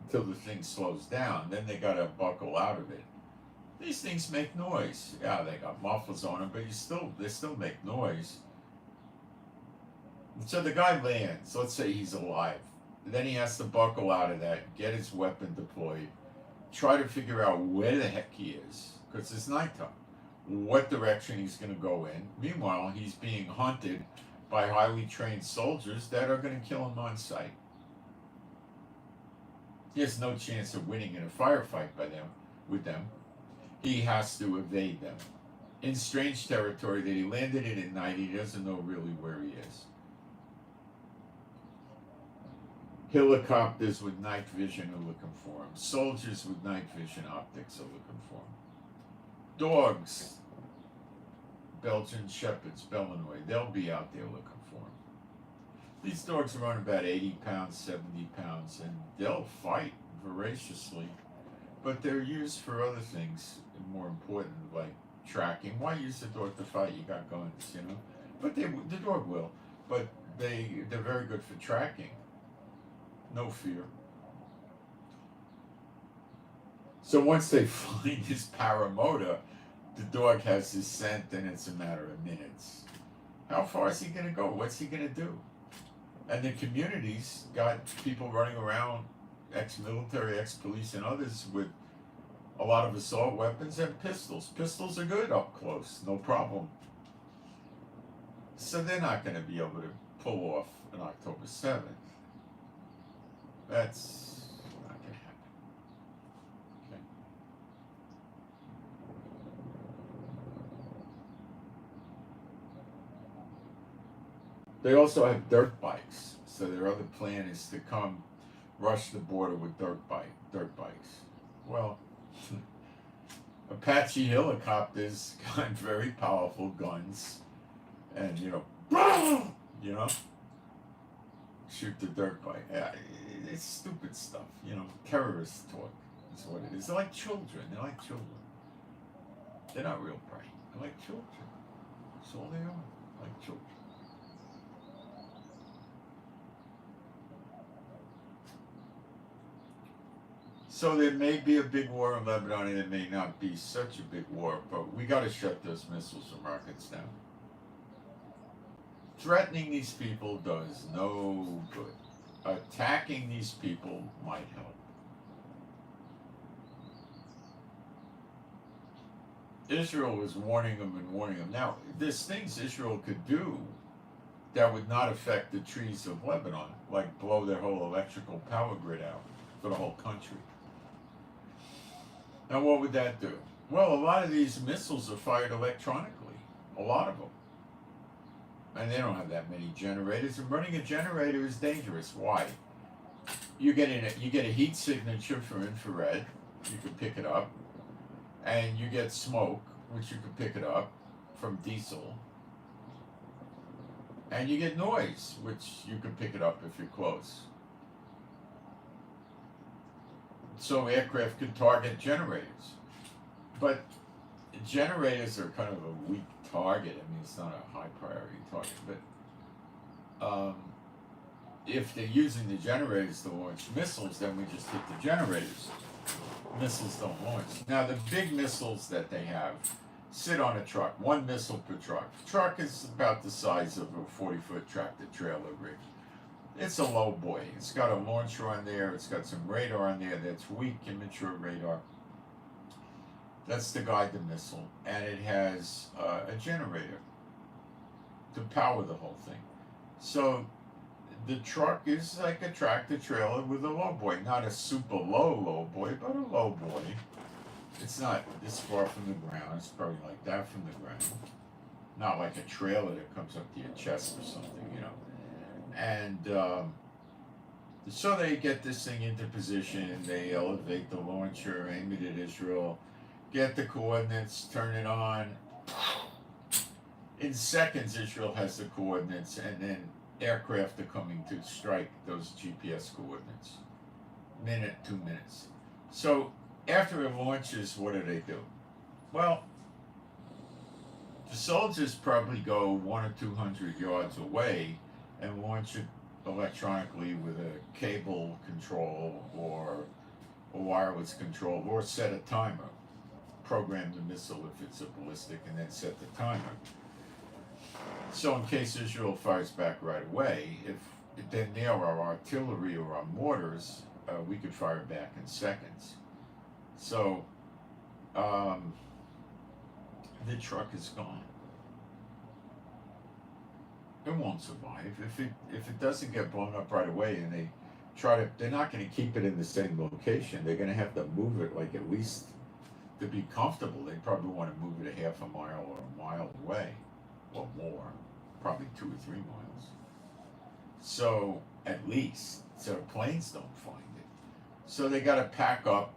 until the thing slows down. Then they got to buckle out of it. These things make noise. Yeah, they got mufflers on them, but they still make noise. So the guy lands. Let's say he's alive. Then he has to buckle out of that, get his weapon deployed, try to figure out where the heck he is, because it's nighttime, what direction he's going to go in. Meanwhile, he's being hunted by highly trained soldiers that are going to kill him on sight. He has no chance of winning in a firefight with them. He has to evade them. In strange territory that he landed in at night, he doesn't know really where he is. Helicopters with night vision are looking for him. Soldiers with night vision optics are looking for him. Dogs, Belgian Shepherds, Illinois, they'll be out there looking for him. These dogs run about 80 pounds, 70 pounds, and they'll fight voraciously, but they're used for other things more important, like tracking. Why use the dog to fight? You got guns, But the dog will, but they're very good for tracking. No fear. So once they find his paramotor, the dog has his scent, and it's a matter of minutes. How far is he going to go? What's he going to do? And the communities got people running around, ex-military, ex-police, and others with a lot of assault weapons and pistols. Pistols are good up close, no problem. So they're not going to be able to pull off an October 7th. That's not going to happen. Okay. They also have dirt bikes. So their other plan is to come rush the border with dirt bikes. Well, Apache helicopters got very powerful guns, and you know, shoot the dirt bike. It's stupid stuff, terrorist talk is what it is. They're like children. They're not real bright. They're like children. That's all they are, like children. So there may be a big war in Lebanon, and it may not be such a big war, but we got to shut those missiles and rockets down. Threatening these people does no good. Attacking these people might help. Israel was warning them and warning them. Now, there's things Israel could do that would not affect the trees of Lebanon, like blow their whole electrical power grid out for the whole country. Now, what would that do? Well, a lot of these missiles are fired electronically, a lot of them. And they don't have that many generators, and running a generator is dangerous. Why? You get a heat signature for infrared, you can pick it up, and you get smoke, which you can pick it up from diesel, and you get noise, which you can pick it up if you're close. So aircraft could target generators, but generators are kind of a weak target. I mean, it's not a high priority target, but if they're using the generators to launch missiles, then we just hit the generators. Missiles don't launch. Now, the big missiles that they have sit on a truck, one missile per truck. The truck is about the size of a 40-foot tractor trailer rig. It's a low boy. It's got a launcher on there. It's got some radar on there that's weak, immature radar. That's to guide the missile. And it has a generator to power the whole thing. So the truck is like a tractor trailer with a low boy. Not a super low boy, but a low boy. It's not this far from the ground. It's probably like that from the ground. Not like a trailer that comes up to your chest or something, And so they get this thing into position. They elevate the launcher, aim it at Israel, get the coordinates, turn it on. In seconds, Israel has the coordinates, and then aircraft are coming to strike those GPS coordinates. Minute, 2 minutes. So after it launches, what do? Well, the soldiers probably go 100 or 200 yards away and launch it electronically with a cable control or a wireless control, or set a timer. Program the missile if it's a ballistic, and then set the timer. So in case Israel fires back right away, if then there are artillery or our mortars, we could fire back in seconds. So the truck is gone. It won't survive. If it doesn't get blown up right away, and they're not going to keep it in the same location. They're going to have to move it, like, at least to be comfortable. They probably want to move it a half a mile or a mile away, or more, probably 2 or 3 miles. So at least, so planes don't find it. So they got to pack up,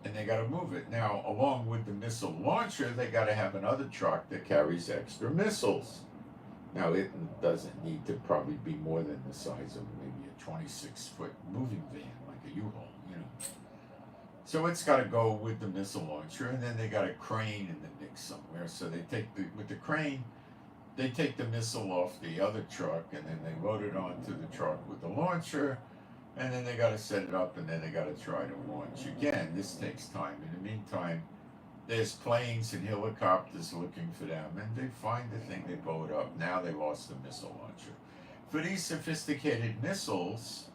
and they got to move it. Now, along with the missile launcher, they got to have another truck that carries extra missiles. Now, it doesn't need to probably be more than the size of maybe a 26-foot moving van, like a U-Haul, So it's got to go with the missile launcher, and then they got a crane in the mix somewhere. So they take with the crane, they take the missile off the other truck, and then they load it onto the truck with the launcher, and then they got to set it up, and then they got to try to launch again. This takes time. In the meantime, There's planes and helicopters looking for them, and they find the thing, they blow it up. Now they lost the missile launcher. For these sophisticated missiles,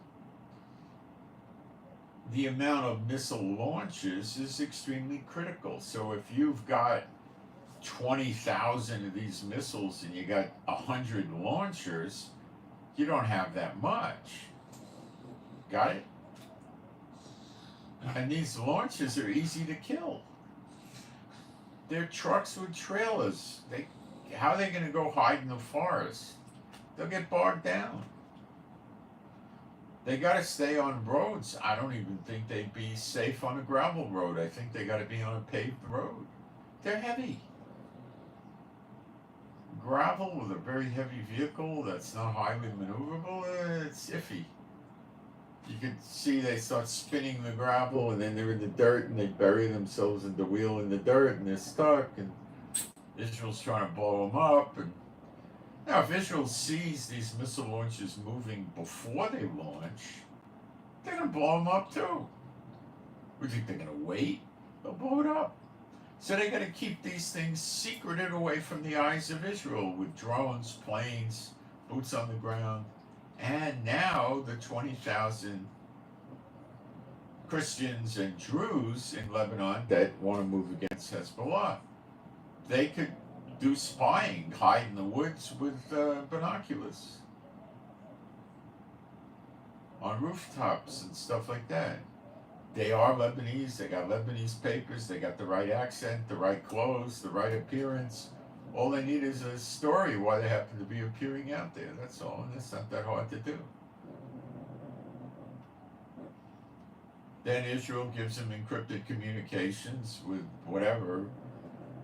the amount of missile launches is extremely critical. So if you've got 20,000 of these missiles and you got 100 launchers, you don't have that much. Got it? And these launchers are easy to kill. They're trucks with trailers. How are they going to go hide in the forest? They'll get bogged down. They got to stay on roads. I don't even think they'd be safe on a gravel road. I think they got to be on a paved road. They're heavy. Gravel with a very heavy vehicle that's not highly maneuverable, it's iffy. You can see they start spinning the gravel, and then they're in the dirt, and they bury themselves in the wheel in the dirt, and they're stuck, and Israel's trying to blow them up. And now, if Israel sees these missile launches moving before they launch, they're going to blow them up too. We think they're going to wait? They'll blow it up. So they got to keep these things secreted away from the eyes of Israel with drones, planes, boots on the ground. And now the 20,000 Christians and Druze in Lebanon that want to move against Hezbollah, they could do spying, hide in the woods with binoculars on rooftops and stuff like that. They are Lebanese, they got Lebanese papers, they got the right accent, the right clothes, the right appearance. All they need is a story why they happen to be appearing out there, that's all, and it's not that hard to do. Then Israel gives them encrypted communications with whatever,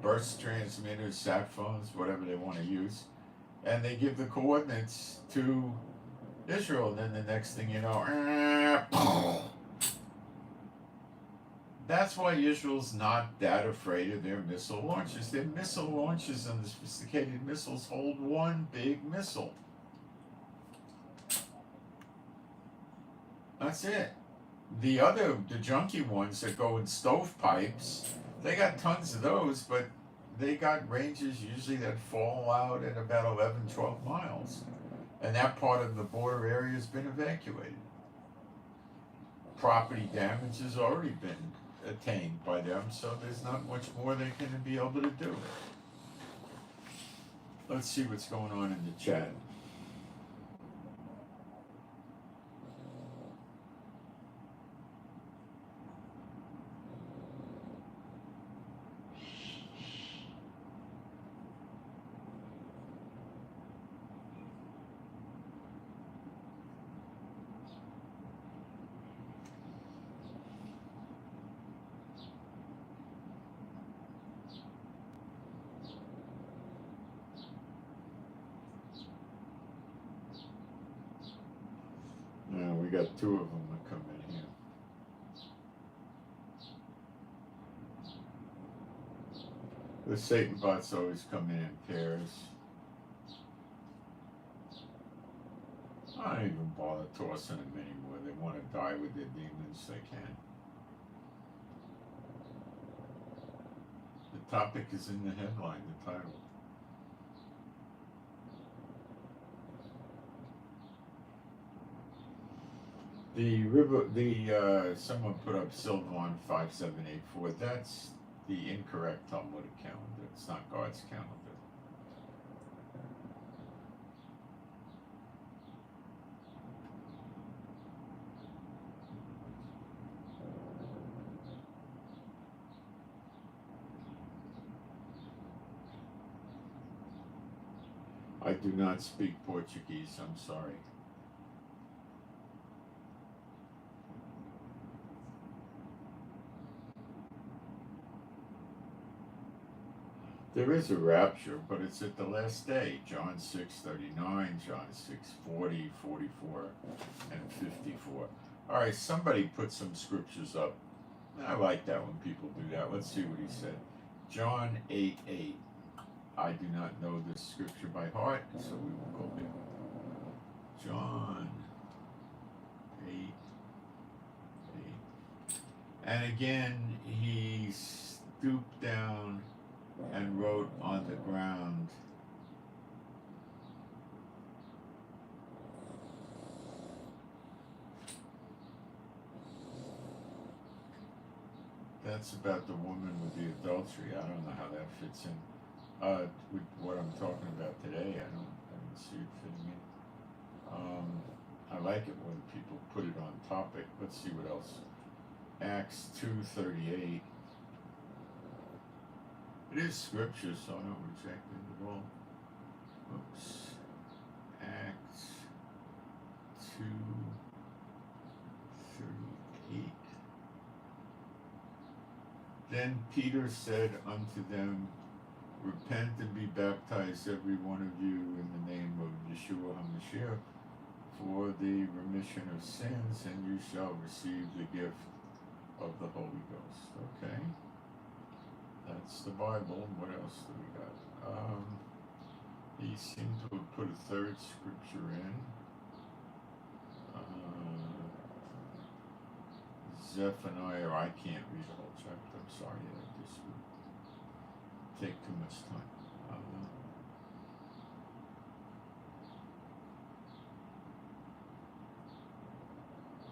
burst transmitters, sat phones, whatever they want to use, and they give the coordinates to Israel, and then the next thing you know, that's why Israel's not that afraid of their missile launches. Their missile launches and the sophisticated missiles hold one big missile. That's it. The junky ones that go in stovepipes, they got tons of those, but they got ranges usually that fall out at about 11, 12 miles. And that part of the border area has been evacuated. Property damage has already been attained by them, so there's not much more they're going to be able to do. Let's see what's going on in the chat. We got two of them that come in here. The Satan bots always come in pairs. I don't even bother tossing them anymore. They want to die with their demons, they can. The topic is in the headline, the title. Someone put up Sylvan 5784. That's the incorrect Talmudic calendar. It's not God's calendar. I do not speak Portuguese, I'm sorry. There is a rapture, but it's at the last day. John 6:39, John 6:40, 44, and 54. All right, somebody put some scriptures up. I like that when people do that. Let's see what he said. John 8:8. I do not know this scripture by heart, so we will go there. John 8:8. And again, he stooped down and wrote on the ground. That's about the woman with the adultery. I don't know how that fits in with what I'm talking about today. I don't see it fitting in. I like it when people put it on topic. Let's see what else. Acts 2:38. It is scripture, so I don't reject it at all. Oops. Acts 2:38. Then Peter said unto them, repent and be baptized every one of you in the name of Yeshua HaMashiach for the remission of sins, and you shall receive the gift of the Holy Ghost. Okay, that's the Bible. What else do we got? He seemed to have put a third scripture in. Zephaniah, I can't read the whole chapter. I'm sorry, this would take too much time.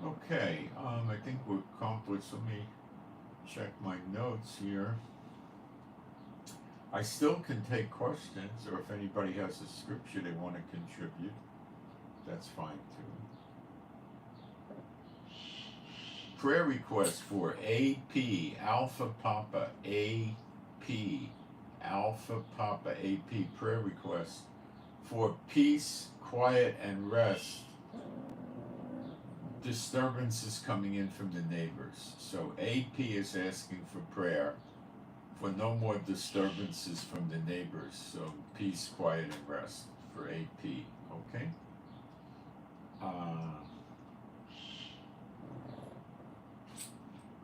Okay, I think we're accomplished. Let me check my notes here. I still can take questions, or if anybody has a scripture they want to contribute, that's fine too. Prayer request for AP, Alpha Papa, AP, Alpha Papa, AP, prayer request for peace, quiet, and rest. Disturbances coming in from the neighbors. So AP is asking for prayer for no more disturbances from the neighbors. So peace, quiet, and rest for AP. Okay?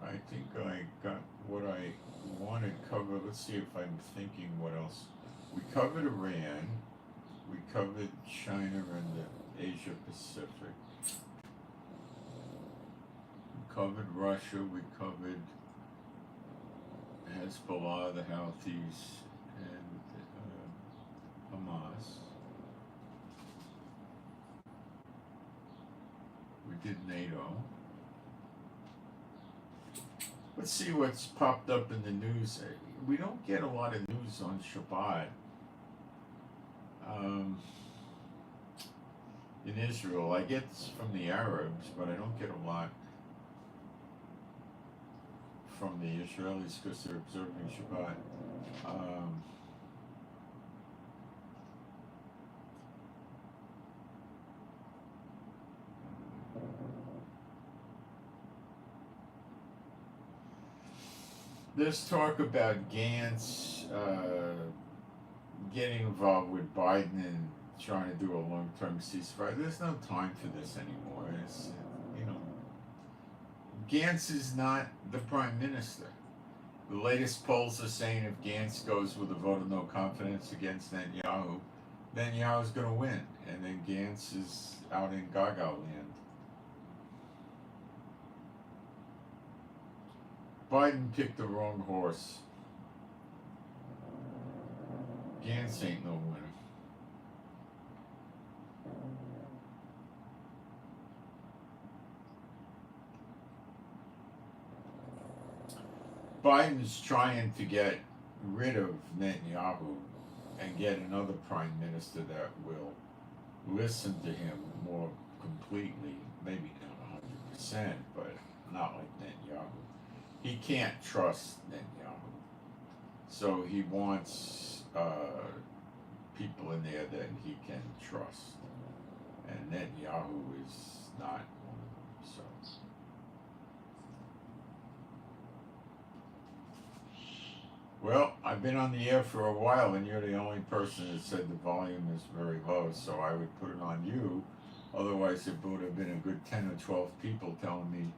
I think I got what I wanted covered. Let's see if I'm thinking what else. We covered Iran. We covered China and the Asia Pacific. We covered Russia. We covered Hezbollah, the Houthis, and Hamas. We did NATO. Let's see what's popped up in the news. We don't get a lot of news on Shabbat. In Israel, I get from the Arabs, but I don't get a lot from the Israelis because they're observing Shabbat. There's talk about Gantz getting involved with Biden and trying to do a long-term ceasefire. There's no time for this anymore. It's, Gantz is not the prime minister. The latest polls are saying if Gantz goes with a vote of no confidence against Netanyahu, Netanyahu's going to win, and then Gantz is out in Gaga land. Biden picked the wrong horse. Gantz ain't no winner. Biden's trying to get rid of Netanyahu and get another prime minister that will listen to him more completely, maybe not 100%, but not like Netanyahu. He can't trust Netanyahu. So he wants people in there that he can trust. And Netanyahu is not one of them. So. Well, I've been on the air for a while, and you're the only person that said the volume is very low, so I would put it on you. Otherwise, it would have been a good 10 or 12 people telling me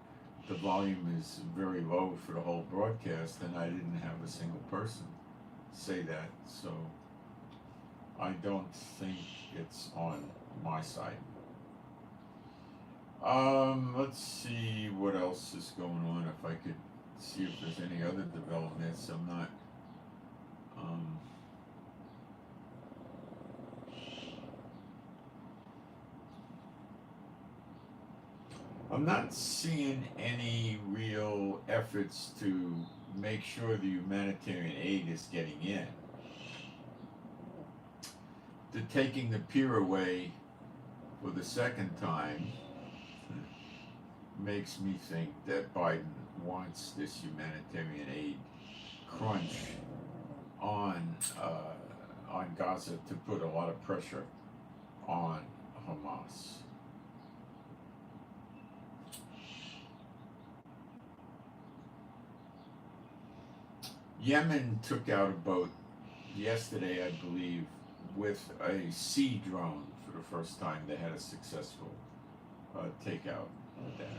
the volume is very low for the whole broadcast, and I didn't have a single person say that, so I don't think it's on my side. Let's see what else is going on. If I could see if there's any other developments. I'm not seeing any real efforts to make sure the humanitarian aid is getting in. The taking the pier away for the second time makes me think that Biden wants this humanitarian aid crunch on Gaza to put a lot of pressure on Hamas. Yemen took out a boat yesterday, I believe, with a sea drone for the first time. They had a successful takeout of that.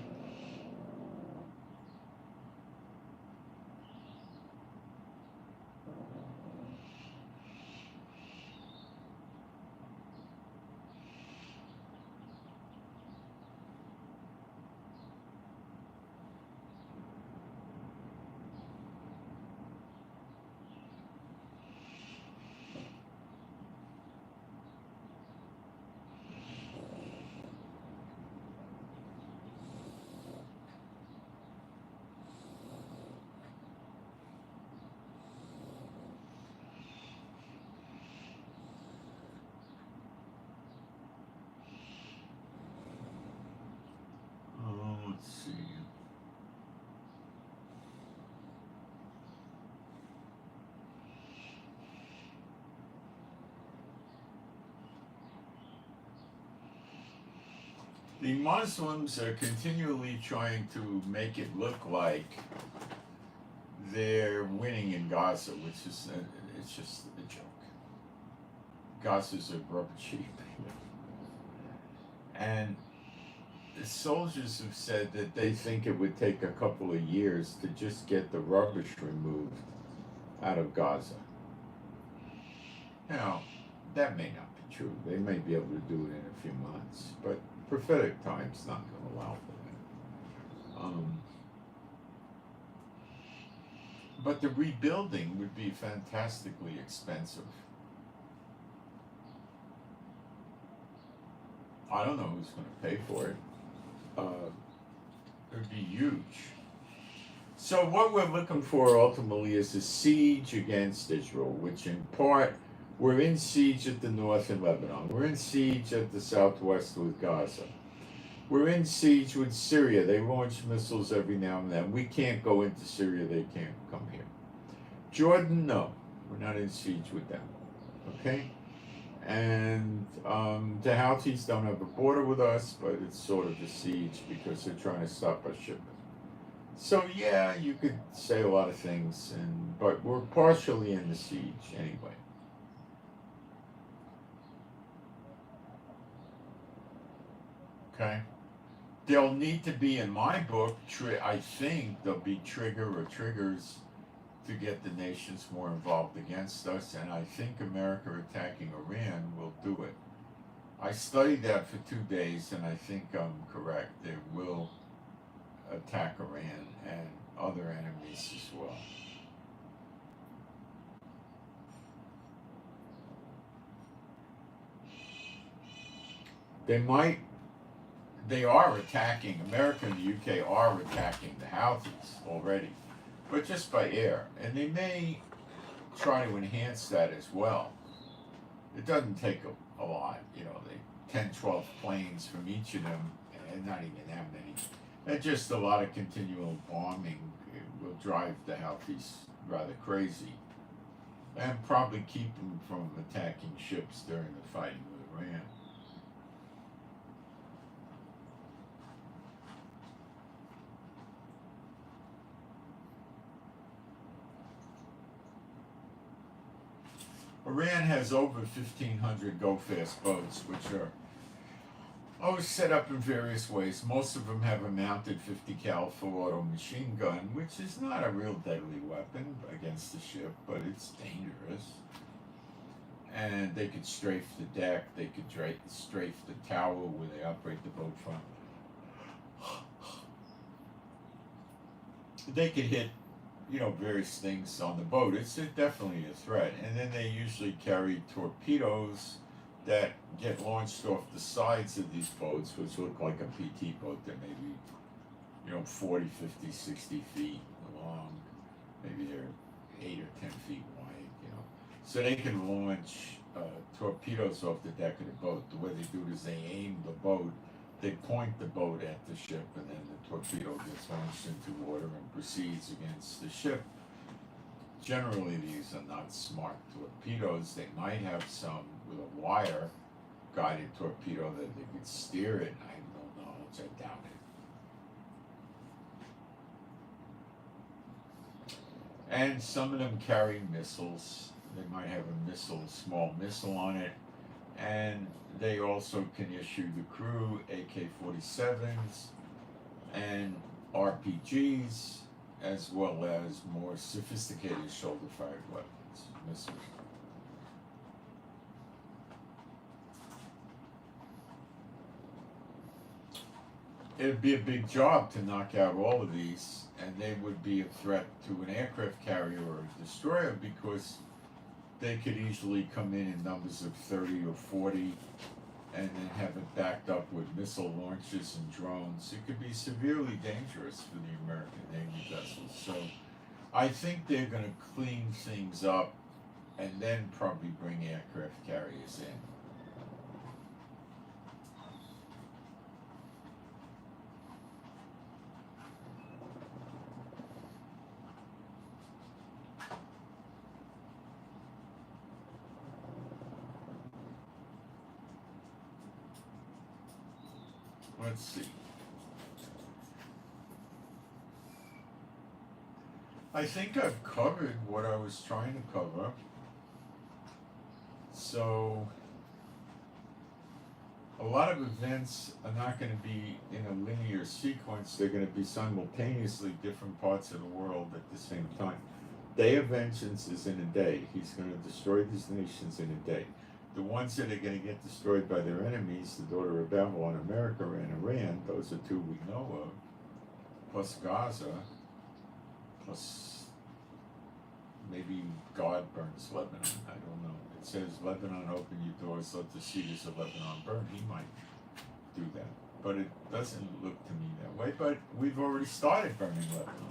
Let's see. The Muslims are continually trying to make it look like they're winning in Gaza, which is it's just a joke. Gaza's a rubber sheep, and the soldiers have said that they think it would take a couple of years to just get the rubbish removed out of Gaza. Now, that may not be true. They may be able to do it in a few months, but prophetic time's not going to allow for that. But the rebuilding would be fantastically expensive. I don't know who's going to pay for it. It would be huge. So what we're looking for ultimately is a siege against Israel, which in part, we're in siege at the north in Lebanon. We're in siege at the southwest with Gaza. We're in siege with Syria. They launch missiles every now and then. We can't go into Syria. They can't come here. Jordan, no. We're not in siege with them. Okay? And the Houthis don't have a border with us, but it's sort of a siege because they're trying to stop our shipment. So yeah, you could say a lot of things, but we're partially in the siege anyway. Okay? There'll need to be, in my book, I think there'll be triggers to get the nations more involved against us, and I think America attacking Iran will do it. I studied that for 2 days, and I think I'm correct. They will attack Iran and other enemies as well. They are attacking, America and the UK are attacking the Houthis already, but just by air. And they may try to enhance that as well. It doesn't take a lot, they 10, 12 planes from each of them, and not even that many. And just a lot of continual bombing will drive the Houthis rather crazy, and probably keep them from attacking ships during the fighting with Iran. Iran has over 1,500 go-fast boats, which are set up in various ways. Most of them have a mounted 50 cal full auto machine gun, which is not a real deadly weapon against the ship, but it's dangerous. And they could strafe the deck, they could strafe the tower where they operate the boat from. they could hit, various things on the boat. It's definitely a threat. And then they usually carry torpedoes that get launched off the sides of these boats, which look like a PT boat that may be, 40, 50, 60 feet long. Maybe they're 8 or 10 feet wide. So they can launch torpedoes off the deck of the boat. The way they do it is they aim the boat, they point the boat at the ship, and then the torpedo gets launched into water and proceeds against the ship. Generally, these are not smart torpedoes. They might have some with a wire guided torpedo that they could steer it. I don't know, I doubt it. And some of them carry missiles. They might have a small missile on it. And they also can issue the crew AK-47s and RPGs, as well as more sophisticated shoulder-fired weapons, missiles. It'd be a big job to knock out all of these, and they would be a threat to an aircraft carrier or a destroyer because they could easily come in numbers of 30 or 40 and then have it backed up with missile launches and drones. It could be severely dangerous for the American Navy vessels. So I think they're going to clean things up and then probably bring aircraft carriers in. Let's see. I think I've covered what I was trying to cover. So, a lot of events are not going to be in a linear sequence. They're going to be simultaneously different parts of the world at the same time. Day of Vengeance is in a day. He's going to destroy these nations in a day. The ones that are going to get destroyed by their enemies, the daughter of Babylon, America, and Iran, those are two we know of, plus Gaza, plus maybe God burns Lebanon. I don't know. It says, Lebanon, open your doors, let the cedars of Lebanon burn. He might do that. But it doesn't look to me that way. But we've already started burning Lebanon.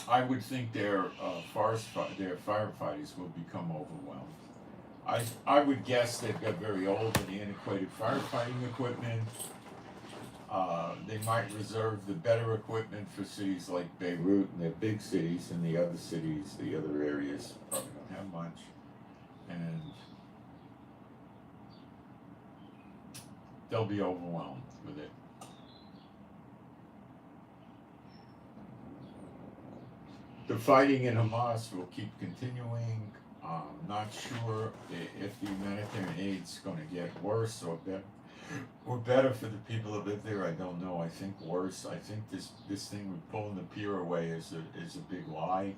I would think their firefighters will become overwhelmed. I would guess they've got very old and antiquated firefighting equipment. They might reserve the better equipment for cities like Beirut and their big cities, and the other cities, the other areas probably don't have much. And they'll be overwhelmed with it. The fighting in Hamas will keep continuing. I'm not sure if the humanitarian aid's going to get worse or better for the people that live there. I don't know. I think worse. I think this thing with pulling the pier away is a big lie.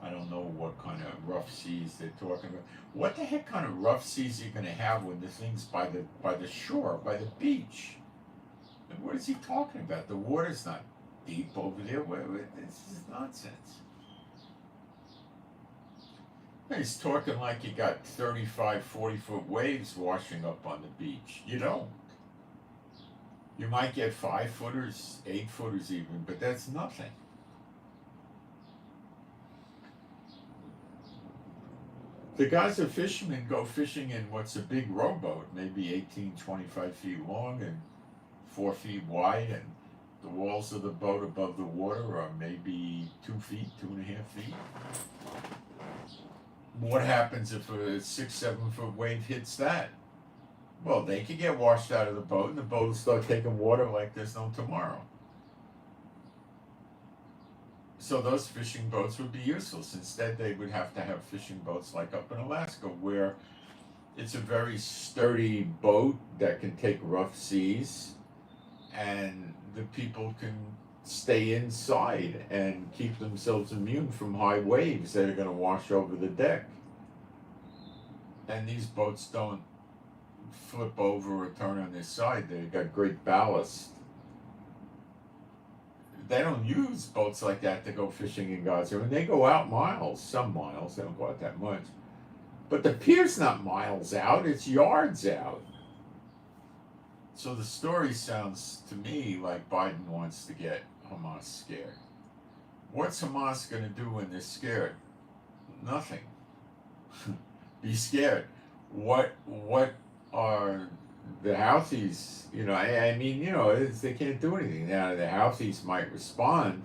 I don't know what kind of rough seas they're talking about. What the heck kind of rough seas are you going to have when the thing's by the shore, by the beach? And what is he talking about? The water's not deep over there. This is nonsense. He's talking like you got 35, 40-foot waves washing up on the beach. You don't. You might get 5-footers, 8-footers even, but that's nothing. The Gaza fishermen go fishing in what's a big rowboat, maybe 18, 25 feet long and 4 feet wide, and the walls of the boat above the water are maybe 2 feet, 2.5 feet. What happens if a 6, 7-foot wave hits that? Well, they could get washed out of the boat, and the boat will start taking water like there's no tomorrow. So those fishing boats would be useless. Instead, they would have to have fishing boats like up in Alaska, where it's a very sturdy boat that can take rough seas, and the people can stay inside and keep themselves immune from high waves that are going to wash over the deck. And these boats don't flip over or turn on their side. They got great ballast. They don't use boats like that to go fishing in Gaza. When they go out miles, some miles, they don't go out that much. But the pier's not miles out, it's yards out. So the story sounds to me like Biden wants to get Hamas scared. What's Hamas going to do when they're scared? Nothing. Be scared. What are the Houthis? I mean, they can't do anything. Now the Houthis might respond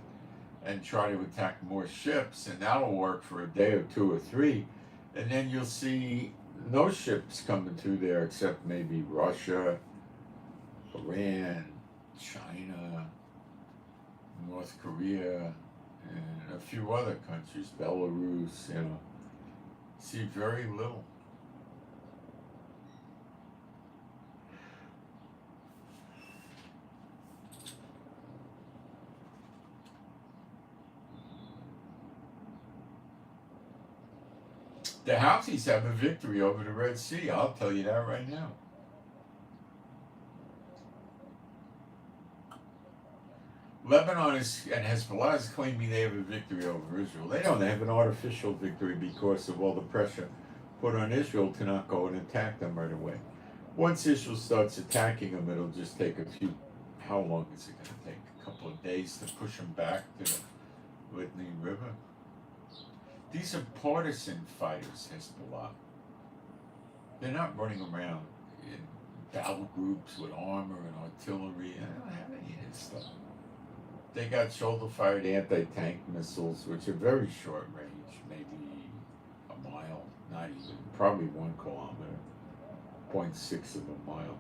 and try to attack more ships, and that'll work for a day or two or three, and then you'll see no ships coming through there except maybe Russia, Iran, China, North Korea, and a few other countries, Belarus, see very little. The Houthis have a victory over the Red Sea, I'll tell you that right now. Lebanon and Hezbollah is claiming they have a victory over Israel. They don't have an artificial victory because of all the pressure put on Israel to not go and attack them right away. Once Israel starts attacking them, it'll just take how long is it going to take? A couple of days to push them back to the Litany River? These are partisan fighters, Hezbollah. They're not running around in battle groups with armor and artillery. They don't have any of this stuff. They got shoulder-fired anti-tank missiles, which are very short range, maybe a mile, not even, probably 1 kilometer, 0.6 of a mile.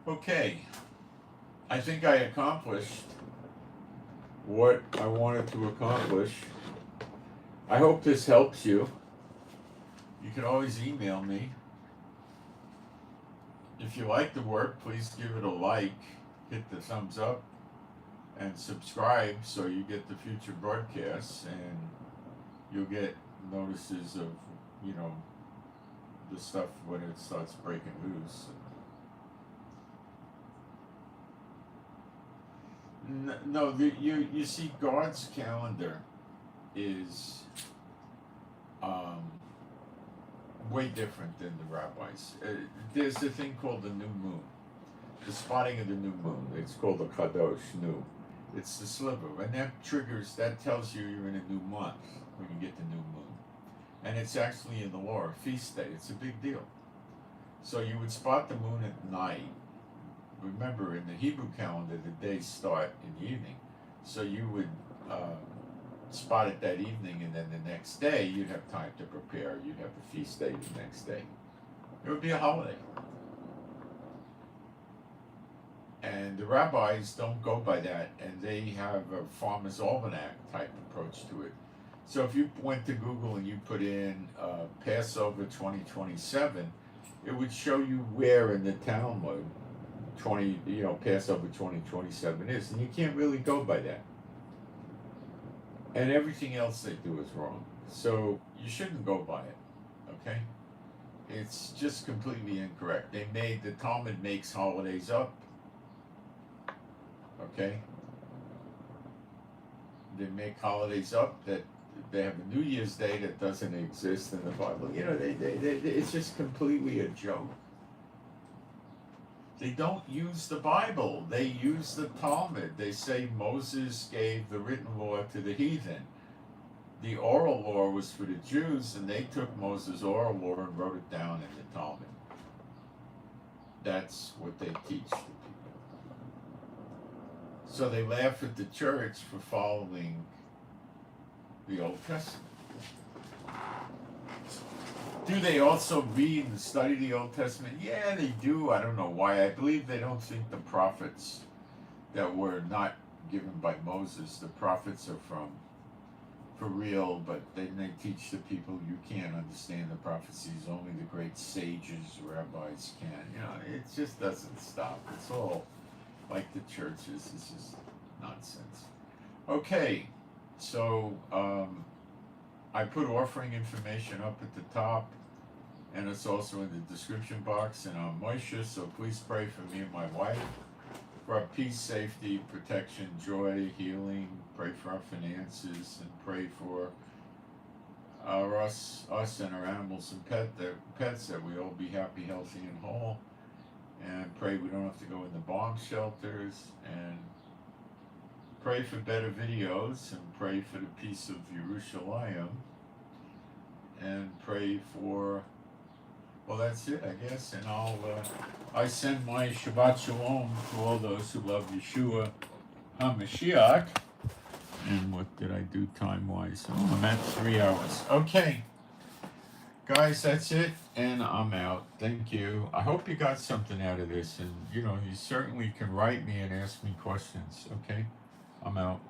Okay, I think I accomplished what I wanted to accomplish. I hope this helps you. You can always email me. If you like the work, please give it a like, hit the thumbs up, and subscribe so you get the future broadcasts, and you'll get notices of, the stuff when it starts breaking loose. No, you see, God's calendar is way different than the rabbis. There's a thing called the new moon, the spotting of the new moon. It's called the Kadosh, new. It's the sliver, and that tells you you're in a new month when you get the new moon. And it's actually in the law, a feast day. It's a big deal. So you would spot the moon at night. Remember, in the Hebrew calendar, the days start in the evening. So you would spot it that evening, and then the next day you'd have time to prepare. You'd have the feast day the next day. It would be a holiday. And the rabbis don't go by that, and they have a farmer's almanac type approach to it. So if you went to Google and you put in Passover 2027, it would show you where in the Talmud Passover 2027 is, and you can't really go by that. And everything else they do is wrong. So you shouldn't go by it, okay? It's just completely incorrect. The Talmud makes holidays up, okay? They make holidays up that they have a New Year's Day that doesn't exist in the Bible. It's just completely a joke. They don't use the Bible. They use the Talmud. They say Moses gave the written law to the heathen. The oral law was for the Jews, and they took Moses' oral law and wrote it down in the Talmud. That's what they teach the people. So they laugh at the church for following the Old Testament. Do they also read and study the Old Testament? Yeah, they do. I don't know why. I believe they don't think the prophets that were not given by Moses. The prophets are for real, but then they teach the people you can't understand the prophecies. Only the great sages, rabbis can. You know, it just doesn't stop. It's all like the churches. It's just nonsense. Okay, so I put offering information up at the top, and it's also in the description box. And I'm Moshe, so please pray for me and my wife, for our peace, safety, protection, joy, healing. Pray for our finances, and pray for us and our animals and pets, that we all be happy, healthy, and whole. And pray we don't have to go in the bomb shelters, and pray for better videos, and pray for the peace of Jerusalem, and pray for, well, that's it, I guess. And I send my Shabbat Shalom to all those who love Yeshua HaMashiach. And what did I do time-wise? Oh, I'm at 3 hours. Okay, guys, that's it, and I'm out. Thank you. I hope you got something out of this, and you certainly can write me and ask me questions. Okay, I'm out.